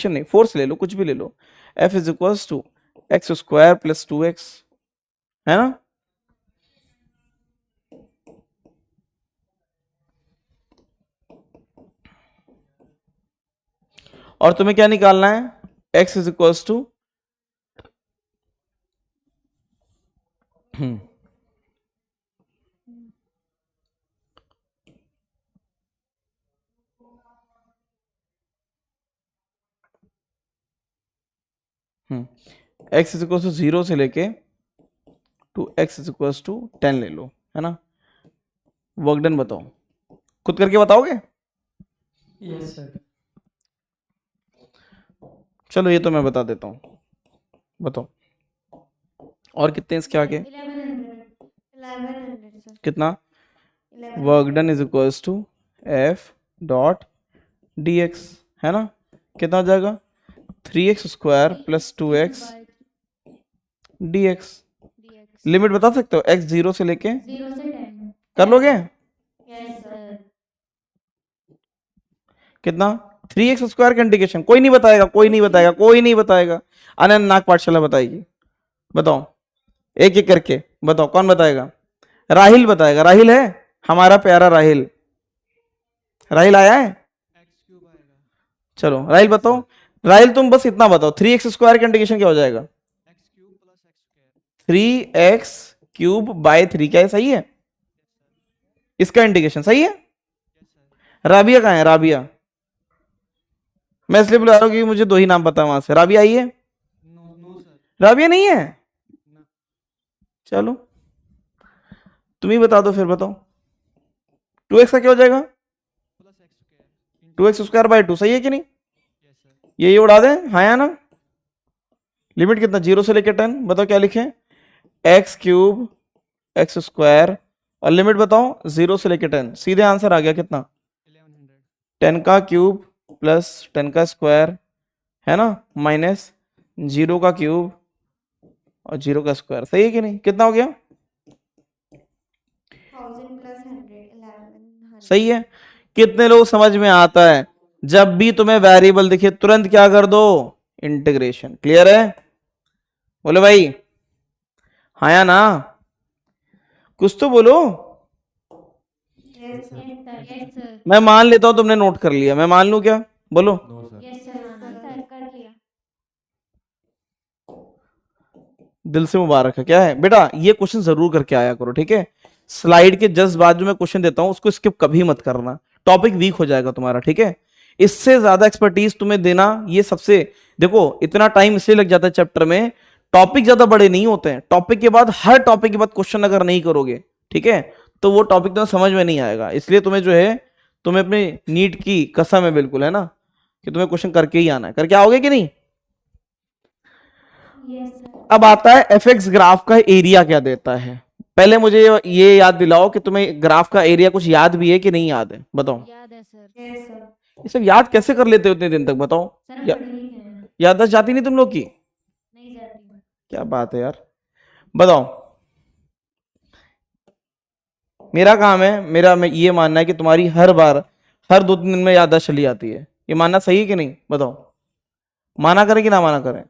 नहीं, फोर्स ले लो, कुछ भी ले लो, F is equals to x square plus 2x, है ना। और तुम्हें क्या निकालना है, x is equals to x is equals to 0 से लेके to x is equals to 10 ले लो, है ना। वर्क डन बताओ, खुद करके बताओगे? Yes sir. चलो ये तो मैं बता देता हूं, बताओ और कितने इसके आगे, 1100 सर। कितना? 1100 work done is equals to F dot D X, है ना। कितना हो जाएगा, 3x square plus 2x D X. Limit बता सकते हो, x 0 से लेके 0 से 10 कर लोगे? Yes sir. कितना, 3x स्क्वायर का इंटीग्रेशन कोई नहीं बताएगा, कोई नहीं बताएगा, अनंत नाग पाठशाला बताएगी। बताओ एक एक करके बताओ, कौन बताएगा? राहिल बताएगा, राहिल है हमारा प्यारा राहिल, राहिल आया है? चलो राहिल बताओ, राहिल तुम बस इतना बताओ, 3x स्क्वायर का इंटीग्रेशन क्या हो जाएगा? 3x क्यूब बाय 3, क्या है, सही है? इसका इंटीग्रेशन सही है? राबिया कहाँ है, राबिया? मैं इसलिए बुला रहा हूँ कि मुझे 2 ही नाम पता है वहां से। राबिया आई है? राबिया नहीं है? चलो तुम ही बता दो फिर, बताओ 2x का क्या हो जाएगा, 2x स्क्वायर बाय 2, सही है कि नहीं? ये उड़ा दें, हाँ या ना। लिमिट कितना, 0 से लेकर 10, बताओ क्या लिखें, x क्यूब x स्क्वायर, और लिमिट बताओ 0 से लेकर 10, सीधे आंसर आ गया कितना, 10 का क्यूब प्लस 10 का स्क्वायर, है ना, माइनस 0 का क्यूब और 0 का स्क्वायर, सही है कि नहीं? कितना हो गया, 1000 प्लस 100 1100। सही है। कितने लोग समझ में आता है, जब भी तुम्हें वेरिएबल दिखे तुरंत क्या कर दो, इंटीग्रेशन। क्लियर है? बोलो भाई हाँ या ना, कुछ तो बोलो। Yes sir. मैं मान लेता हूं तुमने नोट कर लिया, मैं मान लूं क्या, बोलो। यस सर कर लिया। दिल से मुबारक है। क्या है बेटा, ये क्वेश्चन जरूर करके आया करो, ठीक है। स्लाइड के जस्ट बाद जो मैं क्वेश्चन देता हूं उसको स्किप कभी मत करना, टॉपिक वीक हो जाएगा तुम्हारा, ठीक है। इससे ज्यादा एक्सपर्टीज तुम्हें देना ये सबसे, देखो इतना टाइम इसलिए लग जाता है चैप्टर में, टॉपिक ज्यादा बड़े नहीं होते हैं, टॉपिक के बाद हर टॉपिक के बाद क्वेश्चन अगर नहीं करोगे, ठीक है, तो वो टॉपिक तुम्हें समझ में नहीं आएगा। इसलिए तुम्हें जो है, तुम्हें अपने नीट की कसम है बिल्कुल, है ना, कि तुम्हें क्वेश्चन करके ही आना है। करके आओगे कि नहीं? Yes sir. अब आता है एफएक्स ग्राफ का एरिया क्या देता है। पहले मुझे ये याद दिलाओ कि तुम्हें ग्राफ का एरिया कुछ याद भी है कि नहीं याद है, बताओ। याद है सर। Yes sir. ये सब याद कैसे कर लेते हो इतने दिन तक, बताओ। सर हम पढ़े ही हैं। याददाश्त जाती नहीं तुम लोग की? नहीं जाती। क्या बात है यार, बताओ। मेरा काम है, मेरा मैं ये मानना है कि तुम्हारी हर बार हर 2-3 दिन में याददाश्त चली आती है। ये मानना सही है कि नहीं, बताओ। माना करें कि ना माना करें?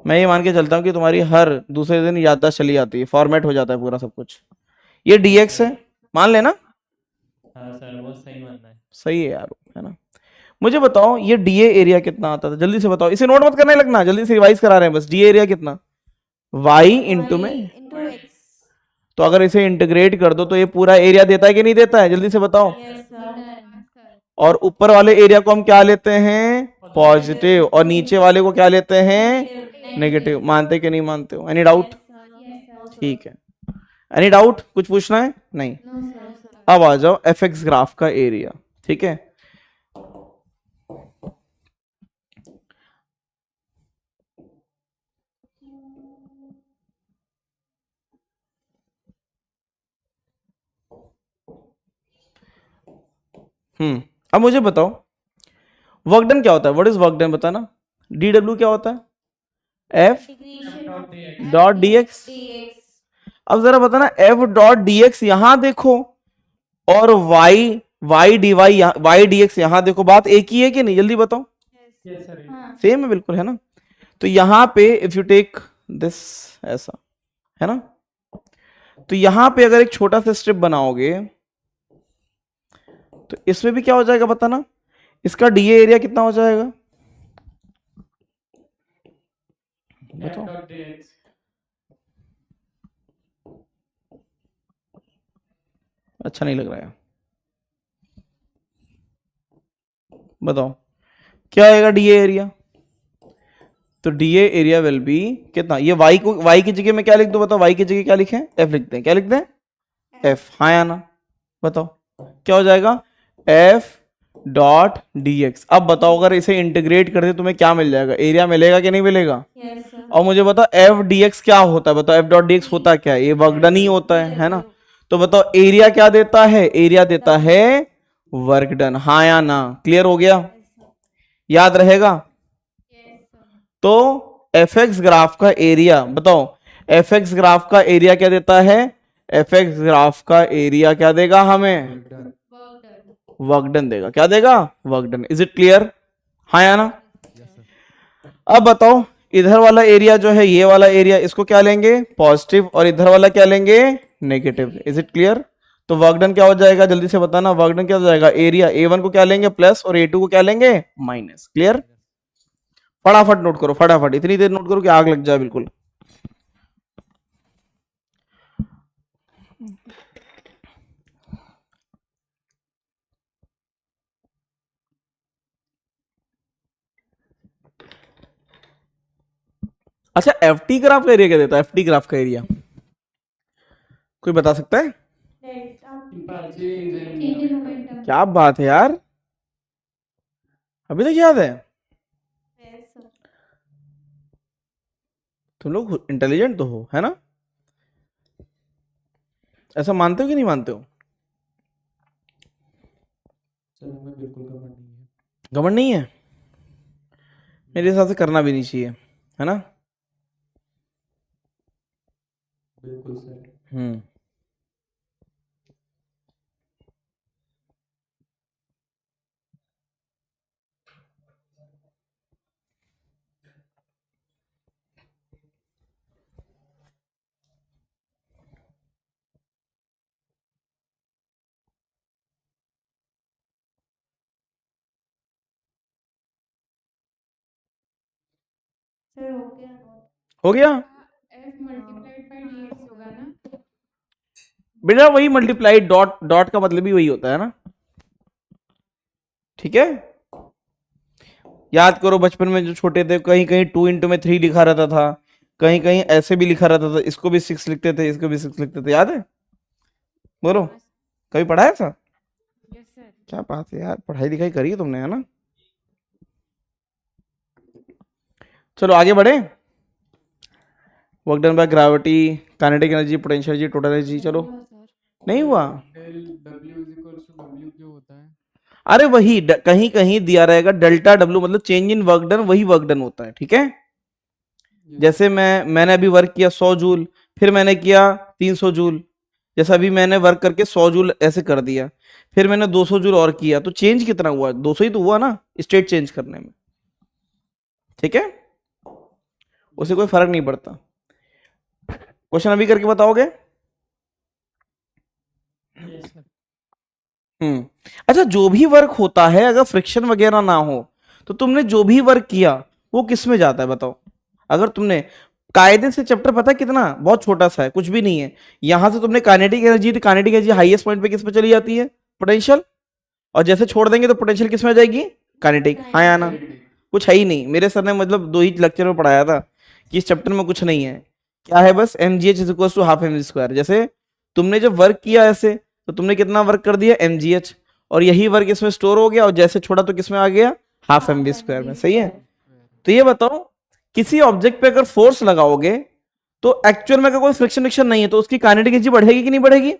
मैं ये मान के चलता हूँ कि तुम्हारी हर दूसरे दिन याददाश्त चली जाती है, फॉर्मेट हो जाता है पूरा सब कुछ। ये dx है, मान लेना। हाँ सर, वो सही मानना है। सही है यार, है ना। मुझे बताओ ये डीए एरिया कितना आता था, जल्दी से बताओ, इसे नोट मत करने लगना, जल्दी से रिवाइज करा रहे हैं बस। डीए एरिया कितना, y इंटू में, into x. तो अगर इसे इंटीग्रेट कर दो तो ये पूरा एरिया देता है कि नहीं देता है, जल्दी से बताओ। Yes, sir. और ऊपर वाले एरिया को हम क्या लेते हैं, पॉजिटिव, और नीचे वाले को क्या लेते हैं, नेगेटिव। मानते कि नहीं मानते हो, एनी डाउट? ठीक है, एनी डाउट, कुछ पूछना है? नहीं। अब आ जाओ एफ एक्स ग्राफ का एरिया, ठीक है। अब मुझे बताओ वर्क डन क्या होता है, व्हाट इज वर्क डन, बताना। डी डब्ल्यू क्या होता है, एफ डॉट डी एक्स। अब जरा बताना एफ डॉट डी एक्स यहां देखो, और Y D Y D X यहां देखो, बात एक ही है कि नहीं, जल्दी बताओ। सेम है बिल्कुल, है ना। तो यहां पे इफ यू टेक दिस ऐसा, है ना, तो यहां पे अगर एक छोटा सा स्ट्रिप बनाओगे तो इसमें भी क्या हो जाएगा बताना, इसका डीए एरिया कितना हो जाएगा बताओ। अच्छा नहीं लग रहा है, बताओ क्या आएगा डीए एरिया। तो डीए एरिया विल बी कितना, ये वाई को, वाई की जगह में क्या लिख दो बताओ, वाई की जगह क्या लिखें, एफ लिखते हैं, क्या लिखते हैं, एफ, हाँ या ना, बताओ क्या हो जाएगा, एफ डॉट डी एक्स। अब बताओ अगर इसे इंटीग्रेट कर दे तुम्हें क्या मिल जाएगा, एरिया मिलेगा कि नहीं मिलेगा। और मुझे बताओ एफ डी एक्स क्या होता है, बताओ एफ डॉट डी एक्स होता क्या है, ये वर्क डन ही होता है ना। तो बताओ एरिया क्या देता है, एरिया देता है वर्क डन, हाँ या ना, क्लियर हो गया, याद रहेगा। तो एफ एक्स ग्राफ का एरिया बताओ, एफ एक्स ग्राफ का एरिया क्या देता है, एफ एक्स ग्राफ का एरिया क्या देगा हमें, वर्क डन देगा, क्या देगा, work done. Is it clear, हाँ या ना। अब बताओ इधर वाला एरिया जो है, ये वाला एरिया, इसको क्या लेंगे, पॉजिटिव, और इधर वाला क्या लेंगे, नेगेटिव। Is it clear. तो वर्क डन क्या हो जाएगा, जल्दी से बताना, वर्क डन क्या हो जाएगा, एरिया A1 को क्या लेंगे प्लस, और A2 को क्या लेंगे माइनस। क्लियर, फटाफट नोट करो, फटाफट, इतनी देर नोट करो कि आग लग जाए बिल्कुल। अच्छा एफ टी ग्राफ का एरिया क्या देता है, एफ टी ग्राफ का एरिया कोई बता सकता है, क्या बात है यार, अभी तक याद है, तुम लोग इंटेलिजेंट तो हो, है ना। ऐसा मानते हो कि नहीं मानते हो, सर हमें बिल्कुल घमंड नहीं है। घमंड नहीं है, मेरे हिसाब से करना भी नहीं चाहिए, है ना। बिल्कुल सर। सर हो गया नोट, हो गया f मल्टीप्लाइड बाय dx होगा ना, बेटा, वही मल्टीप्लाई, डॉट डॉट का मतलब भी वही होता है ना, ठीक है। याद करो बचपन में जो छोटे थे, कहीं कहीं 2 इंटू में 3 लिखा रहता था, कहीं कहीं ऐसे भी लिखा रहता था, इसको भी 6 लिखते थे, इसको भी 6 लिखते थे, याद है, बोलो कभी पढ़ा है ऐसा। Yes sir. क्या बात है यार, पढ़ाई लिखाई करी है तुमने, है ना। चलो आगे बढ़े, work done by gravity, kinetic energy, potential energy, total energy, चलो नहीं हुआ। W होता है, अरे वही कहीं कहीं दिया रहेगा डेल्टा डब्ल्यू, मतलब चेंज इन वर्क डन, वही वर्क डन होता है, ठीक है। जैसे मैंने अभी वर्क किया 100 जूल, फिर मैंने किया 300 जूल, जैसा अभी मैंने वर्क करके 100 जूल ऐसे कर दिया, फिर मैंने 200 जूल और किया, तो चेंज कितना हुआ, 200 ही तो हुआ ना, स्टेट चेंज करने में, ठीक है। उसे कोई फर्क नहीं पड़ता। क्वेश्चन अभी करके बताओगे? Yes sir. अच्छा, जो भी वर्क होता है अगर फ्रिक्शन वगैरह ना हो तो तुमने जो भी वर्क किया वो किस में जाता है बताओ? अगर तुमने कायदे से चैप्टर पता है कितना बहुत छोटा सा है, कुछ भी नहीं है। यहां से तुमने काइनेटिक एनर्जी, तो काइनेटिक एनर्जी हाईएस्ट पॉइंट पे किस पे चली जाती है? पोटेंशियल। और जैसे छोड़ देंगे तो पोटेंशियल किस में आ जाएगी? काइनेटिक। हाँ या ना? कुछ है ही नहीं। मेरे सर ने मतलब 2 ही लेक्चर में पढ़ाया था कि इस चैप्टर में कुछ नहीं है। क्या है? बस mgh is equal to half mv square. जैसे तुमने जब वर्क किया ऐसे तो तुमने कितना वर्क कर दिया? mgh, और यही वर्क इसमें स्टोर हो गया, और जैसे छोड़ा तो किसमें आ गया? हाफ mv स्क्वायर में। सही है? तो ये बताओ, किसी ऑब्जेक्ट पे अगर फोर्स लगाओगे तो एक्चुअल में अगर कोई फ्रिक्शन फ्रिक्शन नहीं है तो उसकी काइनेटिक एनर्जी बढ़ेगी कि नहीं बढ़ेगी?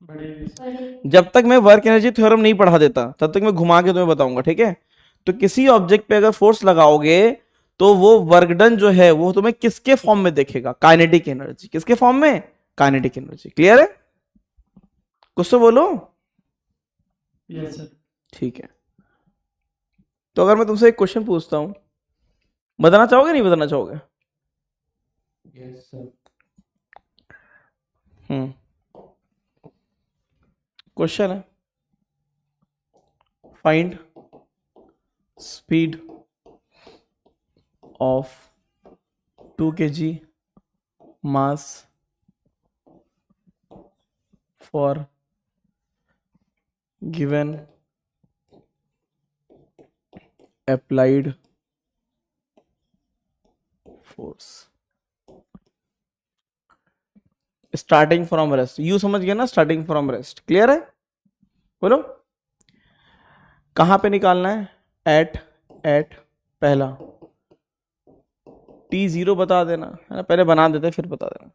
बढ़ेगी। जब तक मैं वर्क एनर्जी थ्योरम नहीं पढ़ा देता तब तक मैं घुमा के तुम्हें बताऊंगा, ठीक है? तो किसी ऑब्जेक्ट पे अगर फोर्स लगाओगे तो वो वर्क डन जो है वो तुम्हें किसके फॉर्म में देखेगा? Kinetic energy. किसके फॉर्म में? Kinetic energy. क्लियर है? कुछ तो बोलो। Yes sir. ठीक है, तो अगर मैं तुमसे एक क्वेश्चन पूछता हूं, बताना चाहोगे नहीं बताना चाहोगे? Yes sir. क्वेश्चन है, find speed of 2 kg mass for given applied force starting from rest. You समझ गया ना? Starting from rest. क्लियर है? बोलो कहां पे निकालना है? एट पहला T0 बता देना, है ना? पहले बना देते फिर बता देना।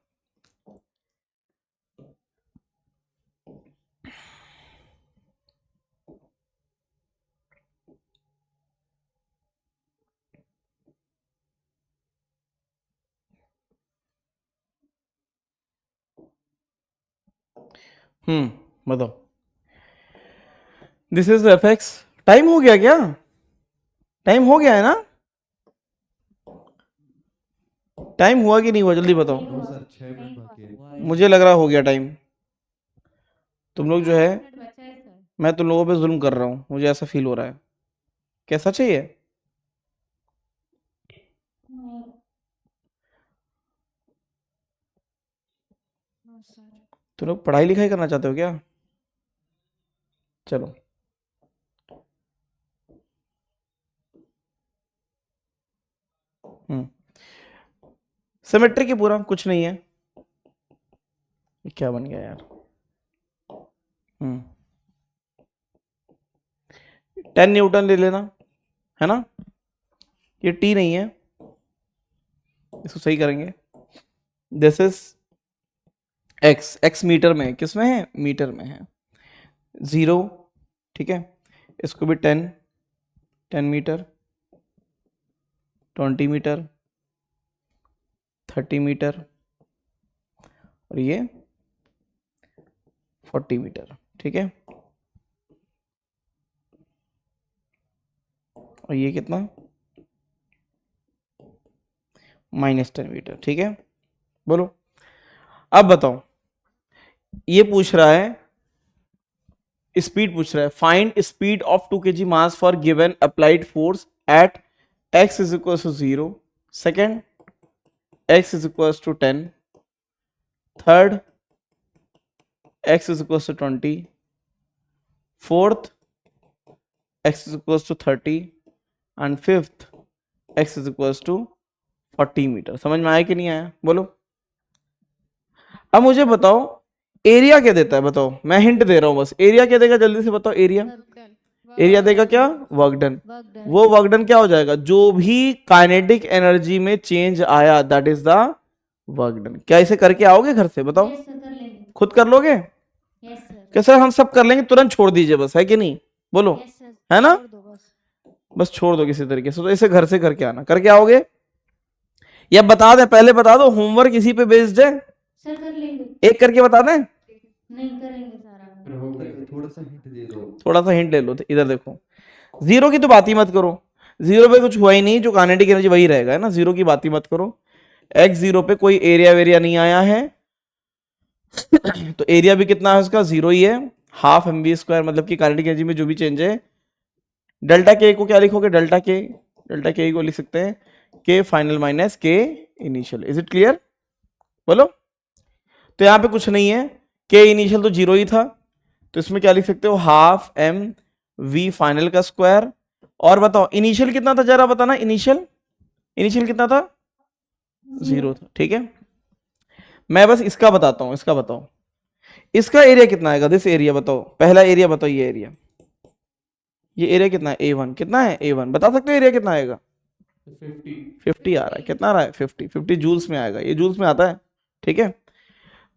बताओ। This is fx। टाइम हो गया क्या? टाइम हो गया है ना? टाइम हुआ कि नहीं हुआ? जल्दी बताओ। सर 6 मिनट बाकी है। मुझे लग रहा हो गया टाइम। तुम लोग जो है, मिनट बचा है सर। मैं तुम लोगों पे जुल्म कर रहा हूं, मुझे ऐसा फील हो रहा है। कैसा चाहिए? नहीं सर। तुम लोग पढ़ाई लिखाई करना चाहते हो क्या? चलो सिमेट्री की पूरा कुछ नहीं है। ये क्या बन गया यार? 10 न्यूटन ले लेना, है ना? ये टी नहीं है, इसको सही करेंगे। दिस इज एक्स मीटर में है। किस में है? मीटर में है। 0, ठीक है? इसको भी 10 मीटर, 20 मीटर, 30 मीटर, और ये 40 मीटर, ठीक है? और ये कितना? -10 मीटर, ठीक है? बोलो अब बताओ। ये पूछ रहा है, स्पीड पूछ रहा है। Find speed of 2 kg mass for given applied force at x is equal to 0, second x is equal to 10, third x is equal to 20, fourth x is equal to 30 and fifth x is equal to 40 metre. समझ में आया कि नहीं आया? बोलो। अब मुझे बताओ एरिया क्या देता है? बताओ, मैं हिंट दे रहा हूं बस। एरिया क्या देगा? जल्दी से बताओ। एरिया देगा क्या? Work done. वो वर्क डन क्या हो जाएगा? जो भी काइनेटिक एनर्जी में चेंज आया that is the work done. क्या इसे करके आओगे घर से? बताओ। यस सर, कर लेंगे। खुद कर लोगे? Yes sir. कैसे? हम सब कर लेंगे, तुरंत छोड़ दीजिए बस, है कि नहीं? बोलो। यस सर, है ना? छोड़ दो बस। बस छोड़ दो किसी तरीके से। तो इसे घर से करके आना। करके आओगे या बता दें? पहले बता दो, होमवर्क इसी पे बेस्ड है। सर कर लेंगे। एक करके बता दें? नहीं करेंगे सारा। थोड़ा सा हिंट दे दो। थोड़ा सा हिंट ले लो। इधर देखो, 0 की तो बात ही मत करो। जीरो पे कुछ हुआ ही नहीं, जो काइनेटिक एनर्जी वही रहेगा, है ना, जीरो की बात ही मत करो। एक्स जीरो पे कोई एरिया वेरिया नहीं आया है तो एरिया भी कितना है उसका, जीरो ही है, हाफ एम बी स्क्वायर, मतलब कि काइनेटिक एनर्जी में जो भी चेंज है। डेल्टा के को क्या लिखोगे, डेल्टा के को लिख सकते हैं के final minus K initial. Is it clear, बोलो। तो यहाँ पे कुछ नहीं है, के इनिशियल तो जीरो ही था, तो इसमें क्या लिख सकते हो, हाफ एम वी फाइनल का स्क्वायर। और बताओ इनिशियल कितना था, जरा बताना, इनिशियल कितना था, जीरो था, ठीक है। मैं बस इसका बताता हूं, इसका बताओ, इसका एरिया कितना आएगा, दिस एरिया बताओ, पहला एरिया बताओ, ये एरिया कितना है, A1 कितना है, A1 बता सकते हो एरिया कितना आएगा, 50 आ रहा है, कितना आ रहा है, 50 जूल्स में आएगा, ये जूल्स में आता है, ठीक है।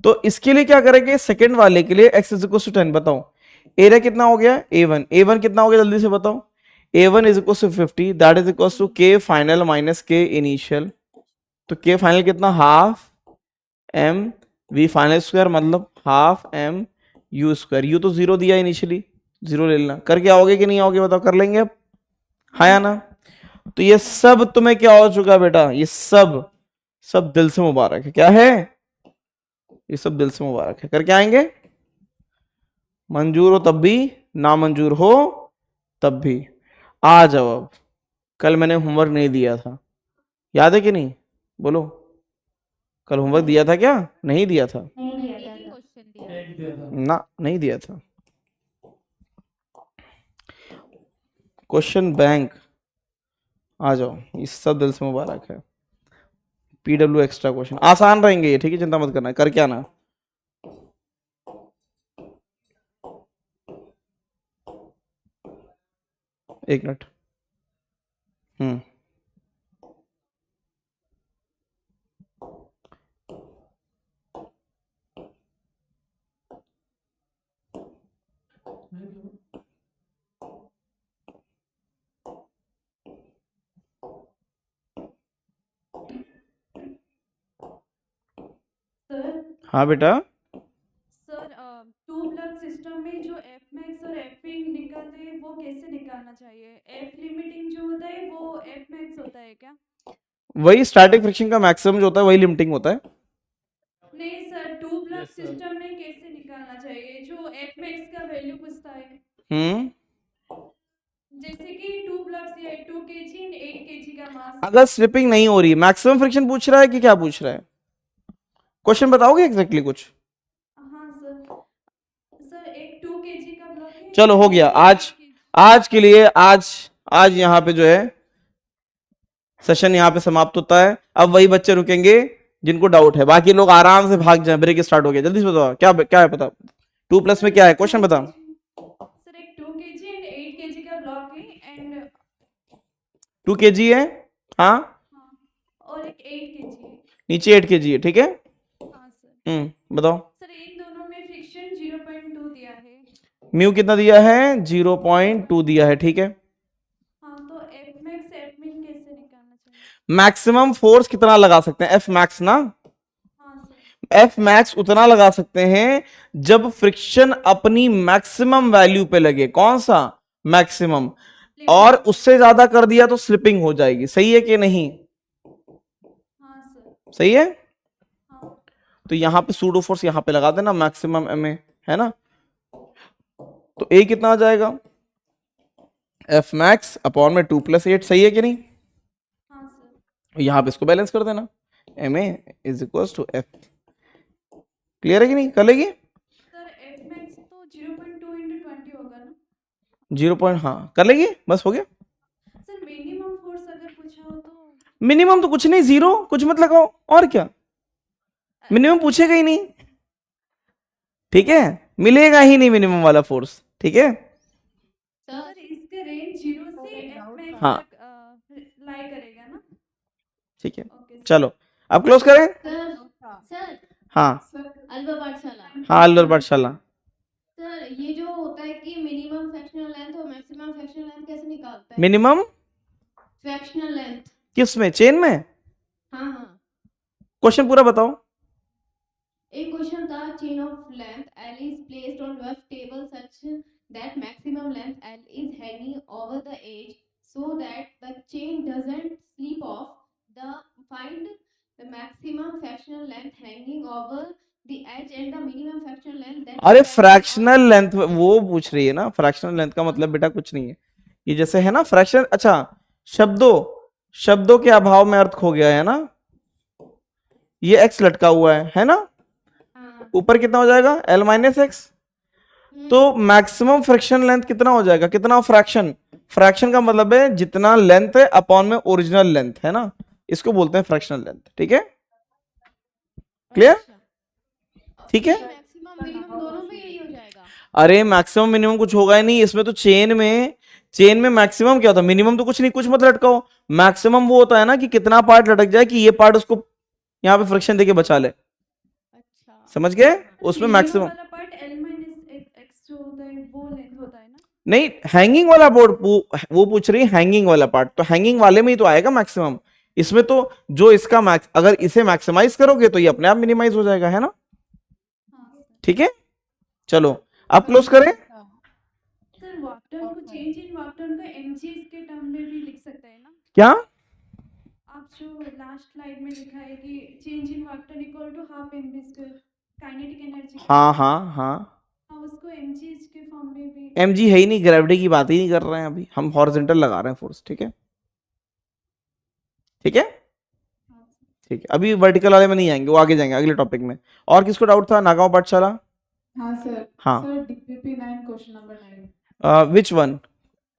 तो इसके लिए क्या करेंगे, सेकंड वाले के लिए x इज इक्वल टू 10, बताओ एरिया कितना हो गया, A1 कितना हो गया, जल्दी से बताओ, A1 is equal to 50, that is equal to K final minus K initial. तो के फाइनल कितना, half M V final square, मतलब half M U square, U तो जीरो दिया इनिशियली, जीरो ले लेना। करके आओगे कि नहीं आओगे बताओ, कर लेंगे अब, हाँ या ना। तो ये सब तुम्हें क्या हो चुका बेटा, ये सब दिल से मुबारक है, क्या है, ये सब दिल से मुबारक है, करके आएंगे। मंजूर हो तब भी, ना मंजूर हो तब भी। आ जाओ अब, कल मैंने होमवर्क नहीं दिया था, याद है कि नहीं, बोलो, कल होमवर्क दिया था क्या, नहीं दिया था, ना नहीं दिया था। क्वेश्चन बैंक, आ जाओ, इस सब दिल से मुबारक है। पीडब्ल्यू एक्स्ट्रा क्वेश्चन आसान रहेंगे ये, ठीक है, चिंता मत करना, करके आना। एक मिनट, सर हाँ बेटा, सर टू प्लग सिस्टम में जो एफ मैक्स और एफ मिन निकालते हैं वो कैसे निकालना चाहिए, एफ लिमिटिंग जो होता है वो एफ मैक्स होता है क्या? वही स्टैटिक फ्रिक्शन का मैक्सिमम जो होता है वही लिमिटिंग होता है। नहीं सर, टू प्लग सिस्टम में कैसे निकालना चाहिए, जो एफ मैक्स का वैल्यू पूछता है, जैसे कि 2 प्लग्स या 2 kg एंड 8 kg का मास। अगर स्लिपिंग नहीं हो रही, मैक्सिमम फ्रिक्शन पूछ रहा है कि क्या पूछ रहा है, क्वेश्चन बताओगे एग्जैक्टली कुछ। हाँ सर एक 2 kg का ब्लॉक है, चलो हो गया, आज के लिए, आज यहाँ पे जो है सेशन यहाँ पे समाप्त होता है। अब वही बच्चे रुकेंगे जिनको डाउट है, बाकी लोग आराम से भाग जाए, ब्रेक स्टार्ट हो गया, जल्दी से बताओ क्या है, पता 2 प्लस में क्या है, क्वेश्चन बता। सर एक 2 kg एंड 8 kg का ब्लॉक है एंड 2 kg है, हाँ, और एक 8 kg है, नीचे 8 kg है, ठीक है। हाँ सर। बताओ सर इन दोनों में फ्रिक्शन 0.2 दिया है, म्यू कितना दिया है, 0.2 दिया है, ठीक है। हाँ तो एफ मैक्स एफ मिन कैसे निकालना चाहिए? मैक्सिमम फोर्स कितना लगा सकते हैं, एफ मैक्स ना, हाँ सर। एफ मैक्स उतना लगा सकते हैं जब फ्रिक्शन अपनी मैक्सिमम वैल्यू पे लगे, कौन सा, मैक्सिमम, और उससे ज्यादा कर दिया तो स्लिपिंग हो जाएगी, सही है कि नहीं, हाँ सर। सही है। हाँ। तो यहां पे सूडो फोर्स यहां पे लगा देना, मैक्सिमम एम है ना, तो ए कितना आ जाएगा, एफ मैक्स अपॉन में 2 + 8, सही है कि नहीं। हाँ सर। यहां पे इसको बैलेंस कर देना, M A is equal to F, clear है कि नहीं, कर लेगी। सर एफ मैक्स तो 0.2 × 20 होगा ना, 0. हाँ कर लेगी, बस हो गया। सर मिनिमम फोर्स अगर पूछा हो तो? मिनिमम तो कुछ नहीं, 0 कुछ मत लगाओ, और क्या, मिनिमम पूछेगा ही नहीं, ठीक है, मिलेगा ही नहीं मिनिमम वाला फोर्स, ठीक है। सर इसका रेंज 0 से एफ मैक्स हाँ। तक लाई करेगा ना, ठीक है, चलो अब क्लोज करें। सर हाँ अल्वा पाठशाला, हाँ अलवर पाठशाला, सर ये जो होता है कि मिनिमम फ्रैक्शनल लेंथ और मैक्सिमम फ्रैक्शनल लेंथ कैसे निकालता है? मिनिमम फ्रैक्शनल लेंथ किस में, चेन में, हाँ क्वेश्चन पूरा बताओ। एक क्वेश्चन था, chain of length L is placed on left table such that maximum length L is hanging over the edge so that the chain doesn't slip off. Find the maximum fractional length hanging over the edge and the minimum fractional length that अरे depends on फ्रैक्शनल लेंथ वो पूछ रही है ना, फ्रैक्शनल लेंथ का मतलब बेटा कुछ नहीं है, ये जैसे है ना फ्रैक्शन, अच्छा शब्दों के अभाव में अर्थ खो गया है ना, ये एक्स लटका हुआ है ना, ऊपर कितना हो जाएगा एल माइनस एक्स, तो मैक्सिमम फ्रैक्शन लेंथ कितना हो जाएगा, कितना फ्रैक्शन, फ्रैक्शन का मतलब है जितना लेंथ है अपॉन में ओरिजिनल लेंथ है ना, इसको बोलते हैं फ्रैक्शनल लेंथ, ठीक है, क्लियर, ठीक है। मैक्सिमम मिनिमम दोनों में यही हो जाएगा। अरे मैक्सिमम मिनिमम कुछ होगा ही नहीं इसमें, तो चेन में मैक्सिमम क्या होता है, मिनिमम तो कुछ नहीं, कुछ मत लटकाओ, मैक्सिमम वो होता है ना कि कितना पार्ट लटक जाए कि ये पार्ट उसको यहाँ पे फ्रिक्शन देके बचा ले, समझ गए, उसमें मैक्सिमम वाला पार्ट L माइनस एक्स जो होता है वो लेंथ होता है ना। नहीं, हैंगिंग वाला बोर्ड वो पूछ रही है हैंगिंग वाला पार्ट, तो हैंगिंग वाले में ही तो आएगा मैक्सिमम, इसमें तो जो इसका अगर इसे मैक्सिमाइज करोगे तो ये अपने आप मिनिमाइज हो जाएगा, है ना, ठीक है, चलो अब क्लोज करें। सर वॉकडन को चेंज इन वॉकडन को mgs के टर्म में भी लिख सकते हैं ना, क्या आप जो लास्ट स्लाइड में लिखा है कि change in work done equal to half mv square kinetic energy, हाँ उसको mgs के फॉर्म में भी, mg है ही नहीं, ग्रेविटी की बात ही नहीं कर रहे हैं अभी, हम हॉरिजॉन्टल लगा रहे हैं फोर्स, ठीक है, ठीक है, ठीक है, अभी वर्टिकल वाले में नहीं आएंगे, वो आगे जाएंगे अगले टॉपिक में। और किसको डाउट था, नागांव पाठशाला, हाँ सर, हाँ sir DPP 9 question number 9, which one,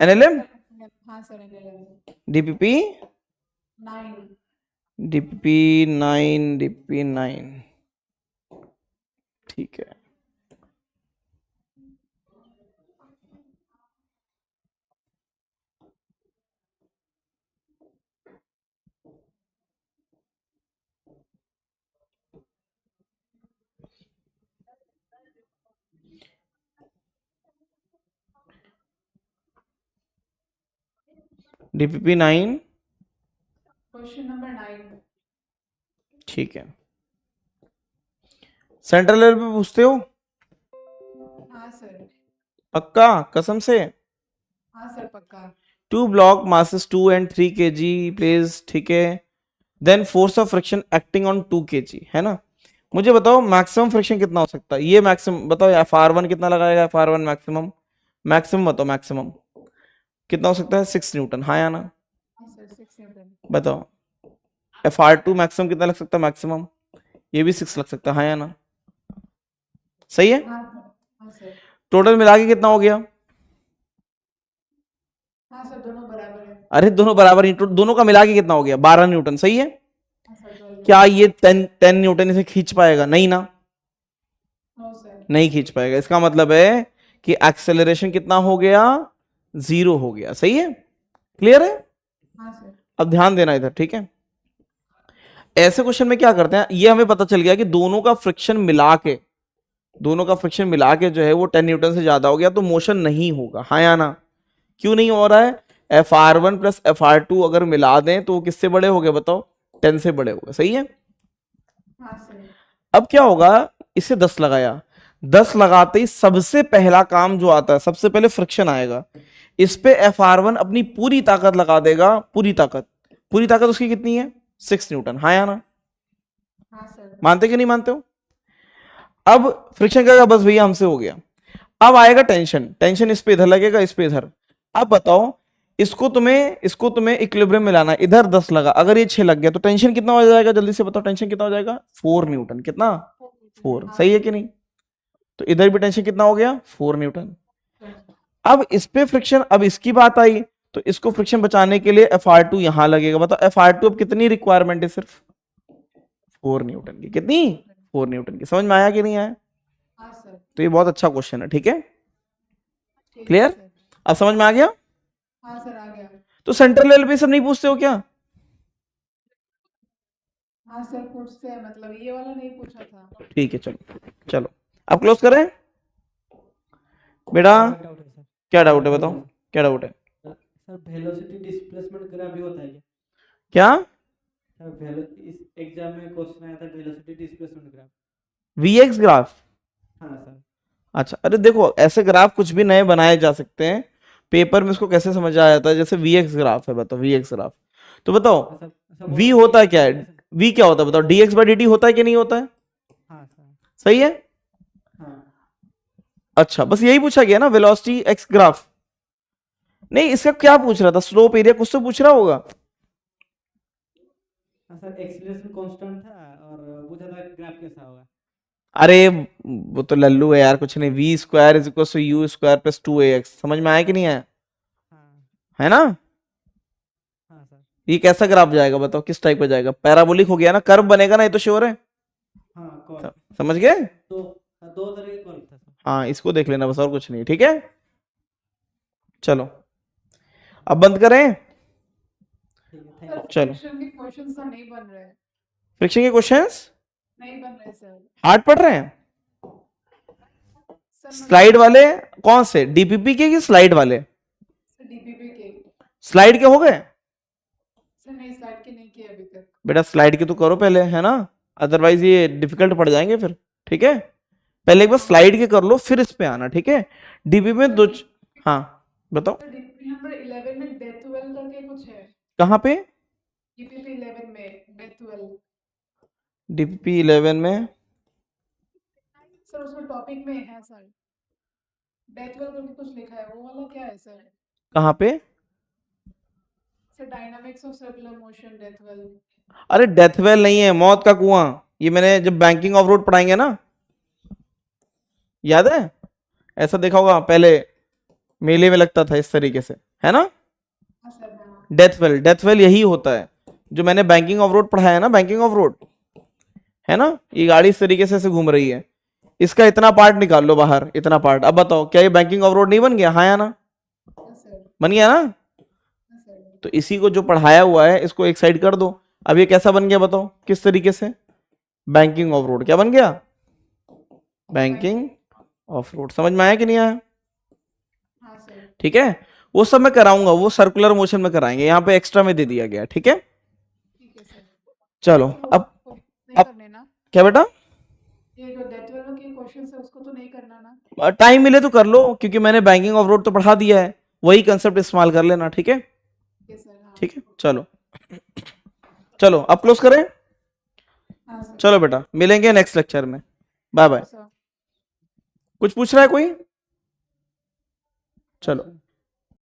NLM, हाँ सर एनएलएम डीपीपी 9, डीपीपी 9, ठीक है, डीपीपी 9 क्वेश्चन नंबर 9, ठीक है, सेंट्रल लेवल पे पूछते हो, हाँ सर, पक्का कसम से, हाँ सर पक्का, 2 ब्लॉक masses 2 and 3 kg प्लेस, ठीक है, then force of friction acting on 2 kg, है ना, मुझे बताओ मैक्सिमम फ्रिक्शन कितना हो सकता है, ये मैक्सिमम बताओ, FR1 कितना लगाएगा, FR1 मैक्सिमम बताओ, मैक्सिमम कितना हो सकता है, 6 न्यूटन, हाँ या ना, हाँ सर 6 न्यूटन, बताओ, FR2 मैक्सिमम कितना लग सकता है, मैक्सिमम ये भी 6 लग सकता है, हाँ या ना, सही है, हाँ सर, टोटल मिला के कितना हो गया, हाँ सर दोनों बराबर है, अरे दोनों बराबर ही, दोनों का मिला के कितना हो गया, 12 न्यूटन, सही है, हाँ सर, क्या ये 10 न्यूटन इसे खींच पाएगा, नहीं ना, नो सर, नहीं खींच पाएगा, इसका मतलब है कि एक्सेलरेशन कितना हो गया, 0 हो गया, सही है, क्लियर है, हाँ सर, अब ध्यान देना इधर, ठीक है, ऐसे क्वेश्चन में क्या करते हैं, ये हमें पता चल गया कि दोनों का फ्रिक्शन मिला के जो है वो 10 न्यूटन से ज्यादा हो गया तो मोशन नहीं होगा, हाँ या ना, क्यों नहीं हो रहा है, FR1 प्लस FR2 अगर मिला दें तो वो किससे बड़े हो गए बताओ, 10 से बड़े हो गए, सही है, हाँ सर, अब क्या होगा, इसे 10 लगाया, 10 लगाते ही सबसे पहला काम जो आता है, सबसे पहले फ्रिक्शन आएगा, इस पे FR1 अपनी पूरी ताकत लगा देगा, पूरी ताकत उसकी कितनी है, 6 न्यूटन, हाँ या ना, हाँ सर, मानते कि नहीं मानते हो, अब फ्रिक्शन का बस भैया हमसे हो गया, अब आएगा टेंशन इस पे इधर लगेगा, इस पे इधर, अब बताओ इसको तुम्हें इक्विलिब्रियम मिलाना है, इधर 10 लगा, अगर ये 6 लग गया तो टेंशन कितना हो जाएगा, जल्दी से बताओ, टेंशन कितना हो जाएगा, 4 न्यूटन, कितना 4, सही है कि नहीं, तो इधर भी टेंशन कितना हो गया, 4 न्यूटन, अब इस पे फ्रिक्शन, अब इसकी बात आई तो इसको फ्रिक्शन बचाने के लिए FR2 यहां लगेगा, बताओ FR2 अब कितनी रिक्वायरमेंट है, सिर्फ 4 न्यूटन की, कितनी 4 न्यूटन की, समझ में आया कि नहीं आया, हाँ सर, तो ये बहुत अच्छा क्वेश्चन है, ठीक है, ठीक है क्लियर, सर, अब समझ में आ गया, हाँ सर आ गया, तो सेंट्रल लेवल पे सब नहीं पूछते हो क्या, हाँ सर पूछते हैं, मतलब ये वाला नहीं पूछा था, ठीक है, चलो अब क्लोज करें बेटा, डाउट है सर, क्या डाउट है बताओ, क्या डाउट है, सर वेलोसिटी डिस्प्लेसमेंट ग्राफ भी होता है क्या, क्या सर इस एग्जाम में क्वेश्चन आया था velocity displacement graph, VX graph, हाँ सर, अच्छा, अरे देखो ऐसे ग्राफ कुछ भी नए बनाए जा सकते हैं, पेपर में इसको कैसे समझ आ जाता है, जैसे वीएक्स ग्राफ है, बताओ वीएक्स ग्राफ, तो बताओ सर वी होता है क्या है, वी क्या होता है बताओ, डीएक्स बाई डी होता है कि नहीं होता है, हाँ सर, सही है। हाँ अच्छा बस यही पूछा गया ना, वेलोसिटी एक्स ग्राफ, नहीं इसका क्या पूछ रहा था, स्लोप एरिया कुछ तो पूछ रहा होगा। हाँ सर, एक्सीलरेशन कांस्टेंट था और पूछा था ग्राफ कैसा होगा। अरे वो तो लल्लू है यार, कुछ नहीं, V square is equal to U square plus 2ax, समझ में आया कि नहीं आया, हाँ है ना। हाँ सर, ये कैसा ग्राफ जाएगा बताओ, किस टाइप का जाएगा, पैराबोलिक हो गया ना, कर्व बनेगा ना, ये तो श्योर है, हाँ कौन समझ गए। तो दो तरह के कॉल था सर। हाँ इसको देख लेना बस, और कुछ नहीं, ठीक है। चलो अब बंद करें, ठीक है, थैंक यू। चलो। फ्रिक्शन के क्वेश्चंस तो नहीं बन रहे, फ्रिक्शन के क्वेश्चंस नहीं बन रहे सर। हार्ड पढ़ रहे हैं, सर स्लाइड वाले कौन से, डीपीपी के कि स्लाइड वाले, डीपीपी के स्लाइड के हो गए सर, नहीं स्लाइड के नहीं किए अभी तक। बेटा, स्लाइड के तो करो पहले, है ना, अदरवाइज ये डिफिकल्ट पड़ जाएंगे फिर, ठीक है। पहले एक बार स्लाइड के कर लो, फिर इस पे आना, ठीक है। डीपीपी में दो, हाँ बताओ सर डीपीपी नंबर 11 में डेथ वेल करके कुछ है, कहाँ पे, डीपीपी 11 में डेथ वेल डीपीपी 11 में, सर, उसमें टॉपिक में है सर, डेथ वेल करके कुछ लिखा है, वो वाला क्या है सर। कहाँ पे, sir dynamics of circular motion death well. अरे डेथ वेल नहीं है, मौत का कुआं, ये मैंने जब बैंकिंग ऑफ रोड पढ़ाएंगे ना, याद है, ऐसा देखा होगा पहले मेले में लगता था इस तरीके से, है ना। हाँ सर, हाँ डेथ वेल, डेथ वेल यही होता है जो मैंने बैंकिंग ऑफ रोड पढ़ाया ना, बैंकिंग ऑफ रोड, है ना। ये गाड़ी इस तरीके से घूम रही है, इसका इतना पार्ट निकाल लो बाहर, इतना पार्ट, अब बताओ क्या ये बैंकिंग ऑफ रोड नहीं बन गया, हाँ या ना, सर, बन गया ना। हाँ सर। तो इसी को जो पढ़ाया हुआ है इसको एक साइड कर दो, अब ये कैसा बन गया बताओ, किस तरीके से, बैंकिंग ऑफ रोड क्या बन गया, बैंकिंग ऑफ रोड, समझ में आया कि नहीं आया, हाँ सर, ठीक है। वो सब मैं कराऊंगा, वो सर्कुलर मोशन में कराएंगे, यहाँ पे एक्स्ट्रा में दे दिया गया, ठीक है। ठीक है सर। चलो अब नहीं अब करने ना, क्या बेटा, ये जो डेथ वेल के क्वेश्चंस है उसको तो नहीं करना ना। टाइम मिले तो कर लो, क्योंकि मैंने बैंकिंग ऑफ रोड तो पढ़ा दिया है, वही कंसेप्ट इस्तेमाल कर लेना, ठीक है, ठीक है सर, हाँ। ठीक है। चलो चलो अब क्लोज करें, हाँ सर। चलो बेटा मिलेंगे नेक्स्ट लेक्चर में, बाय बाय। सर। कुछ पूछ रहा है कोई, चलो।